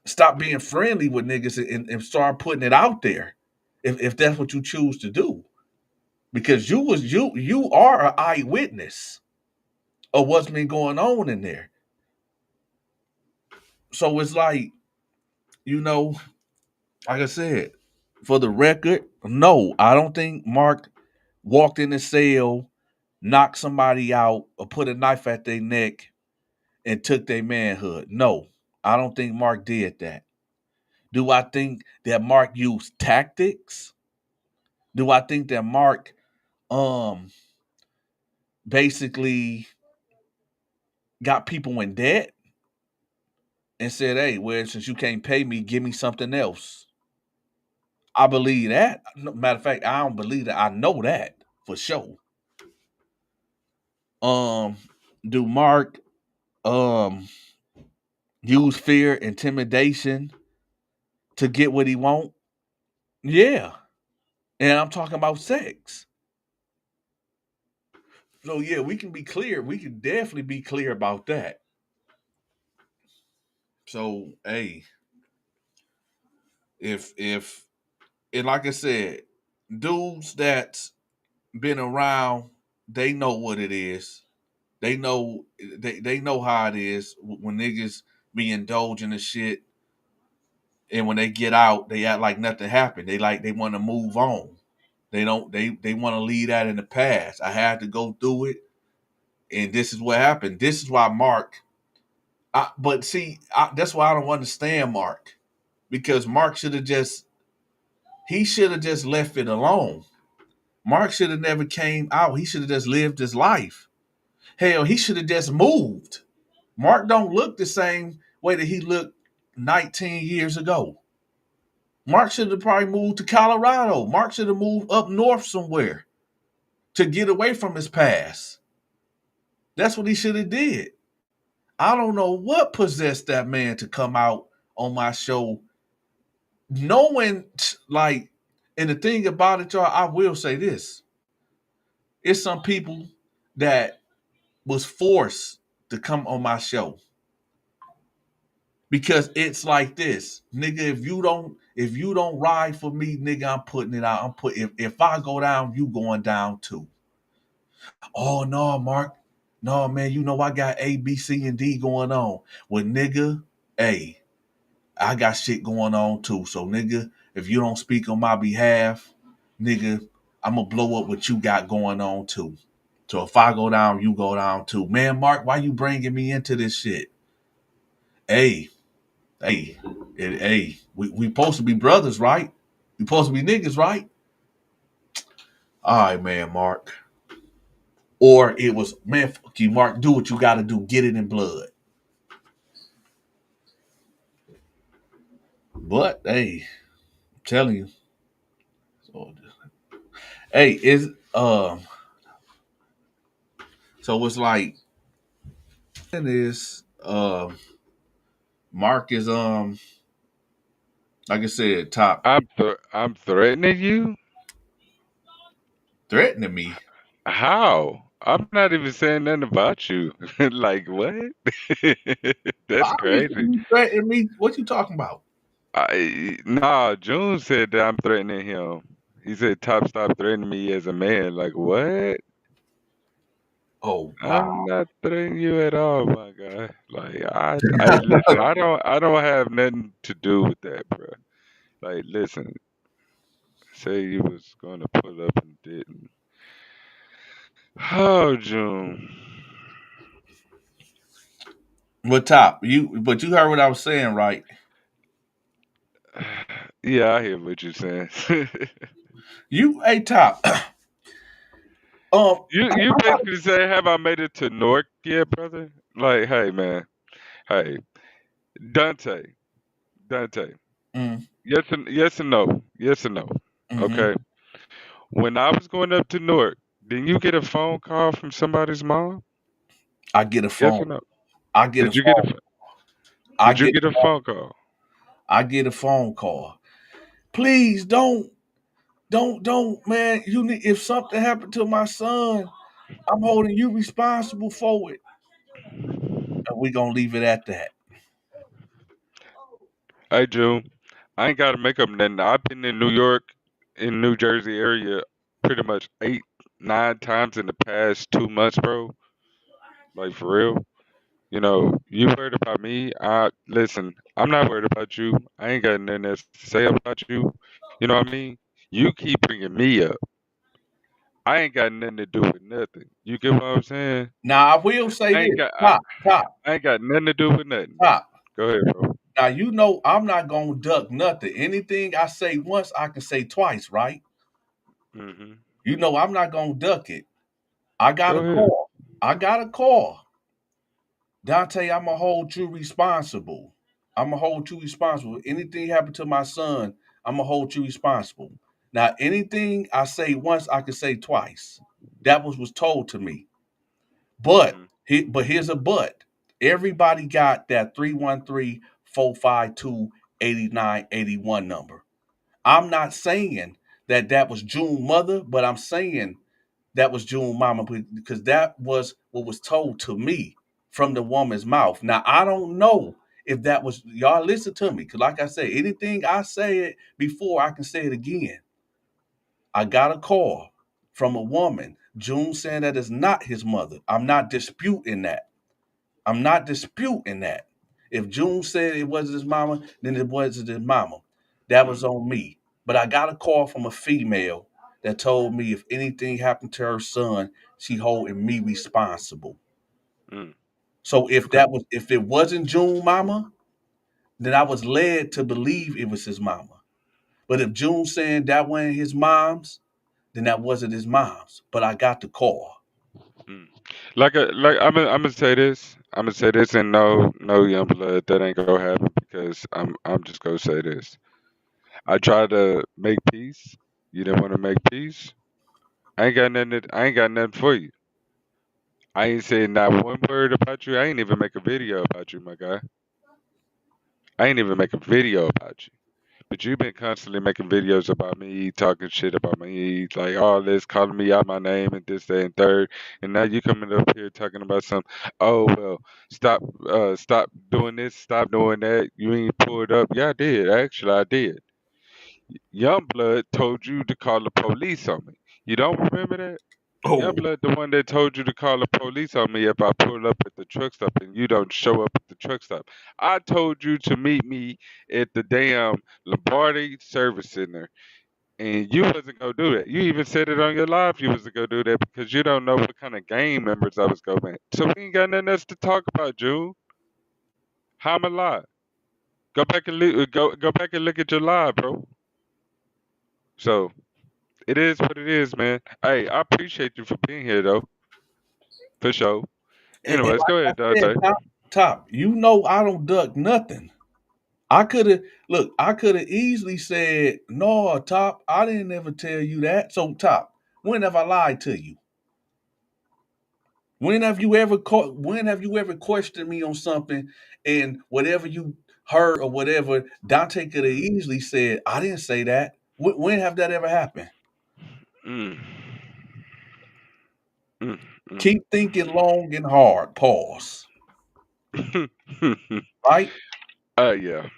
[SPEAKER 4] stop being friendly with niggas and start putting it out there if that's what you choose to do. Because you are an eyewitness of what's been going on in there. So it's like, you know, like I said, for the record, no, I don't think Mark walked in the cell, knocked somebody out, or put a knife at their neck and took their manhood. No, I don't think Mark did that. Do I think that Mark used tactics? Do I think that Mark um basically got people in debt and said, "Hey, well, since you can't pay me, give me something else." I believe that. Matter of fact, I don't believe that. I know that for sure. Um, do Mark um use fear, intimidation to get what he want? Yeah. And I'm talking about sex. So yeah, we can be clear. We can definitely be clear about that. So hey, if and like I said, dudes that's been around, they know what it is. They know how it is when niggas be indulging in shit, and when they get out, they act like nothing happened. They want to move on. They want to leave that in the past. I had to go through it, and this is what happened. This is why Mark. But see, that's why I don't understand Mark, because Mark should have just he should have just left it alone. Mark should have never came out. He should have just lived his life. Hell, he should have just moved. Mark don't look the same way that he looked 19 years ago. Mark should have probably moved to Colorado. Mark should have moved up north somewhere to get away from his past. That's what he should have did. I don't know what possessed that man to come out on my show knowing like, and the thing about it, y'all, I will say this. It's some people that was forced to come on my show because it's like this, nigga. If you don't ride for me, nigga, I'm putting it out. I'm put if I go down, you going down too. Oh no, Mark. No, man, you know I got A, B, C, and D going on. Well, nigga, hey, I got shit going on too. So, nigga, if you don't speak on my behalf, nigga, I'm gonna blow up what you got going on too. So if I go down, you go down too. Man, Mark, why you bringing me into this shit? Hey, hey, hey, we supposed to be brothers, right? We supposed to be niggas, right? All right, man, Mark. Or it was, man, fuck you, Mark. Do what you got to do. Get it in blood. But hey, I'm telling you. So, hey, is so it's like it is Mark is like I said, top
[SPEAKER 2] I'm threatening you?
[SPEAKER 4] threatening me.
[SPEAKER 2] How? I'm not even saying nothing about you. Like what? That's
[SPEAKER 4] Obviously,
[SPEAKER 2] crazy.
[SPEAKER 4] you threatening me. What you talking about?
[SPEAKER 2] Nah, June said that I'm threatening him. He said Top stop threatening me as a man. Like what?
[SPEAKER 4] Oh
[SPEAKER 2] I'm
[SPEAKER 4] wow.
[SPEAKER 2] not threatening you at all, my guy. Like I listen. I don't have nothing to do with that, bro. Like listen, say you was gonna pull up and didn't. Oh, June.
[SPEAKER 4] But top, you heard what I was saying, right?
[SPEAKER 2] Yeah, I hear what you're saying.
[SPEAKER 4] You hey top.
[SPEAKER 2] You basically say, have I made it to Newark yet, brother? Like, hey man, hey Dante, Dante.
[SPEAKER 4] mm,
[SPEAKER 2] Yes and no, yes and no.
[SPEAKER 4] mm-hmm.
[SPEAKER 2] Okay. When I was going up to Newark, didn't you get a phone call from somebody's mom?
[SPEAKER 4] I get a
[SPEAKER 2] Yes
[SPEAKER 4] phone.
[SPEAKER 2] or no?
[SPEAKER 4] I get a
[SPEAKER 2] Did you get
[SPEAKER 4] phone.
[SPEAKER 2] a
[SPEAKER 4] I
[SPEAKER 2] Did you
[SPEAKER 4] get
[SPEAKER 2] get a phone call?
[SPEAKER 4] I get a phone call. Please don't, man. You need if something happened to my son, I'm holding you responsible for it. And we gonna leave it at that.
[SPEAKER 2] Hey June, I ain't got to make up nothing. I've been in New York, in New Jersey area, pretty much 8, 9 times in the past 2 months, bro. Like for real. You know, you worried about me. I listen. I'm not worried about you. I ain't got nothing else to say about you. You know what I mean? You keep bringing me up. I ain't got nothing to do with nothing. You get what I'm saying?
[SPEAKER 4] Now I will say
[SPEAKER 2] I ain't
[SPEAKER 4] this,
[SPEAKER 2] got I,
[SPEAKER 4] top,
[SPEAKER 2] I ain't got nothing to do with nothing.
[SPEAKER 4] top.
[SPEAKER 2] Go ahead, bro.
[SPEAKER 4] Now you know I'm not gonna duck nothing. Anything I say once, I can say twice, right?
[SPEAKER 2] Mhm.
[SPEAKER 4] You know I'm not gonna duck it. I got
[SPEAKER 2] Go
[SPEAKER 4] a
[SPEAKER 2] ahead.
[SPEAKER 4] call. I got a call. Dante, I'm gonna hold you responsible. I'm gonna hold you responsible. Anything happen to my son, I'm gonna hold you responsible. Now, anything I say once, I can say twice. That was told to me. But
[SPEAKER 2] Mhm.
[SPEAKER 4] here's a but. Everybody got that 313-452-8981 number. I'm not saying that was June mother, but I'm saying that was June mama because that was what was told to me from the woman's mouth. Now I don't know if that was y'all listen to me because like I said, anything I said before I can say it again. I got a call from a woman, June saying that is not his mother. I'm not disputing that. I'm not disputing that. If June said it wasn't his mama, then it wasn't his mama. That was
[SPEAKER 2] Mm.
[SPEAKER 4] on me. But I got a call from a female that told me if anything happened to her son, she holding me responsible.
[SPEAKER 2] Mm.
[SPEAKER 4] So
[SPEAKER 2] Okay.
[SPEAKER 4] if it wasn't June mama, then I was led to believe it was his mama. But if June saying that wasn't his mom's, then that wasn't his mom's. But I got the call.
[SPEAKER 2] Mm. Like I'm gonna say this. I'm gonna say this, and no, young blood, that ain't gonna happen because I'm just gonna say this. I tried to make peace. You didn't want to make peace. I ain't got nothing for you. I ain't saying not one word about you. I ain't even make a video about you, my guy. I ain't even make a video about you. But you've been constantly making videos about me, talking shit about me, like all this, calling me out my name and this, that, and third. And now you coming up here talking about some, oh well, stop doing this, stop doing that. You ain't pulled up. Yeah, I did. Actually, I did. Youngblood told you to call the police on me. You don't remember that?
[SPEAKER 4] Oh,
[SPEAKER 2] Youngblood, the one that told you to call the police on me if I pull up at the truck stop and you don't show up at the truck stop. I told you to meet me at the damn Lombardi Service Center, and you wasn't gonna do that. You even said it on your live. You wasn't gonna do that because you don't know what kind of gang members I was going to. So we ain't got nothing else to talk about, June. How am I live? Go back and look at your live, bro. So it is what it is, man. Hey, I appreciate you for being here, though. For sure.
[SPEAKER 4] and
[SPEAKER 2] Anyways,
[SPEAKER 4] like
[SPEAKER 2] go
[SPEAKER 4] I
[SPEAKER 2] ahead,
[SPEAKER 4] said,
[SPEAKER 2] Dante.
[SPEAKER 4] top, you know I don't duck nothing. I could have I could have easily said, no, Top, I didn't ever tell you that. So Top, when have I lied to you? When have you ever questioned me on something and whatever you heard or whatever, Dante could have
[SPEAKER 2] Mm,
[SPEAKER 4] easily said, I didn't say that. When have that ever happened?
[SPEAKER 2] mm, mm, mm.
[SPEAKER 4] Keep thinking long and hard. Pause. Right?
[SPEAKER 2] Yeah.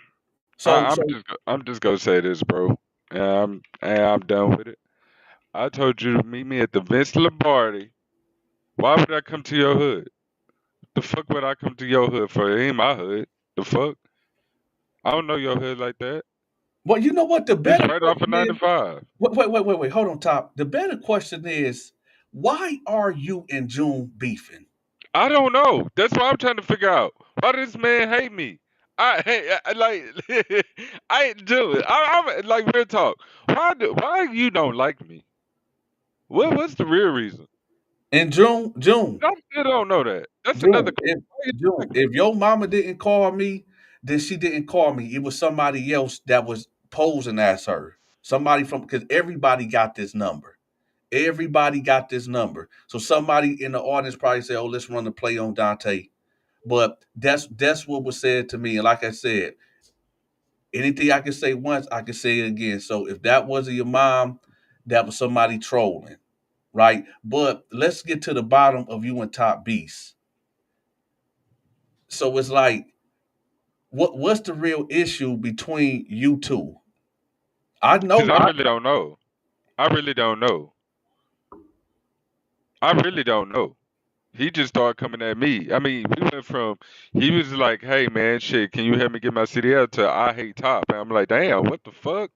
[SPEAKER 4] So so
[SPEAKER 2] I'm just gonna say this, bro. And I'm done with it. I told you to meet me at the Vince Lombardi. Why would I come to your hood? The fuck would I come to your hood for? It ain't my hood. The fuck? I don't know your hood like that.
[SPEAKER 4] well, you know what the
[SPEAKER 2] It's
[SPEAKER 4] better
[SPEAKER 2] right off of
[SPEAKER 4] question is?
[SPEAKER 2] 95.
[SPEAKER 4] Wait. Hold on, Top. The better question is, why are you and June beefing?
[SPEAKER 2] I don't know. That's what I'm trying to figure out. Why does this man hate me? Like I do it. I'm like real talk. Why you don't like me? What's the real reason?
[SPEAKER 4] And June,
[SPEAKER 2] I still don't know that. That's another
[SPEAKER 4] June,
[SPEAKER 2] question.
[SPEAKER 4] if
[SPEAKER 2] Why you don't
[SPEAKER 4] June,
[SPEAKER 2] like me?
[SPEAKER 4] if your mama didn't call me, then she didn't call me. It was somebody else that was posing as her. Somebody from because everybody got this number. Everybody got this number. So somebody in the audience probably said, "Oh, let's run the play on Dante." But that's what was said to me. And like I said, anything I can say once, I can say it again. So if that wasn't your mom, that was somebody trolling, right? But let's get to the bottom of you and Top Beast. So it's like, what's the real issue between you two? I
[SPEAKER 2] Because
[SPEAKER 4] know
[SPEAKER 2] I
[SPEAKER 4] I
[SPEAKER 2] really don't know. I really don't know. I really don't know. He just started coming at me. I mean, we went from he was like, "Hey man, shit, can you help me get my CDL?" to "I hate Top," and I'm like, "Damn, what the fuck?"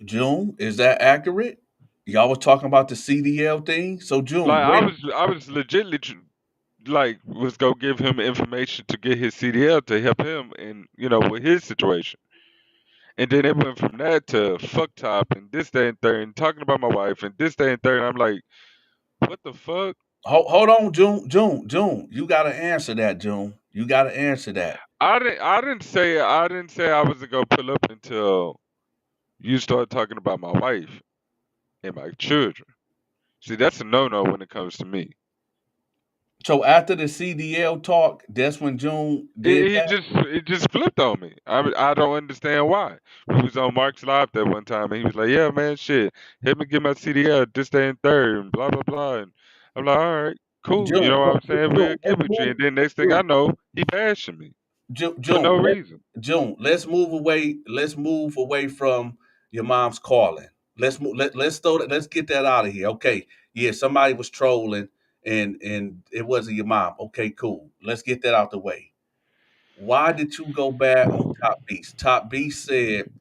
[SPEAKER 4] June, is that accurate? Y'all was talking about the CDL thing. So June,
[SPEAKER 2] Like
[SPEAKER 4] where
[SPEAKER 2] I was legitimately like was go give him information to get his CDL to help him in with his situation. And then it went from that to fuck top and this, that, and third, and talking about my wife and this, that, and third. And I'm like, what the fuck?
[SPEAKER 4] hold on, June. You gotta answer that, June. You gotta answer that.
[SPEAKER 2] I didn't say I was to go pull up until you start talking about my wife and my children. See, that's a no no when it comes to me.
[SPEAKER 4] So after the CDL talk, that's when June did that.
[SPEAKER 2] It just flipped on me. I don't understand why. We was on Mark's live that one time and he was like, yeah man, shit, help me get my CDL this, day, and third and blah blah blah. And I'm like, all right, cool. You
[SPEAKER 4] June,
[SPEAKER 2] know what I'm saying? We'll get with you. And then next thing I
[SPEAKER 4] June,
[SPEAKER 2] know, he bashing me
[SPEAKER 4] June,
[SPEAKER 2] for no
[SPEAKER 4] June, let-
[SPEAKER 2] reason.
[SPEAKER 4] June. Let's move away. Let's move away from your mom's calling. Let's move. Let's throw that. Let's get that out of here. Okay. Yeah, somebody was trolling, and it wasn't your mom. Okay, cool. Let's get that out the way. Why did you go bad on Top Beast? Top Beast said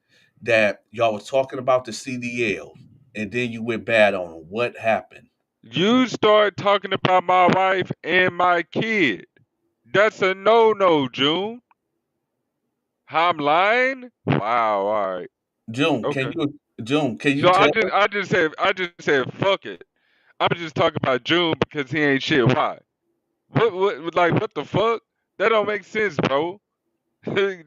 [SPEAKER 4] that y'all was talking about the CDL, and then you went bad on him. What happened?
[SPEAKER 2] You start talking about my wife and my kid. That's a no no, June. I'm lying? Wow, all right.
[SPEAKER 4] June,
[SPEAKER 2] Okay.
[SPEAKER 4] Can you
[SPEAKER 2] So
[SPEAKER 4] tell us?
[SPEAKER 2] I just said fuck it. I'm just talking about June because he ain't shit. Why? What the fuck? That don't make sense, bro.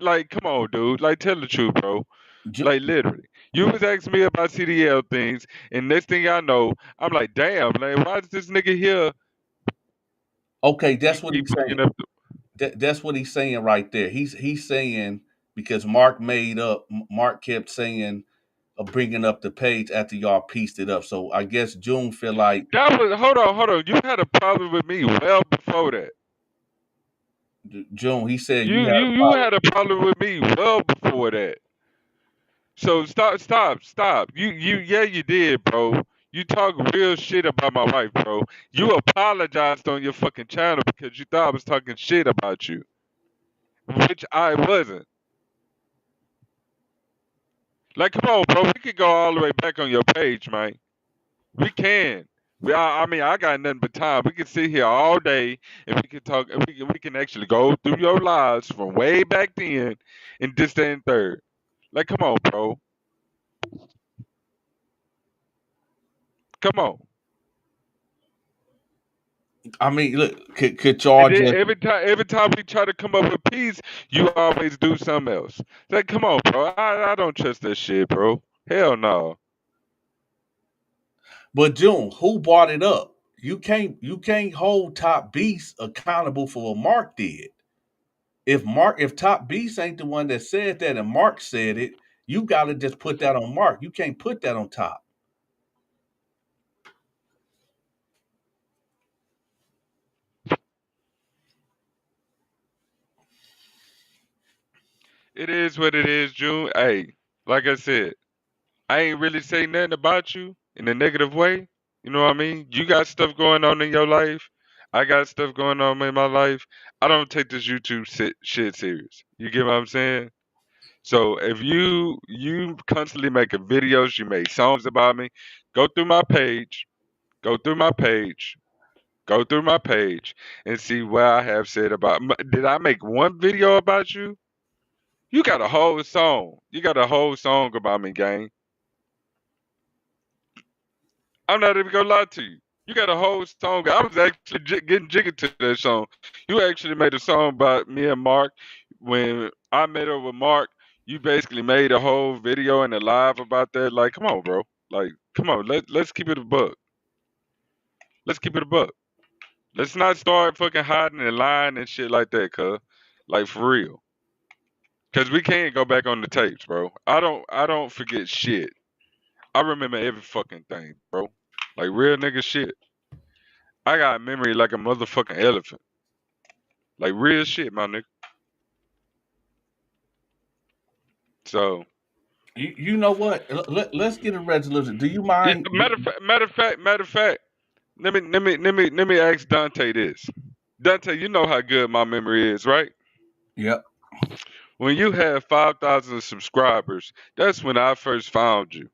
[SPEAKER 2] Like, come on, dude. Like, tell the truth, bro.
[SPEAKER 4] Ju-
[SPEAKER 2] Like, literally. You was asking me about CDL things, and next thing I know, I'm like, damn, like, why is this nigga here?
[SPEAKER 4] Okay,
[SPEAKER 2] He
[SPEAKER 4] that's what
[SPEAKER 2] keep
[SPEAKER 4] he's saying.
[SPEAKER 2] bringing up.
[SPEAKER 4] That's what he's saying right there. He's saying because Mark made up. Mark kept saying, bringing up the page after y'all pieced it up. So I guess June feel like
[SPEAKER 2] That was hold on. You had a problem with me well before that.
[SPEAKER 4] June. He said you
[SPEAKER 2] You
[SPEAKER 4] had
[SPEAKER 2] you
[SPEAKER 4] a
[SPEAKER 2] you
[SPEAKER 4] problem.
[SPEAKER 2] had a problem with me well before that. So stop. Yeah, you did, bro. You talk real shit about my wife, bro. You apologized on your fucking channel because you thought I was talking shit about you, which I wasn't. Like, come on, bro. We could go all the way back on your page, man. We can. I mean, I got nothing but time. We can sit here all day and we can talk. And we can actually go through your lives from way back then and this, that, and third. Like, come on, bro. Come on.
[SPEAKER 4] I mean, look, could
[SPEAKER 2] And
[SPEAKER 4] y'all
[SPEAKER 2] then
[SPEAKER 4] just
[SPEAKER 2] every time we try to come up with peace, you always do something else. Like, come on, bro. I don't trust that shit, bro. Hell no.
[SPEAKER 4] But June, who brought it up? You can't hold Top Beast accountable for what Mark did. If Top Beast ain't the one that said that and Mark said it, you gotta just put that on Mark. You can't put that on Top.
[SPEAKER 2] It is what it is, June. Hey, like I said, I ain't really say nothing about you in a negative way. You know what I mean? You got stuff going on in your life. I got stuff going on in my life. I don't take this shit serious. You get what I'm saying? So if you constantly making videos, you make songs about me, go through my page, go through my page, go through my page, and see what I have said about. Did I make one video about you? You got a whole song. You got a whole song about me, gang. I'm not even gonna lie to you. You got a whole song. I was actually getting jiggy to that song. You actually made a song about me and Mark. When I met up with Mark, you basically made a whole video and a live about that. Like, come on, bro. Like, come on. Let's keep it a buck. Let's keep it a buck. Let's not start fucking hiding and lying and shit like that, cuz. Like for real. Cause we can't go back on the tapes, bro. I don't forget shit. I remember every fucking thing, bro. Like real nigga shit. I got memory like a motherfucking elephant. Like real shit, my nigga. So
[SPEAKER 4] You know what? Let's get a resolution. Do you
[SPEAKER 2] yeah,
[SPEAKER 4] mind?
[SPEAKER 2] matter of fact. Let me ask Dante this. Dante, you know how good my memory is, right?
[SPEAKER 4] Yep.
[SPEAKER 2] When you had 5,000 subscribers, that's when I first found you.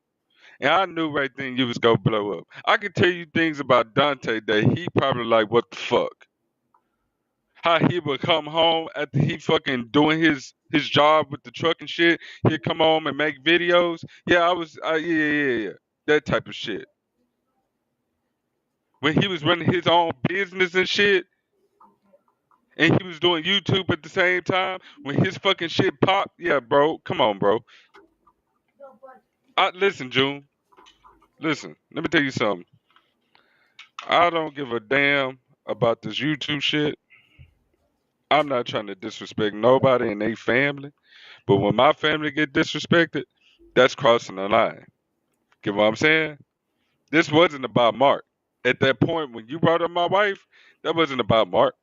[SPEAKER 2] And I knew right then you was gonna blow up. I could tell you things about Dante that he probably like, what the fuck? How he would come home after he fucking doing his job with the truck and shit. He'd come home and make videos. Yeah, yeah. That type of shit. When he was running his own business and shit, and he was doing YouTube at the same time, when his fucking shit popped, yeah, bro, come on, bro. Listen, June, listen, let me tell you something. I don't give a damn about this YouTube shit. I'm not trying to disrespect nobody and their family, but when my family get disrespected, that's crossing the line. Get what I'm saying? This wasn't about Mark. At that point, when you brought up my wife, that wasn't about Mark.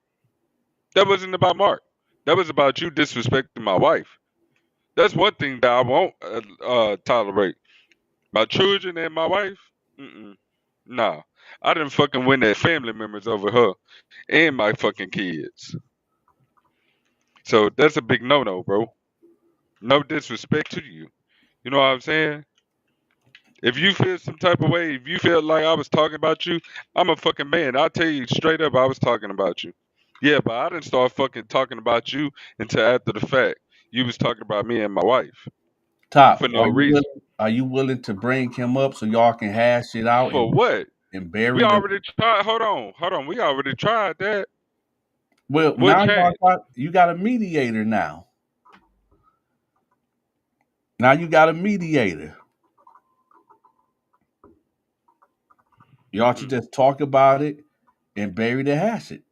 [SPEAKER 2] That wasn't about Mark. That was about you disrespecting my wife. That's one thing that I won't tolerate. My children and my wife, mm-mm, nah. I didn't fucking win their family members over her and my fucking kids. So that's a big no-no, bro. No disrespect to you. You know what I'm saying? If you feel some type of way, if you feel like I was talking about you, I'm a fucking man. I'll tell you straight up I was talking about you. Yeah, but I didn't start fucking talking about you until after the fact. You was talking about me and my wife
[SPEAKER 4] Top,
[SPEAKER 2] for no reason.
[SPEAKER 4] are you willing to bring him up so y'all can hash it out
[SPEAKER 2] For what?
[SPEAKER 4] and
[SPEAKER 2] We
[SPEAKER 4] bury the
[SPEAKER 2] already tried. Hold on. We already tried that.
[SPEAKER 4] well
[SPEAKER 2] What
[SPEAKER 4] now
[SPEAKER 2] changed?
[SPEAKER 4] you got a mediator now. Now you got a mediator. Y'all should
[SPEAKER 2] Mm.
[SPEAKER 4] just talk about it and bury the hatchet.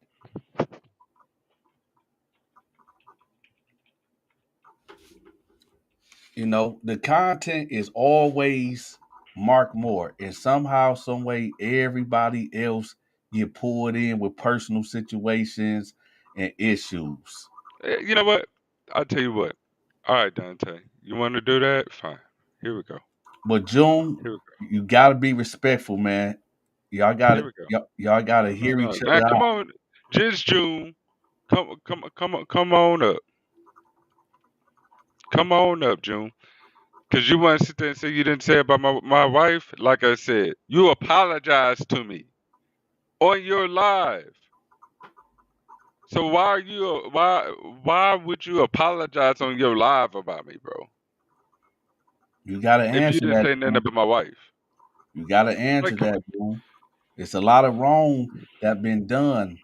[SPEAKER 4] You know, the content is always Mark Moore, and somehow, some way, everybody else get pulled in with personal situations and issues.
[SPEAKER 2] You know what? I'll tell you what. All right, Dante. You want to do that? Fine. Here we go.
[SPEAKER 4] But June,
[SPEAKER 2] Here we go.
[SPEAKER 4] you gotta be respectful, man.
[SPEAKER 2] Here we go.
[SPEAKER 4] Y'all gotta
[SPEAKER 2] No,
[SPEAKER 4] hear
[SPEAKER 2] no.
[SPEAKER 4] each
[SPEAKER 2] Now
[SPEAKER 4] other
[SPEAKER 2] come
[SPEAKER 4] out.
[SPEAKER 2] on, just June. Come on up. Come on up, June. Cause you want to sit there and say you didn't say about my wife. Like I said, you apologized to me on your live. So why would you apologize on your live about me, bro?
[SPEAKER 4] You gotta
[SPEAKER 2] If you
[SPEAKER 4] answer
[SPEAKER 2] didn't
[SPEAKER 4] that,
[SPEAKER 2] say nothing
[SPEAKER 4] June.
[SPEAKER 2] about my wife,
[SPEAKER 4] You gotta answer
[SPEAKER 2] like come
[SPEAKER 4] that, June. It's a lot of wrong that been done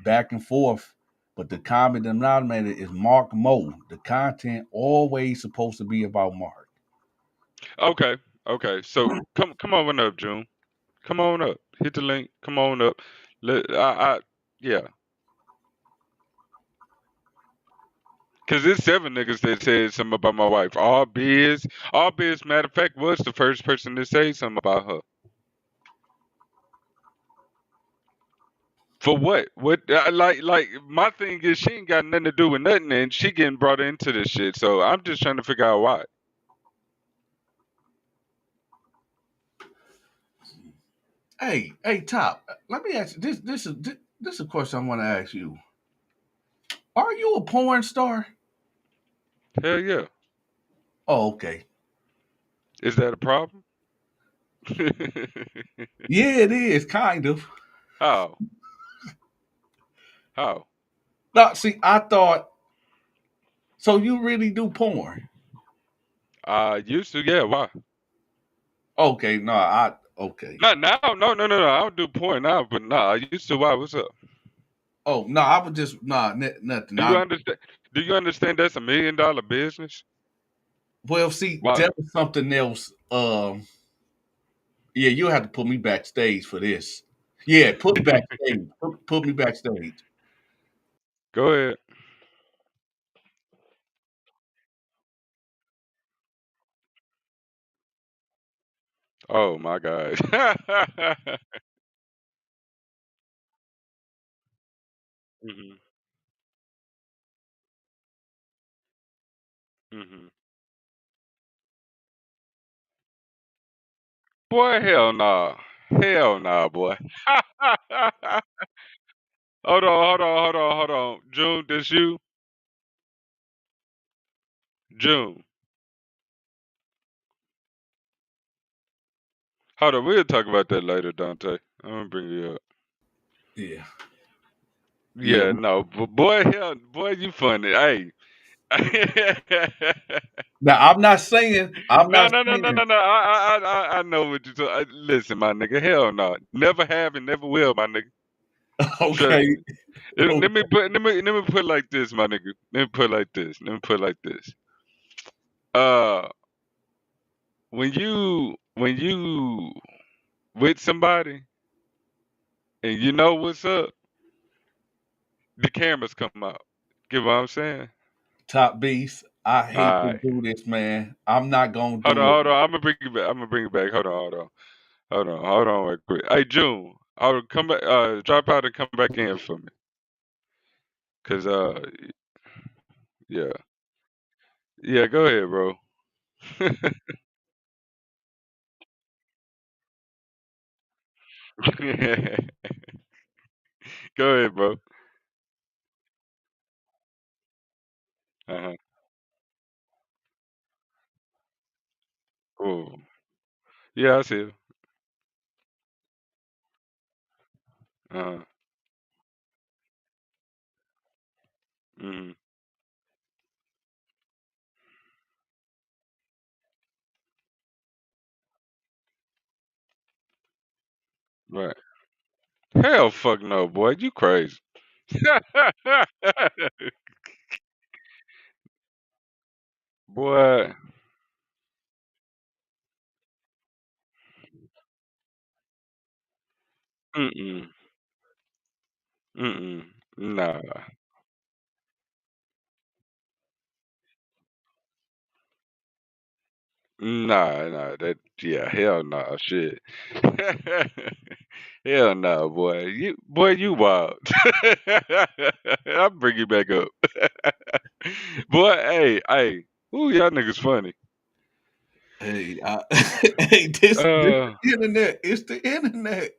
[SPEAKER 4] back and forth, but the common denominator is Mark Mo. The content always supposed to be about Mark.
[SPEAKER 2] on. Okay, okay. So come on up, June. Come on up. Hit the link. Come on up. Yeah. Cause there's seven niggas that said something about my wife. All biz. Matter of fact, was the first person to say something about her. For what? What? Like my thing is she ain't got nothing to do with nothing, and she getting brought into this shit. So I'm just trying to figure out why.
[SPEAKER 4] Hey, Top. Let me ask you this. This is a question I want to ask you. Are you a porn star?
[SPEAKER 2] Hell yeah.
[SPEAKER 4] Oh, okay.
[SPEAKER 2] Is that a problem?
[SPEAKER 4] Yeah, it is kind of.
[SPEAKER 2] How? How?
[SPEAKER 4] No, see, I thought so. You really do porn?
[SPEAKER 2] I used to, yeah. Why?
[SPEAKER 4] Okay, no, I okay.
[SPEAKER 2] Not now. No. I don't do porn now, but nah, I used to. Why? What's up?
[SPEAKER 4] Oh no, I was just nothing.
[SPEAKER 2] Do you understand? Do you understand that's $1 million business?
[SPEAKER 4] Well, see,
[SPEAKER 2] Why?
[SPEAKER 4] that was something else. Yeah, you'll have to put me backstage for this. Yeah, put me backstage. Put me backstage.
[SPEAKER 2] Go ahead. Oh my God. hmm hmm Boy, hell nah. Hell nah, boy. Hold on. June, this you? June. Hold on, we'll talk about that later, Dante. I'm gonna bring you up.
[SPEAKER 4] Yeah, yeah.
[SPEAKER 2] Yeah, no, but boy, hell, boy, you funny. Hey.
[SPEAKER 4] Now I'm
[SPEAKER 2] No,
[SPEAKER 4] not
[SPEAKER 2] no, no, no,
[SPEAKER 4] saying.
[SPEAKER 2] no, no. I know what you're talking. Listen, my nigga. Hell no. Never have and never will, my nigga. Trust
[SPEAKER 4] Okay,
[SPEAKER 2] me. Let
[SPEAKER 4] okay.
[SPEAKER 2] let me put let me put it like this, my nigga. Let me put it like this. Let me put it like this. Uh, when you with somebody and you know what's up, the cameras come out. Get what I'm saying?
[SPEAKER 4] Top beast. I
[SPEAKER 2] All
[SPEAKER 4] hate to
[SPEAKER 2] right.
[SPEAKER 4] do this, man. I'm not gonna
[SPEAKER 2] Hold on,
[SPEAKER 4] do it.
[SPEAKER 2] hold on. I'm gonna bring it back. I'm gonna bring it back. Hold on, right quick. Hey, June, I'll come back. Drop out and come back in for me, cause yeah, yeah. Go ahead, bro. Go ahead, bro. Uh huh. Cool. Yeah, I see you. Uh huh. Hmm. Right. Hell, fuck no, boy. You crazy. Boy. Mm-mm. Mm-mm. Nah. Nah, nah, that yeah, hell nah, shit. Hell nah, boy. You wild. I'll bring you back up. Boy, hey, ooh, y'all niggas funny.
[SPEAKER 4] Hey, hey, this
[SPEAKER 2] Uh,
[SPEAKER 4] the internet. It's the internet.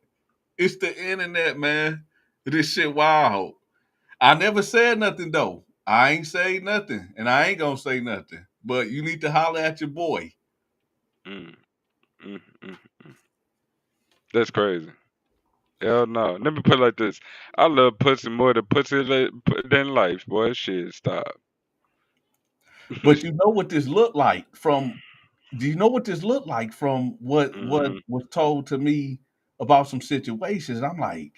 [SPEAKER 4] It's the internet, man. This shit wild. I never said nothing though. I ain't say nothing, and I ain't gonna say nothing. But you need to holler at your boy.
[SPEAKER 2] mm, mm. That's crazy. Hell no. Let me put it like this. I love pussy more than than life, boy. Shit, stop.
[SPEAKER 4] But you know what this looked like from? Do you know what this looked like from what
[SPEAKER 2] Hmm.
[SPEAKER 4] was told to me about some situations? I'm like,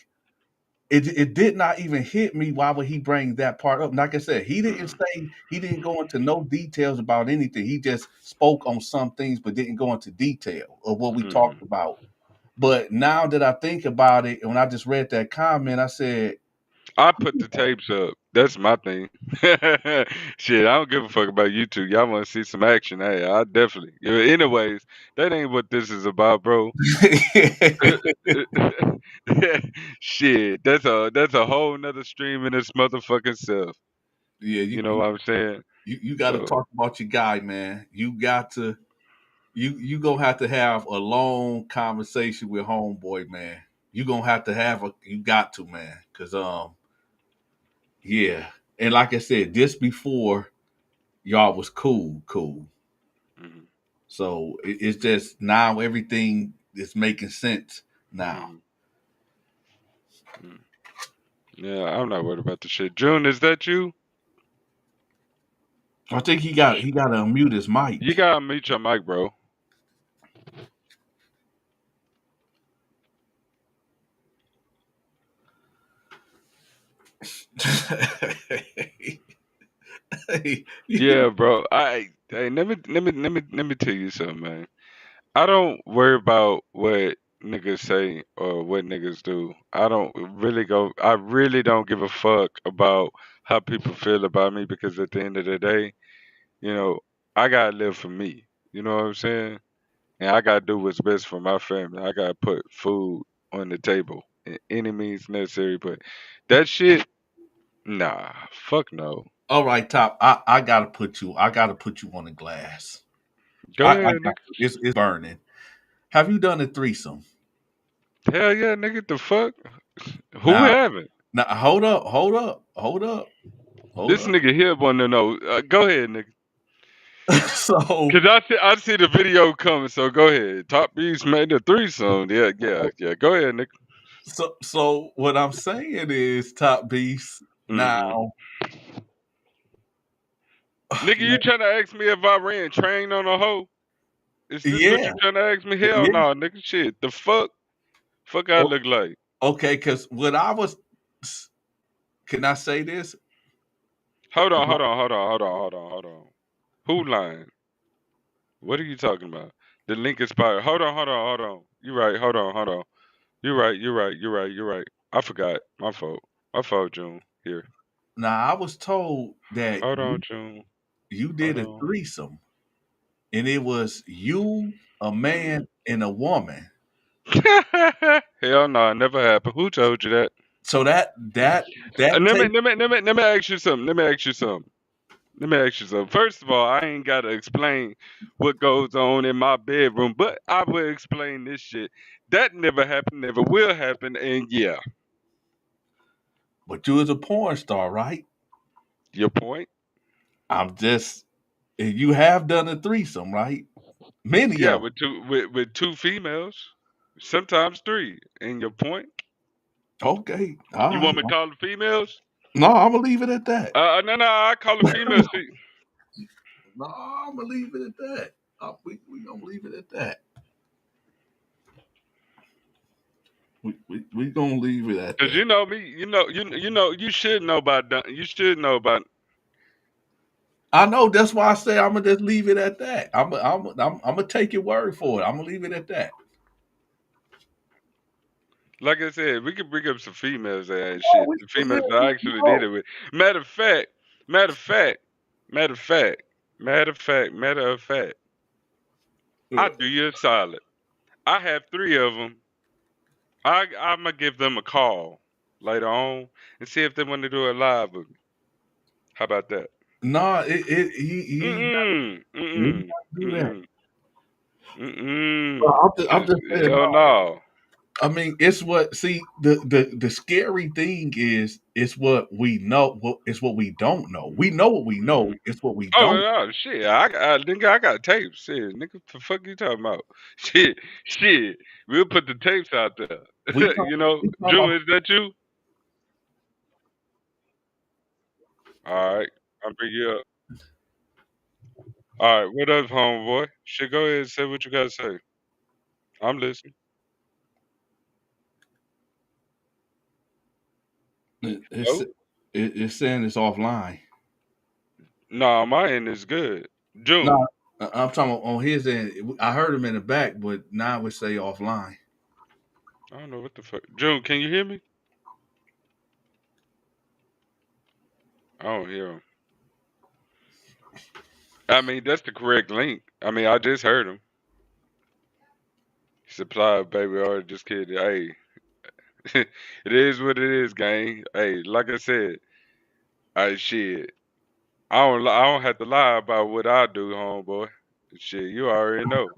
[SPEAKER 4] it did not even hit me. Why would he bring that part up? Like I said, he didn't go into no details about anything. He just spoke on some things, but didn't go into detail of what we
[SPEAKER 2] Hmm.
[SPEAKER 4] talked about. But now that I think about it, and when I just read that comment, I said,
[SPEAKER 2] I put the tapes up. That's my thing. Shit, I don't give a fuck about you two. Y'all want to see some action? Hey, I definitely. Yeah, anyways, that ain't what this is about, bro. Shit, that's a whole nother stream in this motherfucking self.
[SPEAKER 4] yeah,
[SPEAKER 2] You know what I'm saying?
[SPEAKER 4] you got to
[SPEAKER 2] So,
[SPEAKER 4] talk about your guy, man. You got to you gonna have to have a long conversation with homeboy, man. You gonna have to have a you got to, man, because yeah, and like I said, this before y'all was cool.
[SPEAKER 2] hmm,
[SPEAKER 4] So it's just now everything is making sense now.
[SPEAKER 2] hmm, hmm. Yeah, I'm not worried about the shit. June, is that you?
[SPEAKER 4] I think he got to unmute his
[SPEAKER 2] You
[SPEAKER 4] mic.
[SPEAKER 2] gotta mute your mic, bro.
[SPEAKER 4] Hey,
[SPEAKER 2] Yeah, bro. Hey, let me tell you something, man. I don't worry about what niggas say or what niggas do. I really don't give a fuck about how people feel about me because at the end of the day, you know, I gotta live for me. You know what I'm saying? And I gotta do what's best for my family. I gotta put food on the table in any means necessary. But that shit, nah, fuck no.
[SPEAKER 4] all right, Top. I gotta put you on the glass.
[SPEAKER 2] Go
[SPEAKER 4] I
[SPEAKER 2] ahead,
[SPEAKER 4] got
[SPEAKER 2] nigga.
[SPEAKER 4] it's burning. Have you done a threesome?
[SPEAKER 2] Hell yeah, nigga. The fuck? Who
[SPEAKER 4] Now,
[SPEAKER 2] haven't?
[SPEAKER 4] now hold up.
[SPEAKER 2] This nigga here wanna know. Go ahead, nigga.
[SPEAKER 4] So
[SPEAKER 2] Cause I see the video coming. So go ahead. Top Beast made the threesome. Yeah. Go ahead, nigga.
[SPEAKER 4] so what I'm saying is Top Beast.
[SPEAKER 2] Mm-hmm.
[SPEAKER 4] Now,
[SPEAKER 2] Nigga, you trying to ask me if I ran train on a hoe? Is this what
[SPEAKER 4] yeah,
[SPEAKER 2] you trying to ask me? Hell
[SPEAKER 4] yeah.
[SPEAKER 2] no, nigga. Shit. The fuck? Fuck I
[SPEAKER 4] O-
[SPEAKER 2] look like?
[SPEAKER 4] Okay, because what I was, can I say this?
[SPEAKER 2] Hold on, hold on, hold on, hold on, hold on, hold on. Who lying? What are you talking about? The link expired. Hold on, hold on, hold on. You right. Hold on, hold on. You're right. You're right. You're right. You're right. I forgot. My fault. My fault, June. Here.
[SPEAKER 4] Now I was told that
[SPEAKER 2] Hold on, June.
[SPEAKER 4] you
[SPEAKER 2] Hold
[SPEAKER 4] did a
[SPEAKER 2] on.
[SPEAKER 4] threesome, and it was you, a man, and a woman.
[SPEAKER 2] Hell no, it never happened. Who told you that?
[SPEAKER 4] So that
[SPEAKER 2] Let me
[SPEAKER 4] take,
[SPEAKER 2] let me let me let me ask you something. Let me ask you something. Let me ask you something. First of all, I ain't gotta explain what goes on in my bedroom, but I will explain this shit. That never happened, never will happen, and yeah,
[SPEAKER 4] but you was a porn star, right?
[SPEAKER 2] your point.
[SPEAKER 4] I'm just, and you have done a threesome, right? Many
[SPEAKER 2] Yeah,
[SPEAKER 4] of
[SPEAKER 2] with two females, sometimes three. And your point.
[SPEAKER 4] them. Okay, all
[SPEAKER 2] You
[SPEAKER 4] right.
[SPEAKER 2] want me to call the females?
[SPEAKER 4] No, I'm gonna leave it at that.
[SPEAKER 2] No, I call the females. See,
[SPEAKER 4] No, I'm gonna leave it at that. We gonna leave it at that. We gonna leave it at
[SPEAKER 2] cause
[SPEAKER 4] that.
[SPEAKER 2] you know me. You should know about. You should know about.
[SPEAKER 4] I know that's why I say I'm gonna just leave it at that. I'm gonna take your word for it. I'm gonna leave it at that.
[SPEAKER 2] Like I said, we could bring up some females and
[SPEAKER 4] Oh,
[SPEAKER 2] shit. The females that I actually did
[SPEAKER 4] no.
[SPEAKER 2] it with. Matter of fact, matter of fact, matter of fact, matter of fact. I do you a solid. I have three of them. I'm gonna give them a call later on and see if they want to do it live with me. How about that?
[SPEAKER 4] No, he
[SPEAKER 2] Mm-mm.
[SPEAKER 4] ain't
[SPEAKER 2] Mm-mm.
[SPEAKER 4] got to do that.
[SPEAKER 2] Mm-mm. Mm-mm.
[SPEAKER 4] I'm just saying.
[SPEAKER 2] Hell no.
[SPEAKER 4] I mean, it's what. See, the scary thing is, it's what we know. It's what we don't know. We know what we know.
[SPEAKER 2] Mm.
[SPEAKER 4] It's what we
[SPEAKER 2] Oh
[SPEAKER 4] don't.
[SPEAKER 2] no, shit! Nigga, I got tapes. Shit, nigga, the fuck you talking about? Shit. We'll put the tapes out there.
[SPEAKER 4] We talk.
[SPEAKER 2] You know,
[SPEAKER 4] We talk
[SPEAKER 2] June,
[SPEAKER 4] about.
[SPEAKER 2] is that you? All right, I'll bring you up. All right, what up, homeboy? Shit, go ahead and say what you gotta say. I'm listening.
[SPEAKER 4] It's
[SPEAKER 2] Oh,
[SPEAKER 4] it's saying it's offline.
[SPEAKER 2] nah, my end is good. June,
[SPEAKER 4] No, I'm talking about on his end. I heard him in the back, but now it say offline.
[SPEAKER 2] I don't know what the fuck. June, can you hear me? I don't hear him. I mean, that's the correct link. I mean, I just heard him. Supply, baby, or just kidding. Hey, it is what it is, gang. Hey, like I said, I shit. I don't have to lie about what I do, homeboy. Shit, you already know.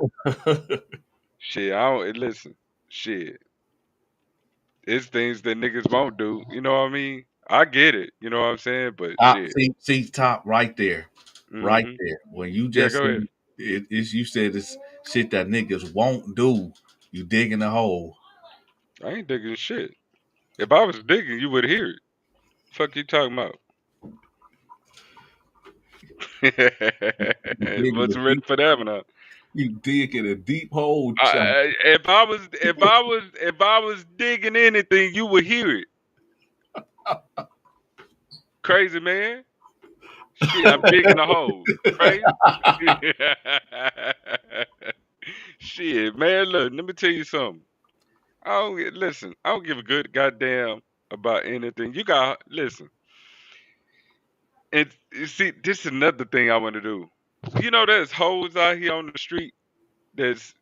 [SPEAKER 2] Shit, I don't listen. Shit, it's things that niggas won't do. You know what I mean? I get it. You know what I'm saying? But shit.
[SPEAKER 4] See top right there, right
[SPEAKER 2] Mhm.
[SPEAKER 4] there. When you
[SPEAKER 2] Yeah,
[SPEAKER 4] just
[SPEAKER 2] go ahead.
[SPEAKER 4] said it's you said it's shit that niggas won't do. You digging a hole.
[SPEAKER 2] I ain't digging shit. If I was digging, you would hear it. Fuck you talking about?
[SPEAKER 4] You digging a
[SPEAKER 2] Wasn't ready
[SPEAKER 4] deep.
[SPEAKER 2] for that one. Huh?
[SPEAKER 4] You digging a deep hole, chop.
[SPEAKER 2] If I was digging anything, you would hear it. Crazy man. Shit, I'm digging a hole. Crazy. Shit, man. Look, let me tell you something. Listen. I don't give a good goddamn about anything. You got listen. And you see, this is another thing I want to do. You know, there's hoes out here on the street that's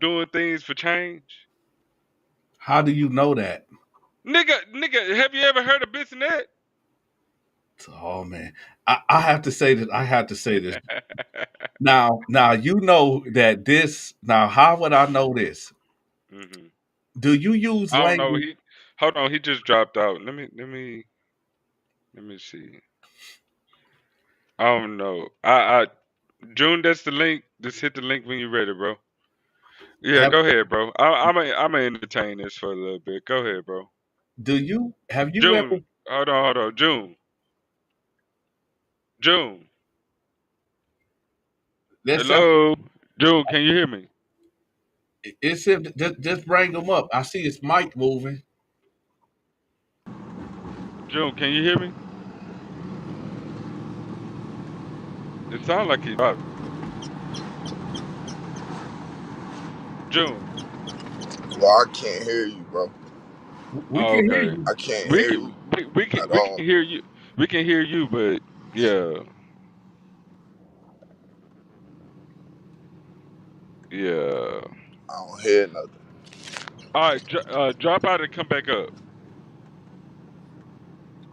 [SPEAKER 2] doing things for change.
[SPEAKER 4] How do you know that?
[SPEAKER 2] Nigga, have you ever heard of Bissonette?
[SPEAKER 4] Oh man, I have to say this. I have to say this. Now you know that this. Now, how would I know this?
[SPEAKER 2] hmm
[SPEAKER 4] Do you use
[SPEAKER 2] I don't know.
[SPEAKER 4] language?
[SPEAKER 2] Hold on. He just dropped out. Let me see. I don't know. June, that's the link. Just hit the link when you're ready, bro. Yeah,
[SPEAKER 4] Have
[SPEAKER 2] go ahead, bro. I'm gonna entertain this for a little bit. Go ahead, bro.
[SPEAKER 4] have you ever?
[SPEAKER 2] June, hold on. June.
[SPEAKER 4] Let's say
[SPEAKER 2] Hello, June. Can you hear me?
[SPEAKER 4] it's him. Just bring him up. I see his mic moving.
[SPEAKER 2] June, can you hear me? It sounds like he's driving. June.
[SPEAKER 6] Well, I can't hear you, bro.
[SPEAKER 4] We
[SPEAKER 2] Oh,
[SPEAKER 4] can hear
[SPEAKER 2] okay.
[SPEAKER 4] you.
[SPEAKER 6] I can't hear you at
[SPEAKER 2] We can
[SPEAKER 6] all.
[SPEAKER 2] hear you. We can hear you, but yeah, yeah.
[SPEAKER 6] I don't hear nothing.
[SPEAKER 2] All right, drop out and come back up.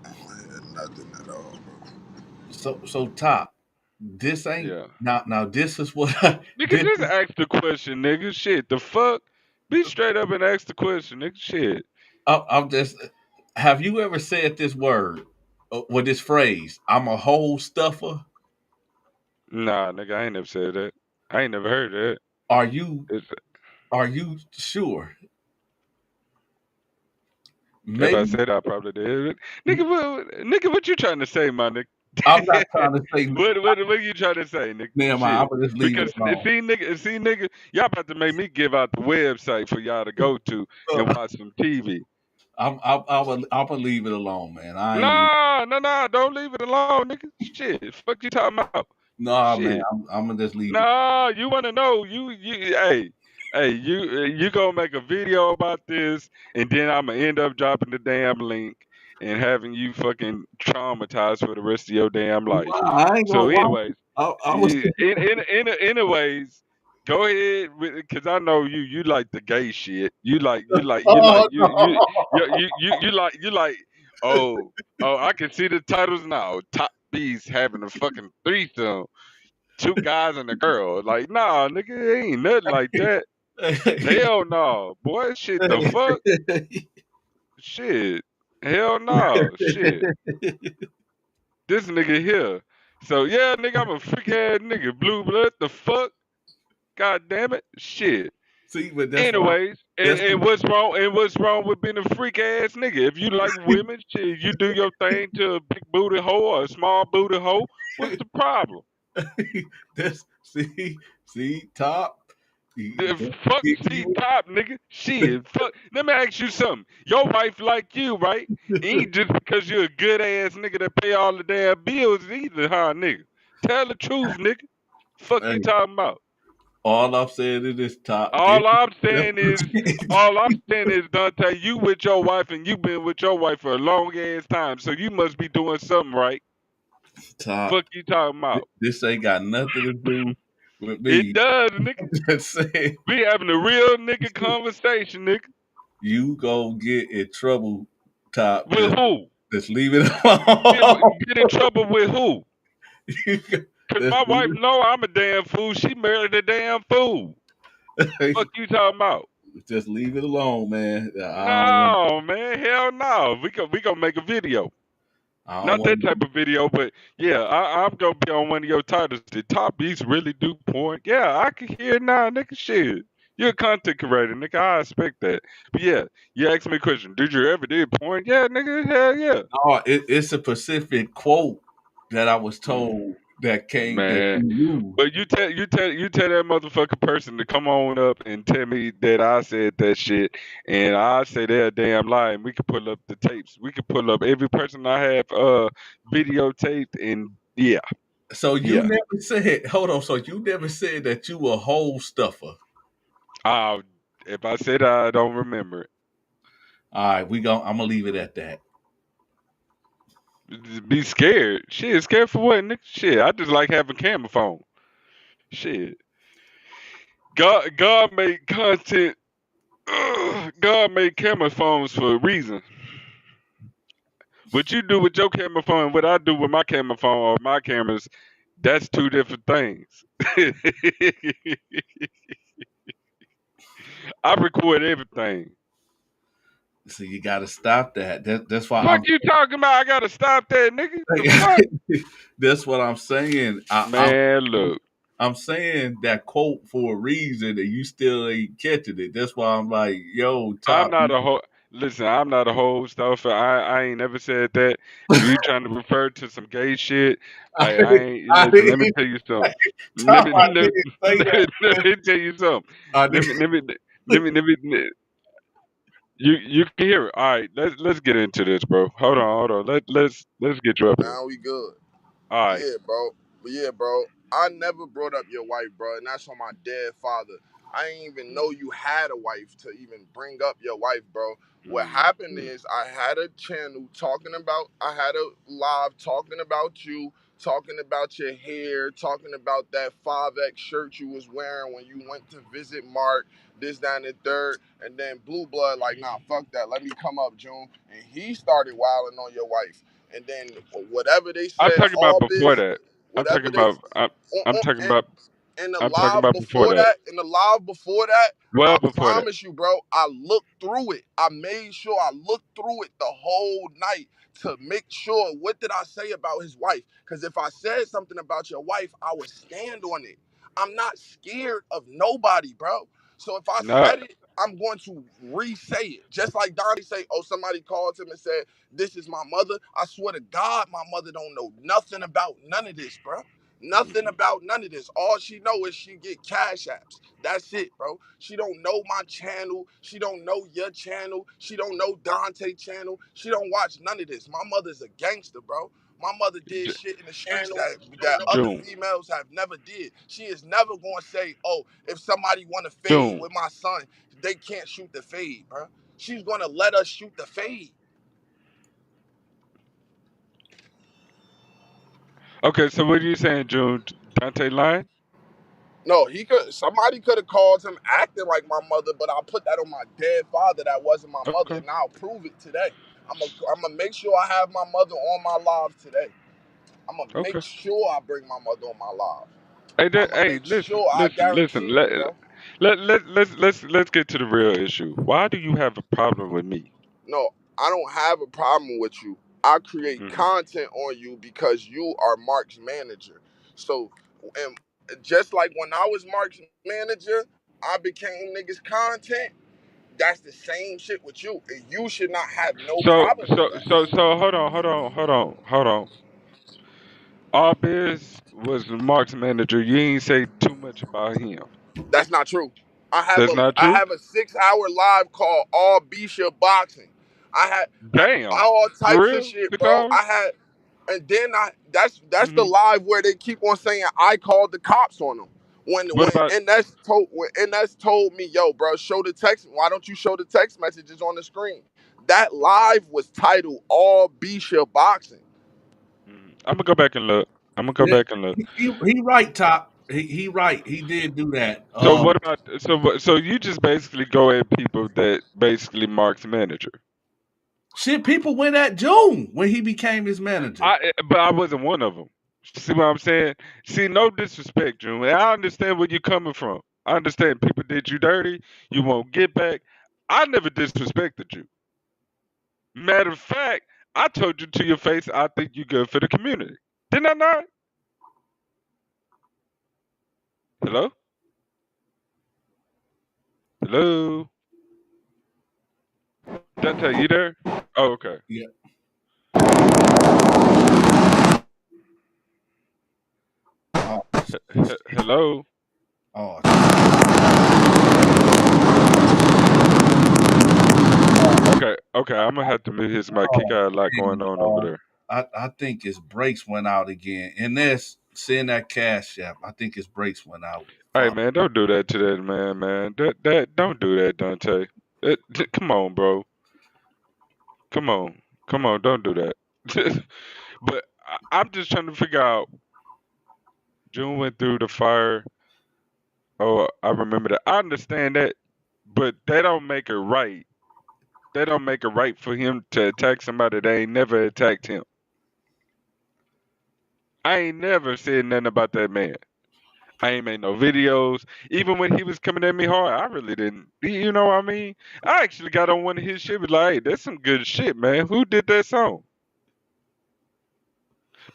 [SPEAKER 6] I don't hear nothing at all, bro.
[SPEAKER 4] So top. This ain't
[SPEAKER 2] Yeah.
[SPEAKER 4] now. This is what
[SPEAKER 2] Nigga,
[SPEAKER 4] this
[SPEAKER 2] just
[SPEAKER 4] is.
[SPEAKER 2] ask the question, nigga. Shit, the fuck? Be straight up and ask the question, nigga. Shit.
[SPEAKER 4] I'm just. Have you ever said this word or this phrase? I'm a whole stuffer.
[SPEAKER 2] Nah, nigga, I ain't never said that. I ain't never heard that.
[SPEAKER 4] Are you
[SPEAKER 2] It's,
[SPEAKER 4] are you sure?
[SPEAKER 2] if I
[SPEAKER 4] Maybe
[SPEAKER 2] said I probably did. Nigga, what you trying to say, my nigga?
[SPEAKER 4] I'm not trying to say.
[SPEAKER 2] What are you trying to say, nigga?
[SPEAKER 4] Never mind. I'm
[SPEAKER 2] Shit.
[SPEAKER 4] gonna just leave it
[SPEAKER 2] Because
[SPEAKER 4] alone.
[SPEAKER 2] see, nigga, y'all about to make me give out the website for y'all to go to and watch some TV.
[SPEAKER 4] I'm gonna leave it alone, man. I ain't.
[SPEAKER 2] Nah, don't leave it alone, nigga. Shit, fuck you talking about?
[SPEAKER 4] Nah, man.
[SPEAKER 2] Shit.
[SPEAKER 4] I'm gonna just leave it.
[SPEAKER 2] Nah, you want to know? Hey, you gonna make a video about this, and then I'm gonna end up dropping the damn link and having you fucking traumatized for the rest of your damn life.
[SPEAKER 4] Nah, I ain't
[SPEAKER 2] So,
[SPEAKER 4] gonna lie.
[SPEAKER 2] anyways,
[SPEAKER 4] I was.
[SPEAKER 2] anyways, go ahead because I know you like the gay shit.
[SPEAKER 4] Oh no.
[SPEAKER 2] You like. Oh, I can see the titles now. Top B's having a fucking threesome, two guys and a girl. Like, nah, nigga, it ain't nothing like that. Hell no, boy. Shit, the fuck, shit. Hell no, shit. This nigga here. So yeah, nigga, I'm a freak ass nigga. Blue blood, the fuck. God damn it, shit.
[SPEAKER 4] See, but that's what.
[SPEAKER 2] Anyways,
[SPEAKER 4] That's
[SPEAKER 2] and what's wrong? And what's wrong with being a freak ass nigga? If you like women, shit, you do your thing to a big booty hoe or a small booty hoe. What's the problem?
[SPEAKER 4] that's see top.
[SPEAKER 2] The
[SPEAKER 4] You,
[SPEAKER 2] fuck C
[SPEAKER 4] you,
[SPEAKER 2] top, nigga. Shit, fuck. Let me ask you something. Your wife like you, right? Ain't just because you're a good ass nigga that pay all the damn bills either, huh, nigga? Tell the truth, nigga. Fuck you
[SPEAKER 4] hey,
[SPEAKER 2] talking about?
[SPEAKER 4] all I'm saying is this top. This,
[SPEAKER 2] All I'm
[SPEAKER 4] that's
[SPEAKER 2] saying is, Dante, you with your wife and you been with your wife for a long ass time, so you must be doing something right.
[SPEAKER 4] top.
[SPEAKER 2] Fuck you talking about?
[SPEAKER 4] This ain't got nothing to do with
[SPEAKER 2] It
[SPEAKER 4] me.
[SPEAKER 2] does, nigga.
[SPEAKER 4] I'm just saying
[SPEAKER 2] We having a real nigga conversation, nigga.
[SPEAKER 4] you go get in trouble, top.
[SPEAKER 2] With who?
[SPEAKER 4] Just leave it
[SPEAKER 2] Get,
[SPEAKER 4] alone.
[SPEAKER 2] get in trouble with who? Cause
[SPEAKER 4] Just
[SPEAKER 2] my wife
[SPEAKER 4] leave
[SPEAKER 2] know I'm a damn fool. She married a damn fool.
[SPEAKER 4] it.
[SPEAKER 2] Fuck you talking about?
[SPEAKER 4] Just leave it alone, man.
[SPEAKER 2] No, man, hell no. We gonna make a video.
[SPEAKER 4] I don't
[SPEAKER 2] Not that
[SPEAKER 4] want.
[SPEAKER 2] type of video, but yeah, I'm gonna be on one of your titles. The top beats really do point. Yeah, I can hear it now, nigga. Shit. You're a content creator, nigga. I expect that. But yeah, you asked me a question. Did you ever did porn? Yeah, nigga. Hell yeah.
[SPEAKER 4] No, it's a specific quote that I was
[SPEAKER 2] Mm,
[SPEAKER 4] told that
[SPEAKER 2] man.
[SPEAKER 4] you used.
[SPEAKER 2] But you tell that motherfucking person to come on up and tell me that I said that shit, and I say they're a damn lie, and we can pull up the tapes. We can pull up every person I have videotaped, and yeah,
[SPEAKER 4] So you
[SPEAKER 2] yeah.
[SPEAKER 4] never said, hold on. So you never said that you were a whole stuffer.
[SPEAKER 2] Uh, if I said I don't remember
[SPEAKER 4] All right, I'm gonna leave it at that.
[SPEAKER 2] it, just be scared. Shit, scared for what, nigga? Shit, I just like having camera phone. Shit, God made content. God made camera phones for a reason. What you do with your camera phone and what I do with my camera phone or my cameras, that's two different things. I record everything.
[SPEAKER 4] So you got to stop that. That's why
[SPEAKER 2] Fuck you talking about? I gotta stop that, nigga. The fuck?
[SPEAKER 4] that's what I'm saying.
[SPEAKER 2] Man, look.
[SPEAKER 4] I'm saying that quote for a reason, and you still ain't catching it. That's why I'm like, yo,
[SPEAKER 2] I'm
[SPEAKER 4] Top.
[SPEAKER 2] not a whole. Listen, I'm not a whole stuffer. I ain't never said that. If you trying to refer to some gay shit,
[SPEAKER 4] I,
[SPEAKER 2] I ain't.
[SPEAKER 4] I
[SPEAKER 2] Listen, let me
[SPEAKER 4] didn't
[SPEAKER 2] tell you something.
[SPEAKER 4] say,
[SPEAKER 2] Let
[SPEAKER 4] Top,
[SPEAKER 2] me
[SPEAKER 4] I
[SPEAKER 2] let,
[SPEAKER 4] didn't say that.
[SPEAKER 2] let me tell you something.
[SPEAKER 4] I
[SPEAKER 2] Let
[SPEAKER 4] did.
[SPEAKER 2] me let me you can hear it. All right, let's get into this, bro. Hold on. Let's get you up here.
[SPEAKER 6] Now we good.
[SPEAKER 2] All right.
[SPEAKER 6] Yeah, bro. But yeah, bro. I never brought up your wife, bro, and that's on my dead father. I didn't even know you had a wife to even bring up your wife, bro. What
[SPEAKER 2] Mm-hmm.
[SPEAKER 6] happened is I had a channel talking about, I had a live talking about you, talking about your hair, talking about that 5X shirt you was wearing when you went to visit Mark, this, that, and the third. And then Blue Blood, like, nah, fuck that. Let me come up, June. And he started wilding on your wife. And then whatever they
[SPEAKER 2] I'm
[SPEAKER 6] said,
[SPEAKER 2] talking about
[SPEAKER 6] all
[SPEAKER 2] before
[SPEAKER 6] biz,
[SPEAKER 2] that. I'm talking
[SPEAKER 6] whatever they
[SPEAKER 2] about. I'm talking
[SPEAKER 6] and
[SPEAKER 2] about.
[SPEAKER 6] in the
[SPEAKER 2] I'm talking
[SPEAKER 6] live
[SPEAKER 2] about before
[SPEAKER 6] before
[SPEAKER 2] that.
[SPEAKER 6] that, in the live before that,
[SPEAKER 2] Well,
[SPEAKER 6] I
[SPEAKER 2] before that.
[SPEAKER 6] promise you, bro, I looked through it. I made sure I looked through it the whole night to make sure what did I say about his wife? Because if I said something about your wife, I would stand on it. I'm not scared of nobody, bro. So if I
[SPEAKER 2] Nah.
[SPEAKER 6] said it, I'm going to re-say it. Just like Donnie say, oh, somebody called him and said, this is my mother. I swear to God, my mother don't know nothing about none of this, bro. Nothing
[SPEAKER 2] Mhm.
[SPEAKER 6] about none of this. All she know is she get cash apps. That's it, bro. She don't know my channel. She don't know your channel. She don't know Dante channel. She don't watch none of this. My mother's a gangster, bro. My mother did
[SPEAKER 2] J-
[SPEAKER 6] shit in the streets that other
[SPEAKER 2] June.
[SPEAKER 6] females have never did. She is never gonna say, "Oh, if somebody want to fade
[SPEAKER 2] June.
[SPEAKER 6] with my son, they can't shoot the fade, bro." She's gonna let us shoot the fade.
[SPEAKER 2] Okay, so what are you saying, June? Dante lying?
[SPEAKER 6] No, he could. Somebody could have called him acting like my mother, but I put that on my dead father. That wasn't my mother,
[SPEAKER 2] Okay.
[SPEAKER 6] and I'll prove it today. I'm gonna make sure I have my mother on my live today. I'm gonna make
[SPEAKER 2] Okay.
[SPEAKER 6] sure I bring my mother on my live.
[SPEAKER 2] Hey,
[SPEAKER 6] I'm gonna
[SPEAKER 2] hey,
[SPEAKER 6] make
[SPEAKER 2] listen,
[SPEAKER 6] sure. I
[SPEAKER 2] listen, listen.
[SPEAKER 6] guarantee you, bro.
[SPEAKER 2] Let's get to the real issue. Why do you have a problem with me?
[SPEAKER 6] No, I don't have a problem with you. I create
[SPEAKER 2] Hmm.
[SPEAKER 6] content on you because you are Mark's manager. So, and just like when I was Mark's manager, I became niggas content. That's the same shit with you. And you should not have no
[SPEAKER 2] So,
[SPEAKER 6] problem with
[SPEAKER 2] so,
[SPEAKER 6] that.
[SPEAKER 2] so, so, hold on. All Biz was Mark's manager. You ain't say too much about him.
[SPEAKER 6] That's not true. I have
[SPEAKER 2] That's
[SPEAKER 6] a
[SPEAKER 2] not
[SPEAKER 6] I
[SPEAKER 2] true.
[SPEAKER 6] have a 6 hour live called All Bisha Boxing. I had
[SPEAKER 2] Damn.
[SPEAKER 6] all
[SPEAKER 2] For
[SPEAKER 6] types of
[SPEAKER 2] real?
[SPEAKER 6] shit,
[SPEAKER 2] Six
[SPEAKER 6] bro.
[SPEAKER 2] hours?
[SPEAKER 6] And then that's the
[SPEAKER 2] Hmm.
[SPEAKER 6] live where they keep on saying I called the cops on them.
[SPEAKER 2] What about?
[SPEAKER 6] And that's told me, yo, bro, show the text. Why don't you show the text messages on the screen? That live was titled All Bisha Boxing.
[SPEAKER 2] I'm gonna go back and look. I'm gonna go
[SPEAKER 4] Yeah,
[SPEAKER 2] back and look.
[SPEAKER 4] he right, Top. He right. He did do that.
[SPEAKER 2] So what about? So you just basically go at people that basically Mark's manager.
[SPEAKER 4] Shit, people went at June when he became his manager.
[SPEAKER 2] But I wasn't one of them. See what I'm saying? See, no disrespect, June. I understand where you're coming from. I understand people did you dirty. You won't get back. I never disrespected you. Matter of fact, I told you to your face, I think you're good for the community. Didn't I not? Hello? Hello? Dante, you there? Oh, okay.
[SPEAKER 4] Yeah. Oh,
[SPEAKER 2] Hello?
[SPEAKER 4] oh,
[SPEAKER 2] Okay, I'm gonna have to mute his mic. He got a lot going on over
[SPEAKER 4] oh,
[SPEAKER 2] there.
[SPEAKER 4] I think his brakes went out again. And that's seeing that cash app. I think his brakes went out.
[SPEAKER 2] Hey
[SPEAKER 4] Fuck.
[SPEAKER 2] man, don't do that to that man. That don't do that, Dante. Come on, bro. Come on. Come on, don't do that. But I'm just trying to figure out June went through the fire. Oh, I remember that. I understand that, but that don't make it right. That don't make it right for him to attack somebody that ain't never attacked him. I ain't never said nothing about that man. I ain't made no videos. Even when he was coming at me hard, I really didn't. You know what I mean? I actually got on one of his shit, was like, hey, that's some good shit, man. Who did that song?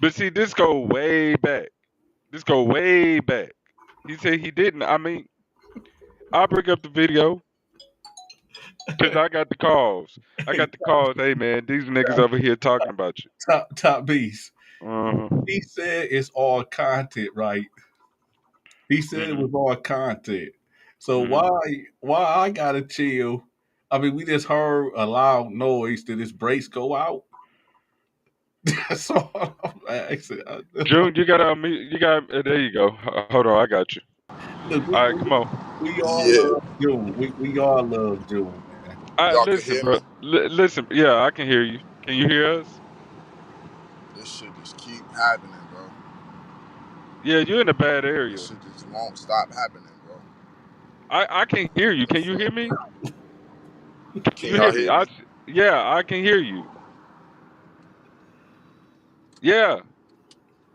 [SPEAKER 2] But see, this go way back. This go way back. He said he didn't. I mean, I'll bring up the video because I got the calls. I
[SPEAKER 4] Hey,
[SPEAKER 2] got the calls. Hey man, these niggas over here talking about you.
[SPEAKER 4] top beast.
[SPEAKER 2] Uh-huh.
[SPEAKER 4] He said it's all content, right? He said it
[SPEAKER 2] Mm-hmm.
[SPEAKER 4] was all content. So
[SPEAKER 2] Mm-hmm.
[SPEAKER 4] why I gotta chill? I mean, we just heard a loud noise. Did his brakes go out? So I'm asking.
[SPEAKER 2] June, you got to unmute. You got. There you go. Hold on, I got you.
[SPEAKER 4] Look,
[SPEAKER 2] All right, come on.
[SPEAKER 4] we all
[SPEAKER 6] Yeah,
[SPEAKER 4] love June. We all love June, man.
[SPEAKER 6] y'all can
[SPEAKER 2] Listen,
[SPEAKER 6] hear
[SPEAKER 2] bro.
[SPEAKER 6] me.
[SPEAKER 2] Listen. Yeah, I can hear you. Can you hear us?
[SPEAKER 6] This shit just keep happening, bro.
[SPEAKER 2] Yeah, you're in a bad
[SPEAKER 6] This
[SPEAKER 2] area.
[SPEAKER 6] shit just won't stop happening, bro.
[SPEAKER 2] I can hear you.
[SPEAKER 6] The
[SPEAKER 2] Can you
[SPEAKER 6] fuck?
[SPEAKER 2] hear me? Can
[SPEAKER 6] Can
[SPEAKER 2] you
[SPEAKER 6] y'all
[SPEAKER 2] hear me?
[SPEAKER 6] hear me?
[SPEAKER 2] Yeah, I can hear you. Yeah,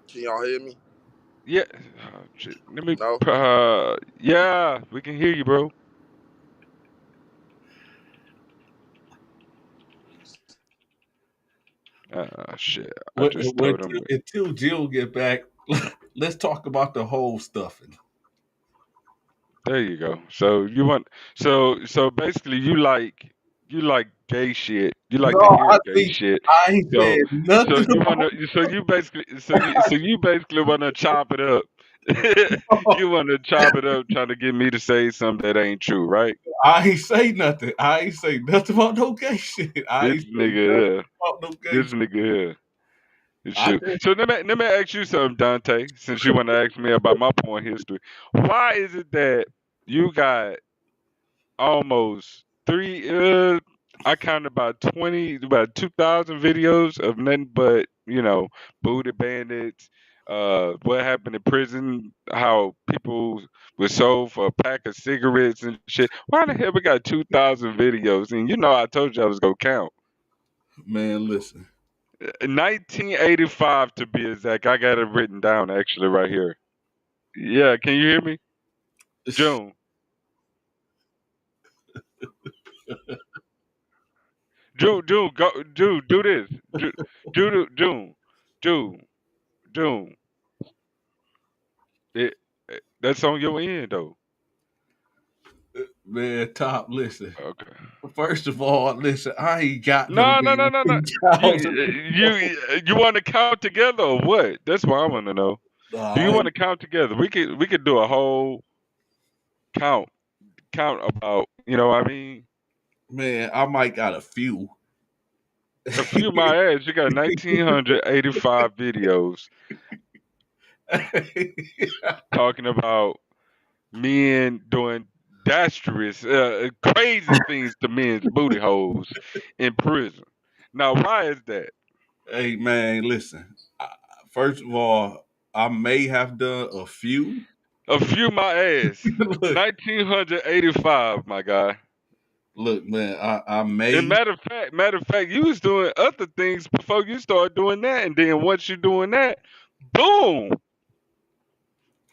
[SPEAKER 6] Can y'all hear me?
[SPEAKER 2] yeah. Oh, shit. Let me.
[SPEAKER 6] No.
[SPEAKER 2] Yeah, we can hear you, bro. Shit. I just told him.
[SPEAKER 4] Until Jill get back, let's talk about the whole stuffing.
[SPEAKER 2] There you go. So you want. So basically, you like gay shit. You like to
[SPEAKER 4] No,
[SPEAKER 2] hear
[SPEAKER 4] I
[SPEAKER 2] gay
[SPEAKER 4] think
[SPEAKER 2] shit.
[SPEAKER 4] I ain't
[SPEAKER 2] So
[SPEAKER 4] said
[SPEAKER 2] so
[SPEAKER 4] nothing
[SPEAKER 2] you want
[SPEAKER 4] about.
[SPEAKER 2] to. So you basically want to chop it up. You want to chop it up, trying to get me to say something that ain't true, right?
[SPEAKER 4] I ain't say nothing. I ain't say nothing about no gay shit. I
[SPEAKER 2] This
[SPEAKER 4] ain't say
[SPEAKER 2] nigga
[SPEAKER 4] nothing
[SPEAKER 2] here.
[SPEAKER 4] about no gay
[SPEAKER 2] This
[SPEAKER 4] shit.
[SPEAKER 2] nigga here.
[SPEAKER 4] I
[SPEAKER 2] Shoot.
[SPEAKER 4] just
[SPEAKER 2] So let me ask you something, Dante. Since you want to ask me about my porn history, why is it that you got almost three? I counted about 2,000 videos of nothing but booty bandits. What happened in prison? How people were sold for a pack of cigarettes and shit. Why the hell we got 2,000 videos? And I told you I was gonna count.
[SPEAKER 4] man, listen.
[SPEAKER 2] 1985 to be exact. I got it written down actually right here. Yeah, can you hear me, June? June, go, June, do this. June, June, June. That's on your end though.
[SPEAKER 4] Man, top, listen.
[SPEAKER 2] Okay.
[SPEAKER 4] First of all, listen, I ain't got no
[SPEAKER 2] No, no, no,
[SPEAKER 4] damn
[SPEAKER 2] no, no. You
[SPEAKER 4] 2,000.
[SPEAKER 2] you want to count together or what? That's what I want to know. Do you
[SPEAKER 4] Nah,
[SPEAKER 2] want to count together? We could do a whole count about. You know what I mean?
[SPEAKER 4] man, I might got a few.
[SPEAKER 2] A few my ass. You got 1,985 videos talking about men doing dastardous, crazy things to men's booty holes in prison. Now, why is that?
[SPEAKER 4] Hey, man, listen. First of all, I may have done a few.
[SPEAKER 2] A few my ass.
[SPEAKER 4] look,
[SPEAKER 2] 1,985, my guy.
[SPEAKER 4] look, man, I
[SPEAKER 2] And
[SPEAKER 4] may.
[SPEAKER 2] matter of fact, you was doing other things before you started doing that, and then once you're doing that, boom,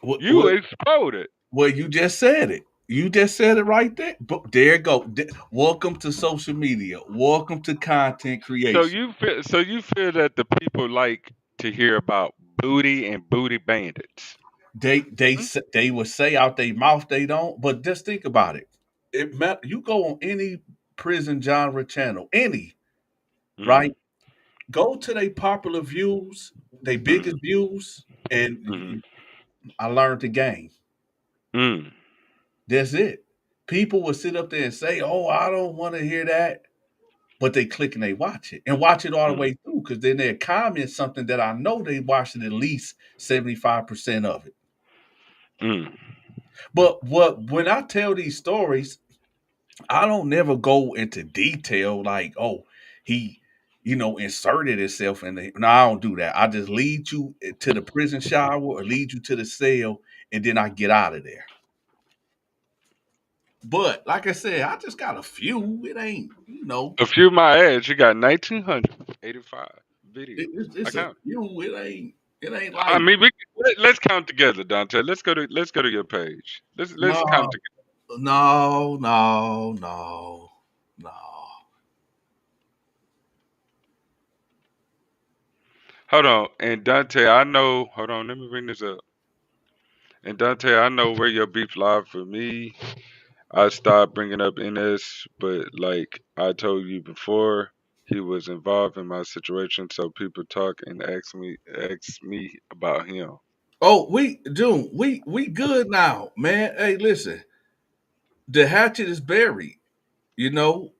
[SPEAKER 4] What,
[SPEAKER 2] you
[SPEAKER 4] what,
[SPEAKER 2] exploded.
[SPEAKER 4] well, you just said it. You just said it right there. But there you go. Welcome to social media. Welcome to content
[SPEAKER 2] So
[SPEAKER 4] creation.
[SPEAKER 2] you feel that the people like to hear about booty and booty bandits. Hmm?
[SPEAKER 4] They would say out their mouth they don't, but just think about it. You go on any prison genre channel, any
[SPEAKER 2] Mm,
[SPEAKER 4] right? Go to their popular views, their
[SPEAKER 2] mm,
[SPEAKER 4] biggest views, and
[SPEAKER 2] mm,
[SPEAKER 4] I learned the game.
[SPEAKER 2] mm,
[SPEAKER 4] That's it. People will sit up there and say, "Oh, I don't want to hear that," but they click and they watch it and watch it all the
[SPEAKER 2] mm,
[SPEAKER 4] way through because then they comment something that I know they watched it at least 75% of it.
[SPEAKER 2] mm,
[SPEAKER 4] But what when I tell these stories, I don't never go into detail like, oh, he, inserted himself in the. No, I don't do that. I just lead you to the prison shower or lead you to the cell, and then I get out of there. But like I said, I just got a few. It ain't,
[SPEAKER 2] A few my ass, you got 1,985 videos. I
[SPEAKER 4] it's a
[SPEAKER 2] count.
[SPEAKER 4] few. It ain't
[SPEAKER 2] I
[SPEAKER 4] like
[SPEAKER 2] mean, let's count together, Dante. Let's go to your page. Let's count
[SPEAKER 4] no,
[SPEAKER 2] together.
[SPEAKER 4] no, no, no, no.
[SPEAKER 2] Hold on, and Dante, I know. Hold on, let me bring this up. And Dante, I know where your beef lies for me. I stopped bringing up NS, but like I told you before, he was involved in my situation, so people talk and ask me about him.
[SPEAKER 4] Oh, June, we good now, man. Hey, listen, the hatchet is buried. You know,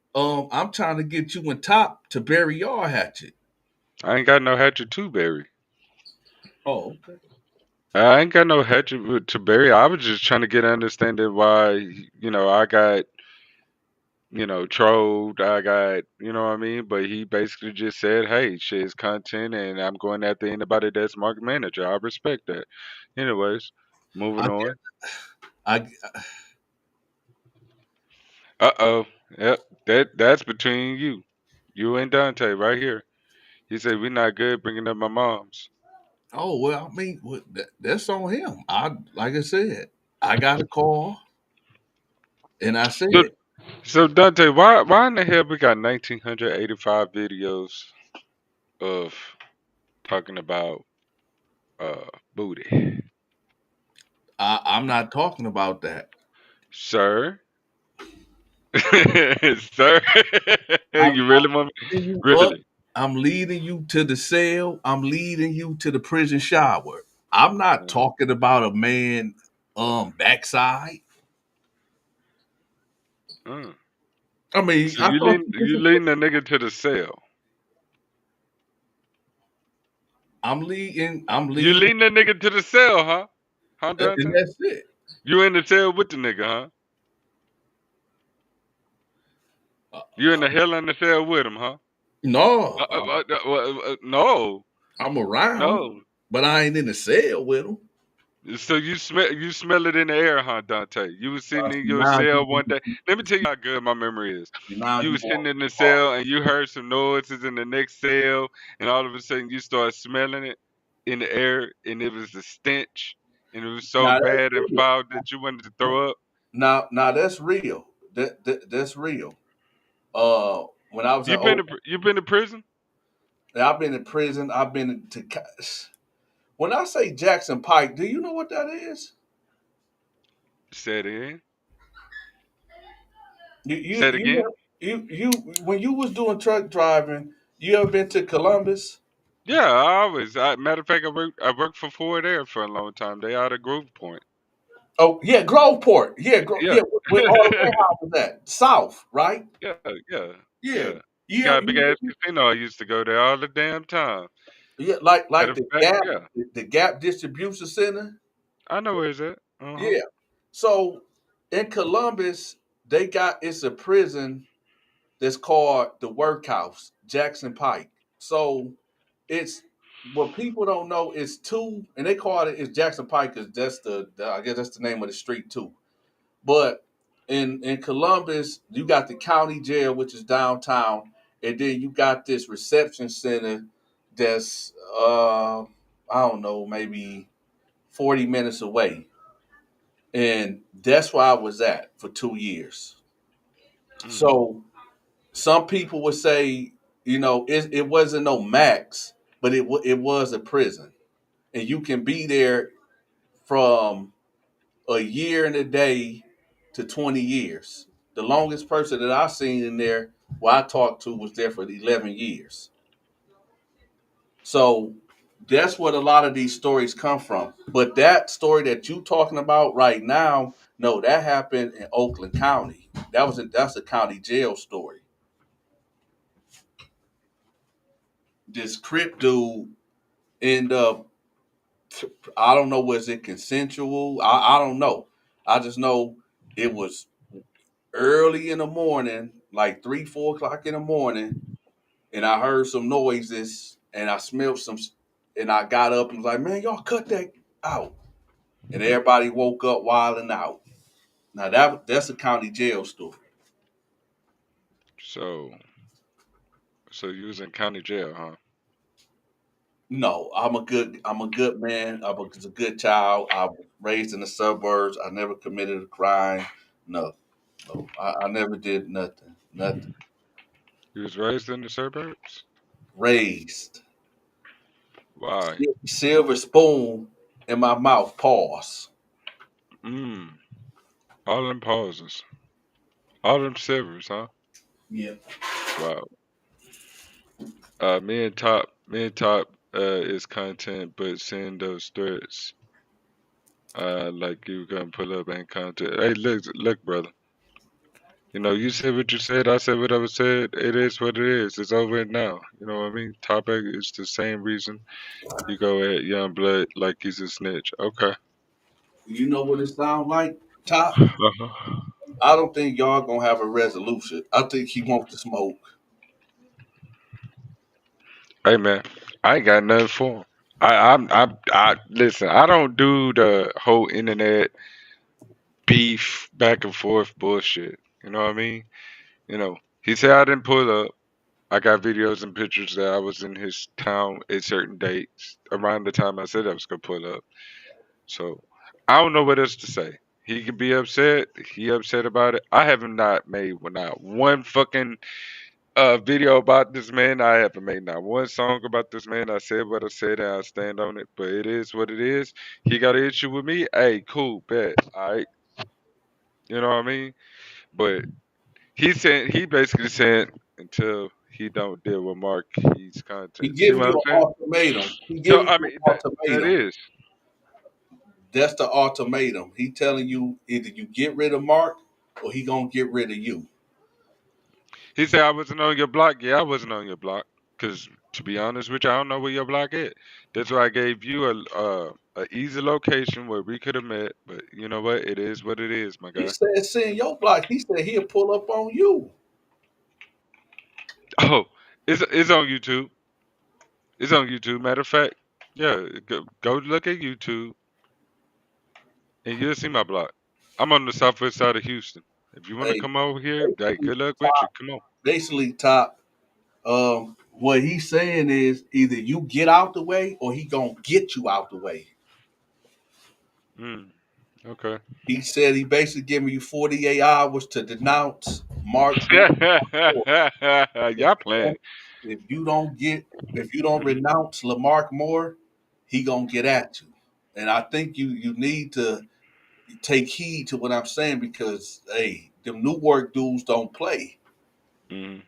[SPEAKER 4] I'm trying to get you and Top to bury your hatchet.
[SPEAKER 2] I ain't got no hatchet to bury.
[SPEAKER 4] Oh, okay.
[SPEAKER 2] I ain't got no hatchet to bury. I was just trying to get understanding why, I got, trolled. I got, you know what I mean? But he basically just said, hey, shit is content and I'm going after anybody that's market manager. I respect that. Anyways, moving
[SPEAKER 4] I,
[SPEAKER 2] on.
[SPEAKER 4] I,
[SPEAKER 2] Uh-oh. Yep. That's between you. You and Dante right here. He said, we're not good bringing up my mom's.
[SPEAKER 4] oh well, I mean, that's on him. Like I said, I got a call and I
[SPEAKER 2] So,
[SPEAKER 4] said,
[SPEAKER 2] so Dante, why in the hell we got 1,985 videos of talking about booty?
[SPEAKER 4] I'm not talking about that.
[SPEAKER 2] Sir? Sir? You
[SPEAKER 4] I'm
[SPEAKER 2] really want me?
[SPEAKER 4] leading you up.
[SPEAKER 2] Really?
[SPEAKER 4] I'm leading you to the cell. I'm leading you to the prison shower. I'm not
[SPEAKER 2] Uh,
[SPEAKER 4] talking about a man backside.
[SPEAKER 2] uh.
[SPEAKER 4] I mean,
[SPEAKER 2] So
[SPEAKER 4] I
[SPEAKER 2] you
[SPEAKER 4] thought
[SPEAKER 2] lean
[SPEAKER 4] this
[SPEAKER 2] you
[SPEAKER 4] is
[SPEAKER 2] leading the nigga to the cell.
[SPEAKER 4] I'm
[SPEAKER 2] You
[SPEAKER 4] leading,
[SPEAKER 2] leading the nigga to the cell, huh? Huh,
[SPEAKER 4] and
[SPEAKER 2] Dante?
[SPEAKER 4] that's it.
[SPEAKER 2] You in the cell with the nigga, huh?
[SPEAKER 4] Uh,
[SPEAKER 2] You in the hell in the cell with him, huh?
[SPEAKER 4] no,
[SPEAKER 2] No,
[SPEAKER 4] I'm around,
[SPEAKER 2] no.
[SPEAKER 4] but I ain't in the cell with him.
[SPEAKER 2] So you smell it in the air, huh, Dante? You was sitting in your
[SPEAKER 4] Now,
[SPEAKER 2] cell one day. Let me tell you how good my memory is.
[SPEAKER 4] now
[SPEAKER 2] You
[SPEAKER 4] you
[SPEAKER 2] was sitting
[SPEAKER 4] going
[SPEAKER 2] in the
[SPEAKER 4] too far.
[SPEAKER 2] cell and you heard some noises in the next cell, and all of a sudden you start smelling it in the air, and it was a stench, and it was so
[SPEAKER 4] Now that's
[SPEAKER 2] bad and
[SPEAKER 4] real.
[SPEAKER 2] foul that you wanted to throw up.
[SPEAKER 4] Now that's real. That's real. When I was in
[SPEAKER 2] You been to prison?
[SPEAKER 4] I've been in prison. I've been to. When I say Jackson Pike, do you know what that is?
[SPEAKER 2] Said again.
[SPEAKER 4] You you
[SPEAKER 2] Said again.
[SPEAKER 4] you you when you was doing truck driving, you ever been to Columbus?
[SPEAKER 2] Yeah, matter of fact, I worked for Ford Air for a long time. They out of Grove Point.
[SPEAKER 4] Oh yeah, Groveport. Yeah,
[SPEAKER 2] Yeah.
[SPEAKER 4] yeah. Where all the warehouse is at, South, right?
[SPEAKER 2] Yeah, yeah,
[SPEAKER 4] Yeah,
[SPEAKER 2] yeah.
[SPEAKER 4] yeah,
[SPEAKER 2] Got a big ass casino. I used to go there all the damn time.
[SPEAKER 4] yeah.
[SPEAKER 2] Matter
[SPEAKER 4] Like
[SPEAKER 2] of
[SPEAKER 4] the
[SPEAKER 2] fact,
[SPEAKER 4] Gap,
[SPEAKER 2] yeah,
[SPEAKER 4] the Gap distribution center.
[SPEAKER 2] I know where it's at.
[SPEAKER 4] Yeah. So in Columbus, they got it's a prison that's called the Workhouse, Jackson Pike. So it's what people don't know is two, and they call it's Jackson Pike because that's I guess that's the name of the street too. But in Columbus, you got the county jail, which is downtown, and then you got this reception center that's I don't know, maybe 40 minutes away. And that's where I was at for 2 years.
[SPEAKER 2] Mm.
[SPEAKER 4] So some people would say, it wasn't no max, but it was a prison, and you can be there from a year and a day to 20 years. The longest person that I seen in there, I talked to, was there for 11 years. So that's what a lot of these stories come from. But that story that you talking about right now, no, that happened in Oakland County. That's a county jail story. This Crip dude ended up, I don't know, was it consensual? I don't know. I just know it was early in the morning, like 3, 4 o'clock in the morning, and I heard some noises and I smelled some, and I got up and was like, man, y'all cut that out. And everybody woke up wilding out. Now that's a county jail story.
[SPEAKER 2] So, so you was in county jail, huh?
[SPEAKER 4] No, I'm a good man. I was a good child. I was raised in the suburbs. I never committed a crime. No, no, I never did nothing. Nothing.
[SPEAKER 2] You was raised in the suburbs.
[SPEAKER 4] Raised.
[SPEAKER 2] Why?
[SPEAKER 4] Silver spoon in my mouth. Pause.
[SPEAKER 2] Mm. All them pauses. All them severs, huh?
[SPEAKER 4] Yeah.
[SPEAKER 2] Wow. Me and Top is content, but seeing those threats, like you gonna pull up ain't content. Hey, look, brother. You know, you said what you said. I said what I said. It is what it is. It's over it now. You know what I mean? Topic is the same reason you go at young blood like he's a snitch. Okay.
[SPEAKER 4] You know what it sounds like, Top?
[SPEAKER 2] Uh-huh.
[SPEAKER 4] I don't think y'all gonna have a resolution. I think he wants to smoke.
[SPEAKER 2] Hey man, I ain't got nothing for him. I listen. I don't do the whole internet beef back and forth bullshit. You know what I mean? You know, he said I didn't pull up. I got videos and pictures that I was in his town at certain dates around the time I said I was gonna pull up. So I don't know what else to say. He can be upset. He upset about it. I have not made not one fucking video about this man. I haven't made not one song about this man. I said what I said and I stand on it. But it is what it is. He got an issue with me. Hey, cool, bet. All right. You know what I mean? But he basically said until he don't deal with Mark, he's
[SPEAKER 4] He
[SPEAKER 2] content. See
[SPEAKER 4] giving
[SPEAKER 2] what
[SPEAKER 4] you
[SPEAKER 2] I'm
[SPEAKER 4] an
[SPEAKER 2] saying?
[SPEAKER 4] ultimatum. He
[SPEAKER 2] So
[SPEAKER 4] giving
[SPEAKER 2] I
[SPEAKER 4] you
[SPEAKER 2] mean
[SPEAKER 4] an
[SPEAKER 2] that
[SPEAKER 4] ultimatum.
[SPEAKER 2] is.
[SPEAKER 4] That's the ultimatum. He telling you either you get rid of Mark or he gonna get rid of you.
[SPEAKER 2] He said I wasn't on your block. Yeah, I wasn't on your block. Cause to be honest with you, I don't know where your block is. That's why I gave you a easy location where we could have met. But you know what? It is what it is, my
[SPEAKER 4] He
[SPEAKER 2] guy.
[SPEAKER 4] said send your block. He said he'll pull up on you.
[SPEAKER 2] Oh, it's on YouTube. It's on YouTube. Matter of fact, yeah, go look at YouTube and you'll see my block. I'm on the southwest side of Houston. If you want to
[SPEAKER 4] Hey,
[SPEAKER 2] come over here, hey,
[SPEAKER 4] basically
[SPEAKER 2] good luck with you.
[SPEAKER 4] top,
[SPEAKER 2] Come on.
[SPEAKER 4] Top. What he's saying is either you get out the way or he gonna get you out the way.
[SPEAKER 2] Mm, okay.
[SPEAKER 4] He said he basically giving you 48 hours to denounce Mark. If
[SPEAKER 2] Y'all
[SPEAKER 4] you
[SPEAKER 2] playing.
[SPEAKER 4] don't, if you don't get, if you don't renounce Lamarck Moore, he gonna get at you. And I think you need to take heed to what I'm saying because hey, them new work dudes don't play.
[SPEAKER 2] Mm.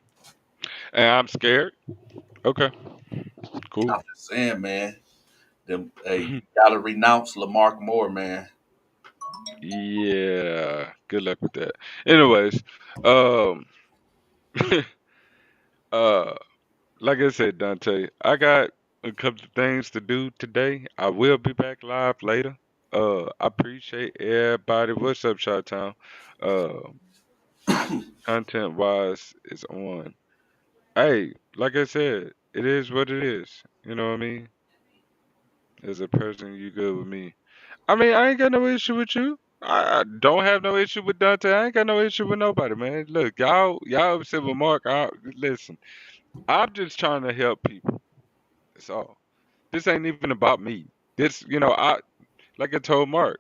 [SPEAKER 2] And I'm scared. Okay, cool.
[SPEAKER 4] I'm just saying, man. Them hey, you gotta renounce Lamarck Moore, man.
[SPEAKER 2] Yeah, good luck with that. Anyways, um, uh, like I said, Dante, I got a couple of things to do today. I will be back live later. I appreciate everybody. What's up, Shot Town? Uh, content wise is on. Hey, like I said, it is what it is. You know what I mean? As a person, you good with me. I mean, I ain't got no issue with you. I don't have no issue with Dante. I ain't got no issue with nobody, man. Look, y'all upset with Mark. Listen, I'm just trying to help people. That's all. This ain't even about me. This, I like I told Mark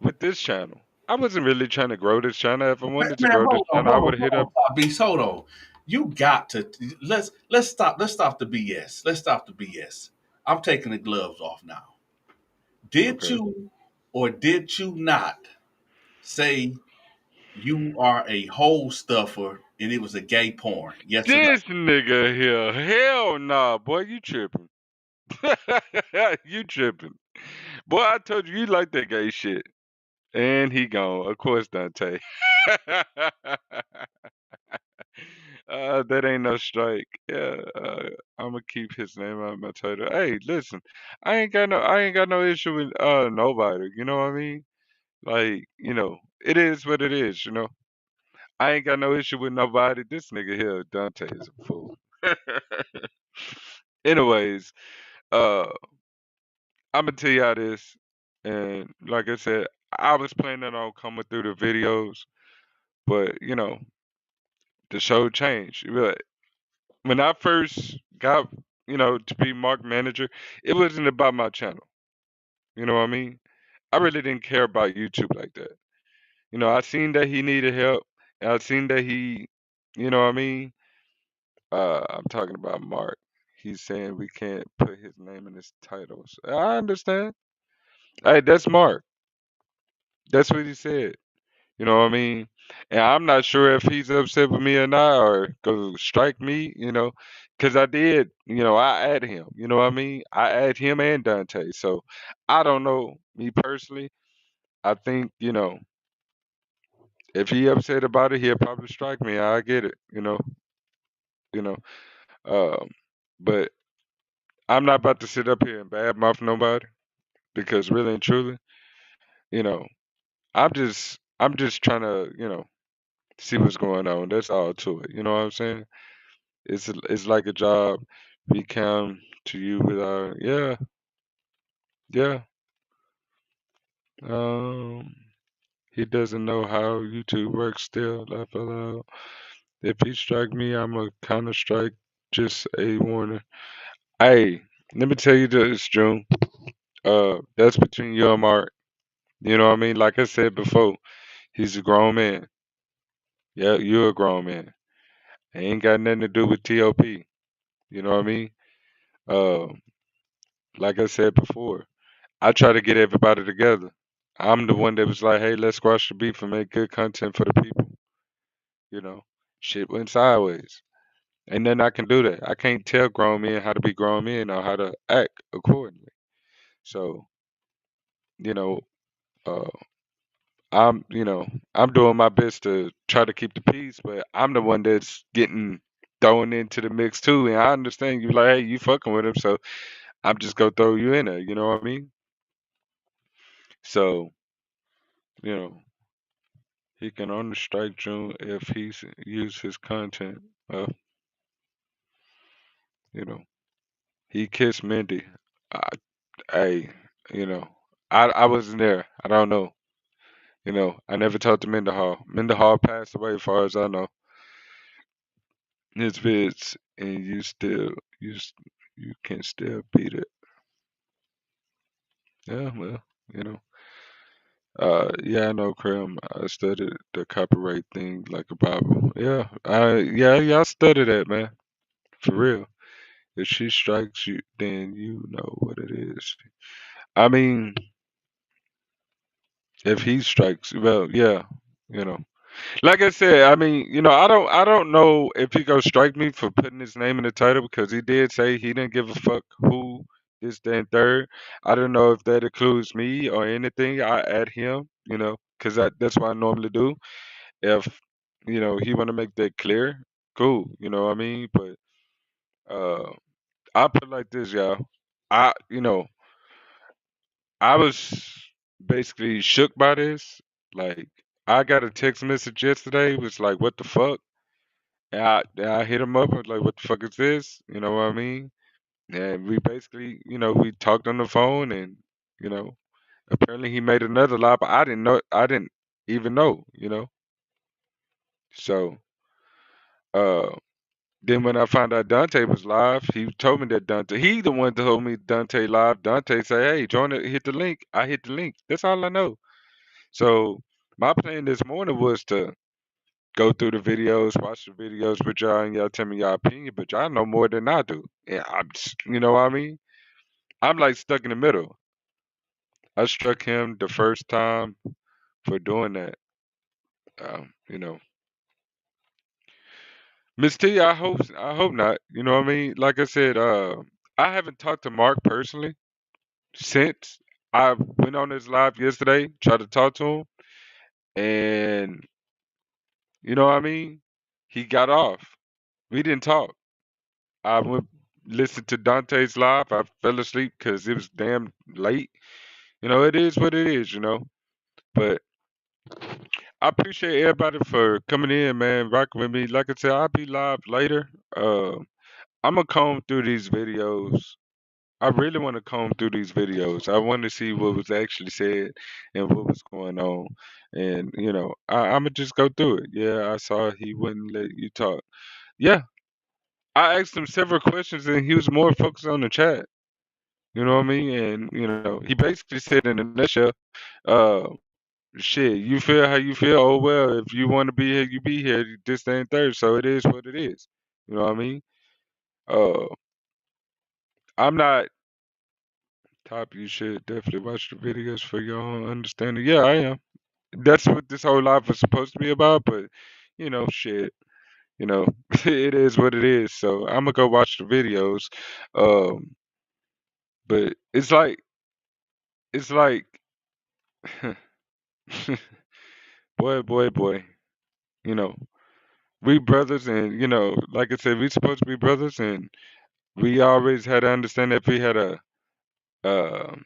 [SPEAKER 2] with this channel. I wasn't really trying to grow this channel. If I wanted to
[SPEAKER 4] Man,
[SPEAKER 2] grow this channel, I would have
[SPEAKER 4] hold
[SPEAKER 2] hit up.
[SPEAKER 4] on, Top Beast, hold on. You got to let's stop the BS. Let's stop the BS. I'm taking the gloves off now. Did
[SPEAKER 2] Okay.
[SPEAKER 4] you or did you not say you are a hole stuffer and it was a gay porn? Yes or no?
[SPEAKER 2] This nigga here, hell nah, boy, you tripping. You tripping. Boy, I told you like that gay shit. And he gone. Of course, Dante. That ain't no strike. Yeah, I'm gonna keep his name out of my title. Hey, listen, I ain't got no issue with nobody. You know what I mean? Like, it is what it is. I ain't got no issue with nobody. This nigga here, Dante, is a fool. Anyways, uh, I'm gonna tell y'all this, and like I said, I was planning on coming through the videos, but the show changed. But when I first got, to be Mark manager, it wasn't about my channel. You know what I mean? I really didn't care about YouTube like that. I seen that he needed help, and I seen that he, you know what I mean? I'm talking about Mark. He's saying we can't put his name in his titles. I understand. Hey, that's Mark. That's what he said. You know what I mean? And I'm not sure if he's upset with me or not, or go strike me. Because I did. I add him. You know what I mean? I add him and Dante. So I don't know. Me personally, I think if he upset about it, he'll probably strike me. I get it. You know. Um, but I'm not about to sit up here and badmouth nobody because really and truly, you know, I'm just trying to see what's going on. That's all to it. You know what I'm saying? It's like a job. We come to you with our yeah. Um, he doesn't know how YouTube works still. Laugh out loud. If he strike me, I'm a counter strike. Just a warning. Hey, let me tell you this, June. That's between you and Mark. You know what I mean? Like I said before, he's a grown man. Yeah, you're a grown man. Ain't got nothing to do with T.O.P. You know what I mean? Uh, like I said before, I try to get everybody together. I'm the one that was like, hey, let's squash the beef and make good content for the people. You know, shit went sideways. And then I can do that. I can't tell grown men how to be grown men or how to act accordingly. So, you know, uh, I'm doing my best to try to keep the peace, but I'm the one that's getting thrown into the mix too. And I understand you like, hey, you fucking with him, so I'm just gonna throw you in there. You know what I mean? So, you know, he can only strike June if he's used his content. Uh, you know, he kissed Mindy. I, hey, you know, I wasn't there. I don't know. I never talked to Mendenhall. Mendenhall passed away, as far as I know. His vids, and you s- you can still beat it. Yeah, well, you know. Yeah, I know, Krim. I studied the copyright thing like a Bible. Yeah, I studied that, man. For real. If she strikes you, then you know what it is. I mean, if he strikes, well, yeah, you know. Like I said, I mean, I don't know if he gonna strike me for putting his name in the title because he did say he didn't give a fuck who this, that, and third. I don't know if that includes me or anything. I add him, because that's what I normally do. If he want to make that clear, cool. You know what I mean? But uh, I put it like this, y'all. I you know I was basically shook by this. Like I got a text message yesterday. It was like, what the fuck? And I hit him up. I was like, "What the fuck is this?" You know what I mean? And we basically, we talked on the phone, and you know, apparently he made another lie, but I didn't know. I didn't even know. So, uh, then when I found out Dante was live, he told me that Dante. He the one that told me Dante live. Dante say, "Hey, join it. Hit the link." I hit the link. That's all I know. So my plan this morning was to go through the videos, watch the videos with y'all, and y'all tell me y'all opinion, but y'all know more than I do. And you know what I mean? I'm like stuck in the middle. I struck him the first time for doing that. You know, Miss T, I hope not. You know what I mean? Like I said, I haven't talked to Mark personally since I went on his live yesterday, tried to talk to him, and you know what I mean? He got off. We didn't talk. I went listened to Dante's live. I fell asleep because it was damn late. It is what it is. But I appreciate everybody for coming in, man, rocking with me. Like I said, I'll be live later. I'm gonna comb through these videos. I really want to comb through these videos. I want to see what was actually said and what was going on. And I'm gonna just go through it. Yeah, I saw he wouldn't let you talk. Yeah, I asked him several questions, and he was more focused on the chat. You know what I mean? And he basically said in a nutshell, uh, shit, you feel how you feel. Oh well, if you want to be here, you be here. This that, and third. So it is what it is. You know what I mean? Uh, I'm not top. You should definitely watch the videos for your own understanding. Yeah, I am. That's what this whole life was supposed to be about. But shit, it is what it is. So I'm gonna go watch the videos. Um, but it's like, boy. You know, we brothers, and like I said, we supposed to be brothers, and we always had to understand that um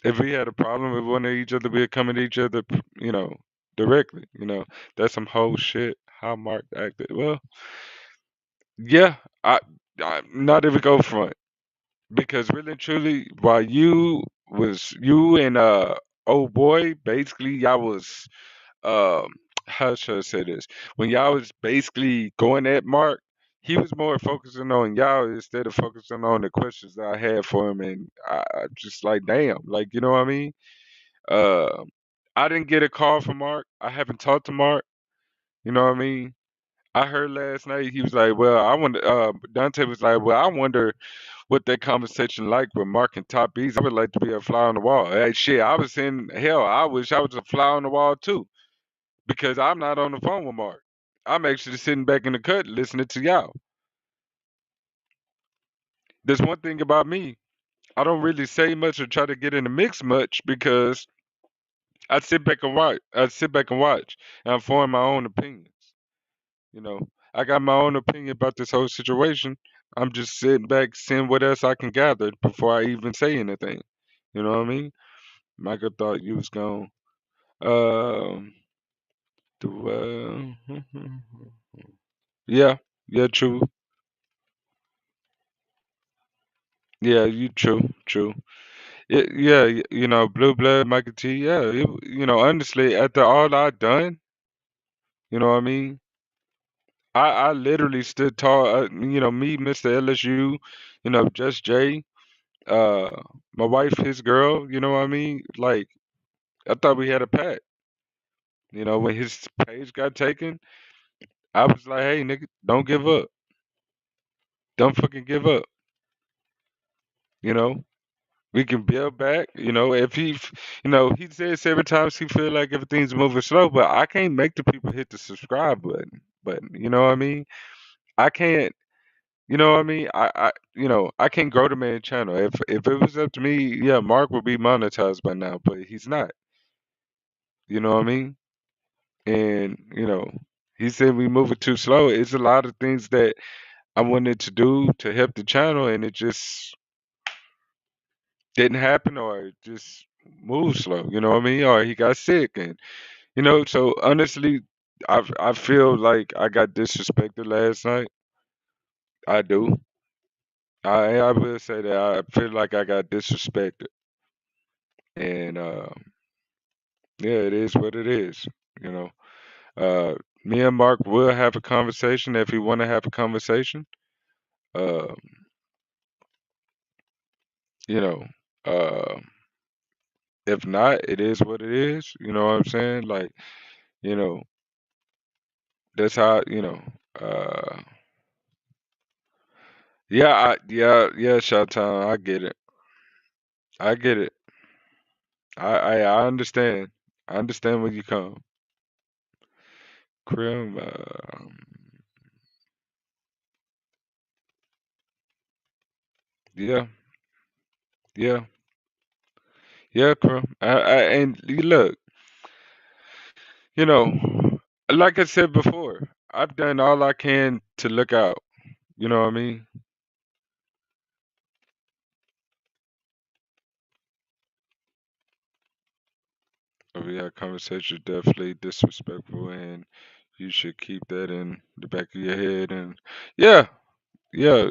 [SPEAKER 2] if we had a problem with one of each other, we'd come at each other, directly. That's some whole shit. How Mark acted. Well, yeah, I, I not even go front because really and truly, while you and old boy, basically y'all was um how should I say this? When y'all was basically going at Mark, he was more focusing on y'all instead of focusing on the questions that I had for him, and I just like damn, like you know what I mean? Uh, I didn't get a call from Mark. I haven't talked to Mark. You know what I mean? I heard last night he was like, "Well, I wonder." Dante was like, "Well, I wonder what that conversation like with Mark and Top Bees. I would like to be a fly on the wall." Hey, shit, I was in hell. I wish I was a fly on the wall too, because I'm not on the phone with Mark. I'm actually sitting back in the cut listening to y'all. There's one thing about me. I don't really say much or try to get in the mix much because I sit back and watch. And I form my own opinions. I got my own opinion about this whole situation. I'm just sitting back, seeing what else I can gather before I even say anything. You know what I mean? Michael thought you was gone. Um, yeah, yeah, true. Yeah, you true. Yeah, Blue Blood, Michael T. Yeah, honestly, after all I done, you know what I mean? I literally stood tall. Me, Mr. LSU, Just Jay, uh, my wife, his girl. You know what I mean? Like I thought we had a pact. When his page got taken, I was like, hey, nigga, don't give up. Don't fucking give up. You know, we can build back. If he says every time he feel like everything's moving slow, but I can't make the people hit the subscribe button. But you know what I mean? I can't. You know what I mean? I can't grow the man channel. If it was up to me, yeah, Mark would be monetized by now, but he's not. You know what I mean? And he said we moving too slow. It's a lot of things that I wanted to do to help the channel, and it just didn't happen, or it just moved slow. You know what I mean? Or he got sick, and So honestly, I feel like I got disrespected last night. I do. I will say that I feel like I got disrespected, and yeah, it is what it is. You know, uh, me and Mark will have a conversation if we want to have a conversation. Uh, you know, uh, if not, it is what it is. You know what I'm saying? Like, you know, that's how. Yeah, yeah, Shot Town. I get it. I get it. I understand. I understand where you come. Krim, yeah, yeah, yeah, Krim. And you look, you know, like I said before, I've done all I can to look out. You know what I mean? We had conversation definitely disrespectful, and you should keep that in the back of your head. And yeah,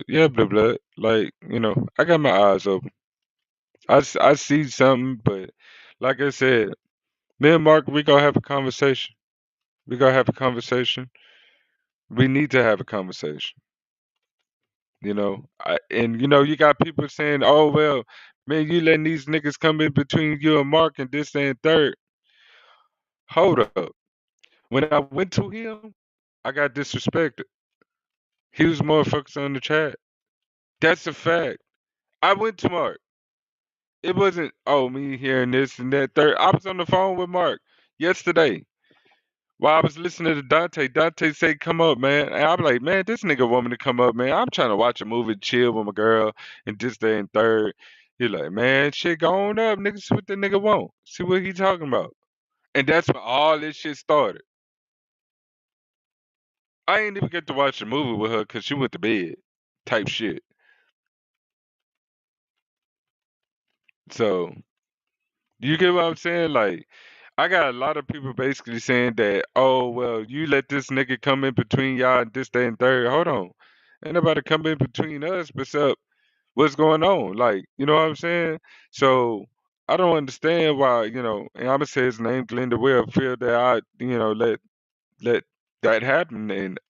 [SPEAKER 2] yeah, blah blah. Like I got my eyes open. I see something, but like I said, me and Mark, we gonna have a conversation. We gonna have a conversation. We need to have a conversation. And you got people saying, "Oh well, man, you letting these niggas come in between you and Mark and this and third." Hold up. When I went to him, I got disrespected. He was more focused on the chat. That's a fact. I went to Mark. It wasn't, oh, me hearing this and that third. I was on the phone with Mark. yesterday. While I was listening to Dante, Dante say, "Come up, man." And I'm like, "Man, this nigga want me to come up, man. I'm trying to watch a movie, chill with my girl, and this day and third." He like, "Man, shit, go on up, nigga. See what the nigga want. See what he talking about." And that's when all this shit started. I ain't even get to watch the movie with her because she went to bed, type shit. So you get what I'm saying? Like, I got a lot of people basically saying that, oh well, you let this nigga come in between y'all and this, day and third. Hold on. Ain't nobody come in between us except what's going on. Like, you know what I'm saying? So I don't understand why, and I'ma say his name, Glenda Will, feel that I, let that happen and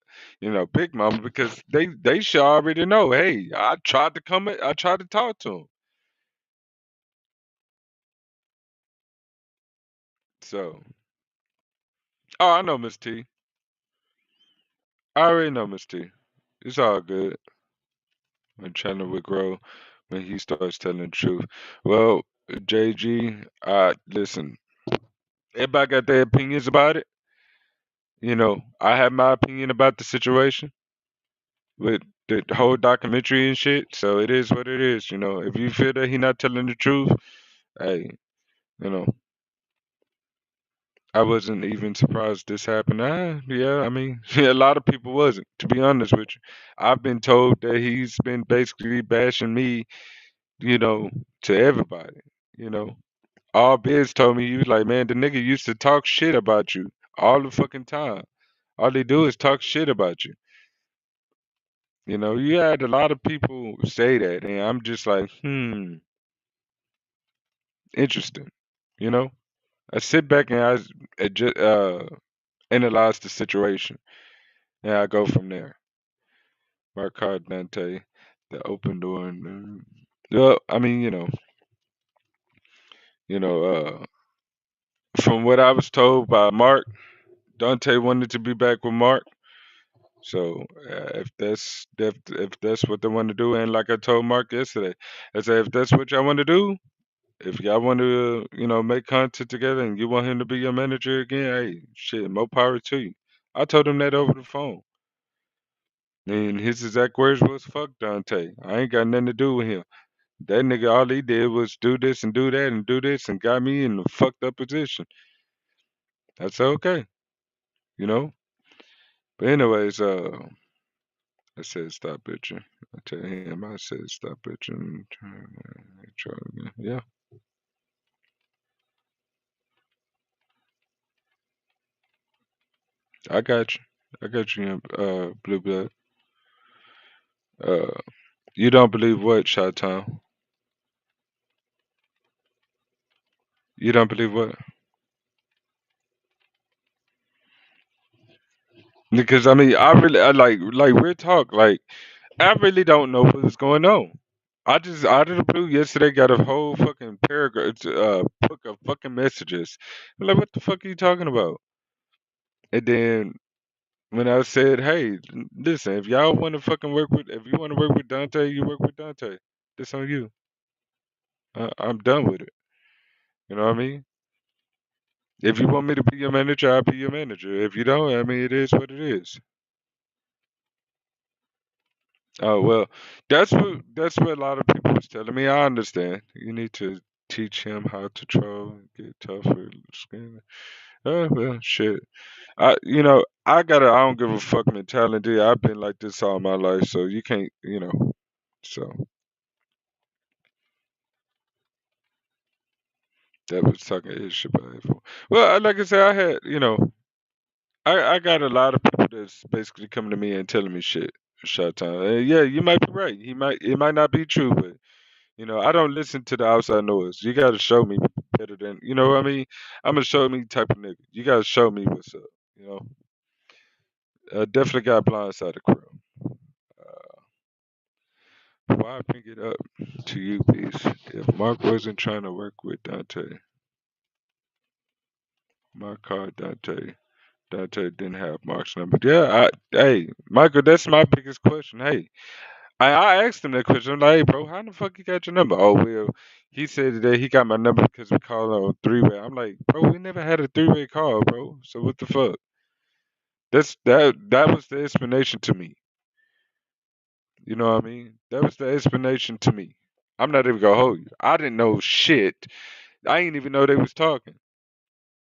[SPEAKER 2] Big Mama, because they should already know, hey, I tried to talk to him. So oh, I know Miss T. I already know Miss T. It's all good. When Chandler would grow, when he starts telling the truth. Well, JG, listen, everybody got their opinions about it. I have my opinion about the situation with the whole documentary and shit. So it is what it is. If you feel that he not telling the truth, hey, you know, I wasn't even surprised this happened. Yeah, I mean, a lot of people wasn't. To be honest with you, I've been told that he's been basically bashing me, you know, to everybody. You know, all Biz told me, he was like, man, the nigga used to talk shit about you all the fucking time. All they do is talk shit about you. You had a lot of people say that, and I'm just like, interesting. You know, I sit back and just analyze the situation, and I go from there. Mark Hard Dante, the open door, and well, I mean, you know, from what I was told by Mark, Dante wanted to be back with Mark. So if that's what they want to do, and like I told Mark yesterday, I said if that's what y'all want to do, if y'all want to make content together, and you want him to be your manager again, hey, shit, more power to you. I told him that over the phone, and his exact words was, "Fuck Dante, I ain't got nothing to do with him. That nigga, all he did was do this and do that and do this and got me in a fucked up position." That's okay, you know. But anyways, I said stop bitching. I tell him, I said stop bitching. Try again. Yeah, I got you. I got you, Blue Blood. Uh, you don't believe what, Shot Town? You don't believe what? Because I mean, I like real talk. Like I really don't know what's going on. I just out of the blue yesterday got a whole fucking paragraph, book of fucking messages. I'm like, what the fuck are you talking about? And then when I said, hey, listen, if y'all want to fucking if you want to work with Dante, you work with Dante. This on you. I'm done with it. You know what I mean? If you want me to be your manager, I'll be your manager. If you don't, I mean, it is what it is. Oh well, that's what a lot of people was telling me. I understand. You need to teach him how to troll and get tougher skin. Oh well, shit. I don't give a fuck mentality. I've been like this all my life, so you can't, So that was talking ish shit about it. Well, like I said, I got a lot of people that's basically coming to me and telling me shit. Shot time. Yeah, you might be right. It might not be true, but I don't listen to the outside noise. You got to show me better than, you know what I mean? I'm a show me type of nigga. You got to show me what's up. You know, definitely got blindsided crew. Why bring it up to you, Peace? If Mark wasn't trying to work with Dante, Mark called Dante. Dante didn't have Mark's number. Yeah, hey, Michael, that's my biggest question. Hey, I asked him that question. I'm like, hey, bro, how the fuck you got your number? Oh, well, he said that he got my number because we called on three-way. I'm like, bro, we never had a three-way call, bro. So what the fuck? That was the explanation to me. You know what I mean? That was the explanation to me. I'm not even gonna hold you. I didn't know shit. I didn't even know they was talking.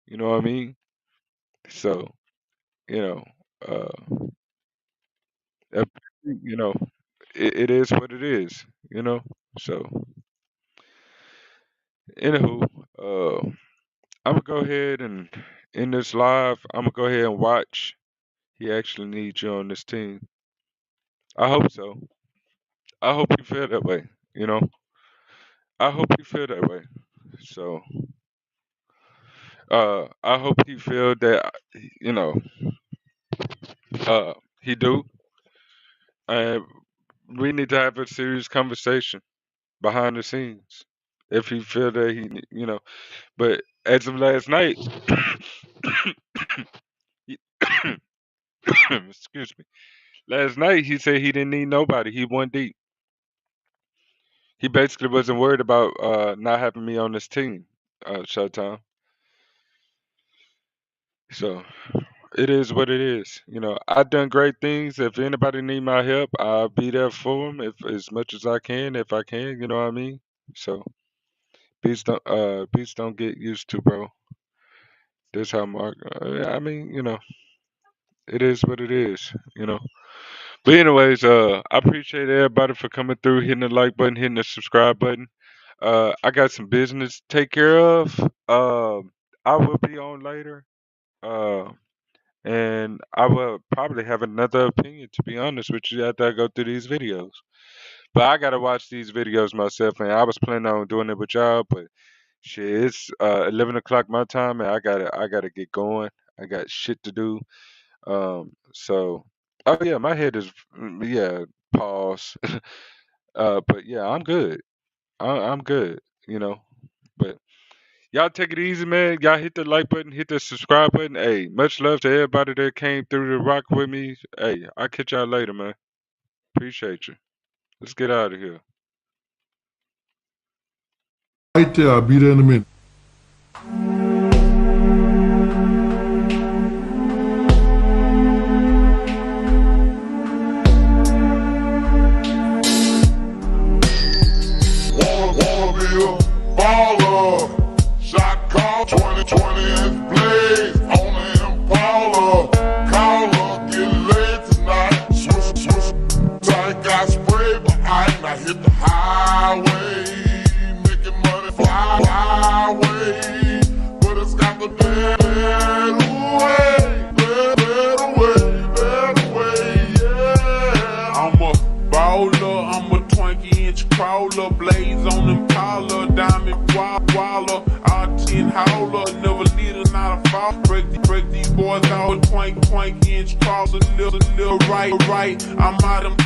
[SPEAKER 2] You know what I mean? So, you know, uh, uh, you know, it is what it is. You know. So, anywho, I'm gonna go ahead and in this live. I'm gonna go ahead and watch. He actually needs you on this team. I hope so. I hope you feel that way. You know. I hope you feel that way. So, I hope he feel that. You know. Uh, he do. And we need to have a serious conversation behind the scenes. If he feel that you know. But as of last night, he- excuse me. Last night he said he didn't need nobody. He won deep. He basically wasn't worried about not having me on this team, Showtime. So it is what it is. You know, I've done great things. If anybody need my help, I'll be there for them if as much as I can, if I can. You know what I mean? So beats don't get used to, bro. This how Mark. I mean, you know, it is what it is. You know. But anyways, I appreciate everybody for coming through, hitting the like button, hitting the subscribe button. I got some business to take care of. I will be on later. Uh, and I will probably have another opinion, to be honest with you, after I go through these videos. But I gotta watch these videos myself, and I was planning on doing it with y'all, but shit, it's 11 o'clock my time, and I gotta get going. I got shit to do. So, oh yeah, my head is yeah. Pause. But yeah, I'm good. I'm good. You know, but. Y'all take it easy, man. Y'all hit the like button, hit the subscribe button. Hey, much love to everybody that came through to rock with me. Hey, I'll catch y'all later, man. Appreciate you. Let's get out of here.
[SPEAKER 7] Right there, I'll be there in a minute.
[SPEAKER 1] Wanna be a baller. Shot call 2020 and blaze on the Impala. Caller, get laid tonight. Switch, tight got sprayed, but I not hit the highway. Making money flyway. But it's got the better way. Better way, yeah.
[SPEAKER 8] I'm a baller, I'm a 20-inch crawler, blaze on them collar, diamond waller, R10 howler, never leader, not a fall. Break these boys out, 20-inch crosser, little right. I'm out them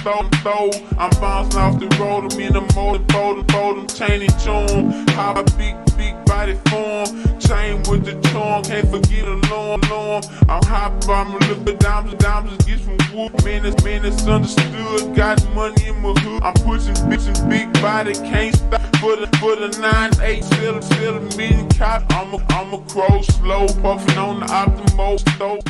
[SPEAKER 8] throw, I'm bouncing off the road, I'm in the motor, fold them, chain and tune, how a big body form, chain with the tongue, can't forget a long. I'm hot, I'm a little bit diamonds, get some wood, man, it's understood, got money in my hood, I'm pushing big body, can't stop, for the 9-8, still a million cop, I'm a crow slow, puffing on the optimal stove.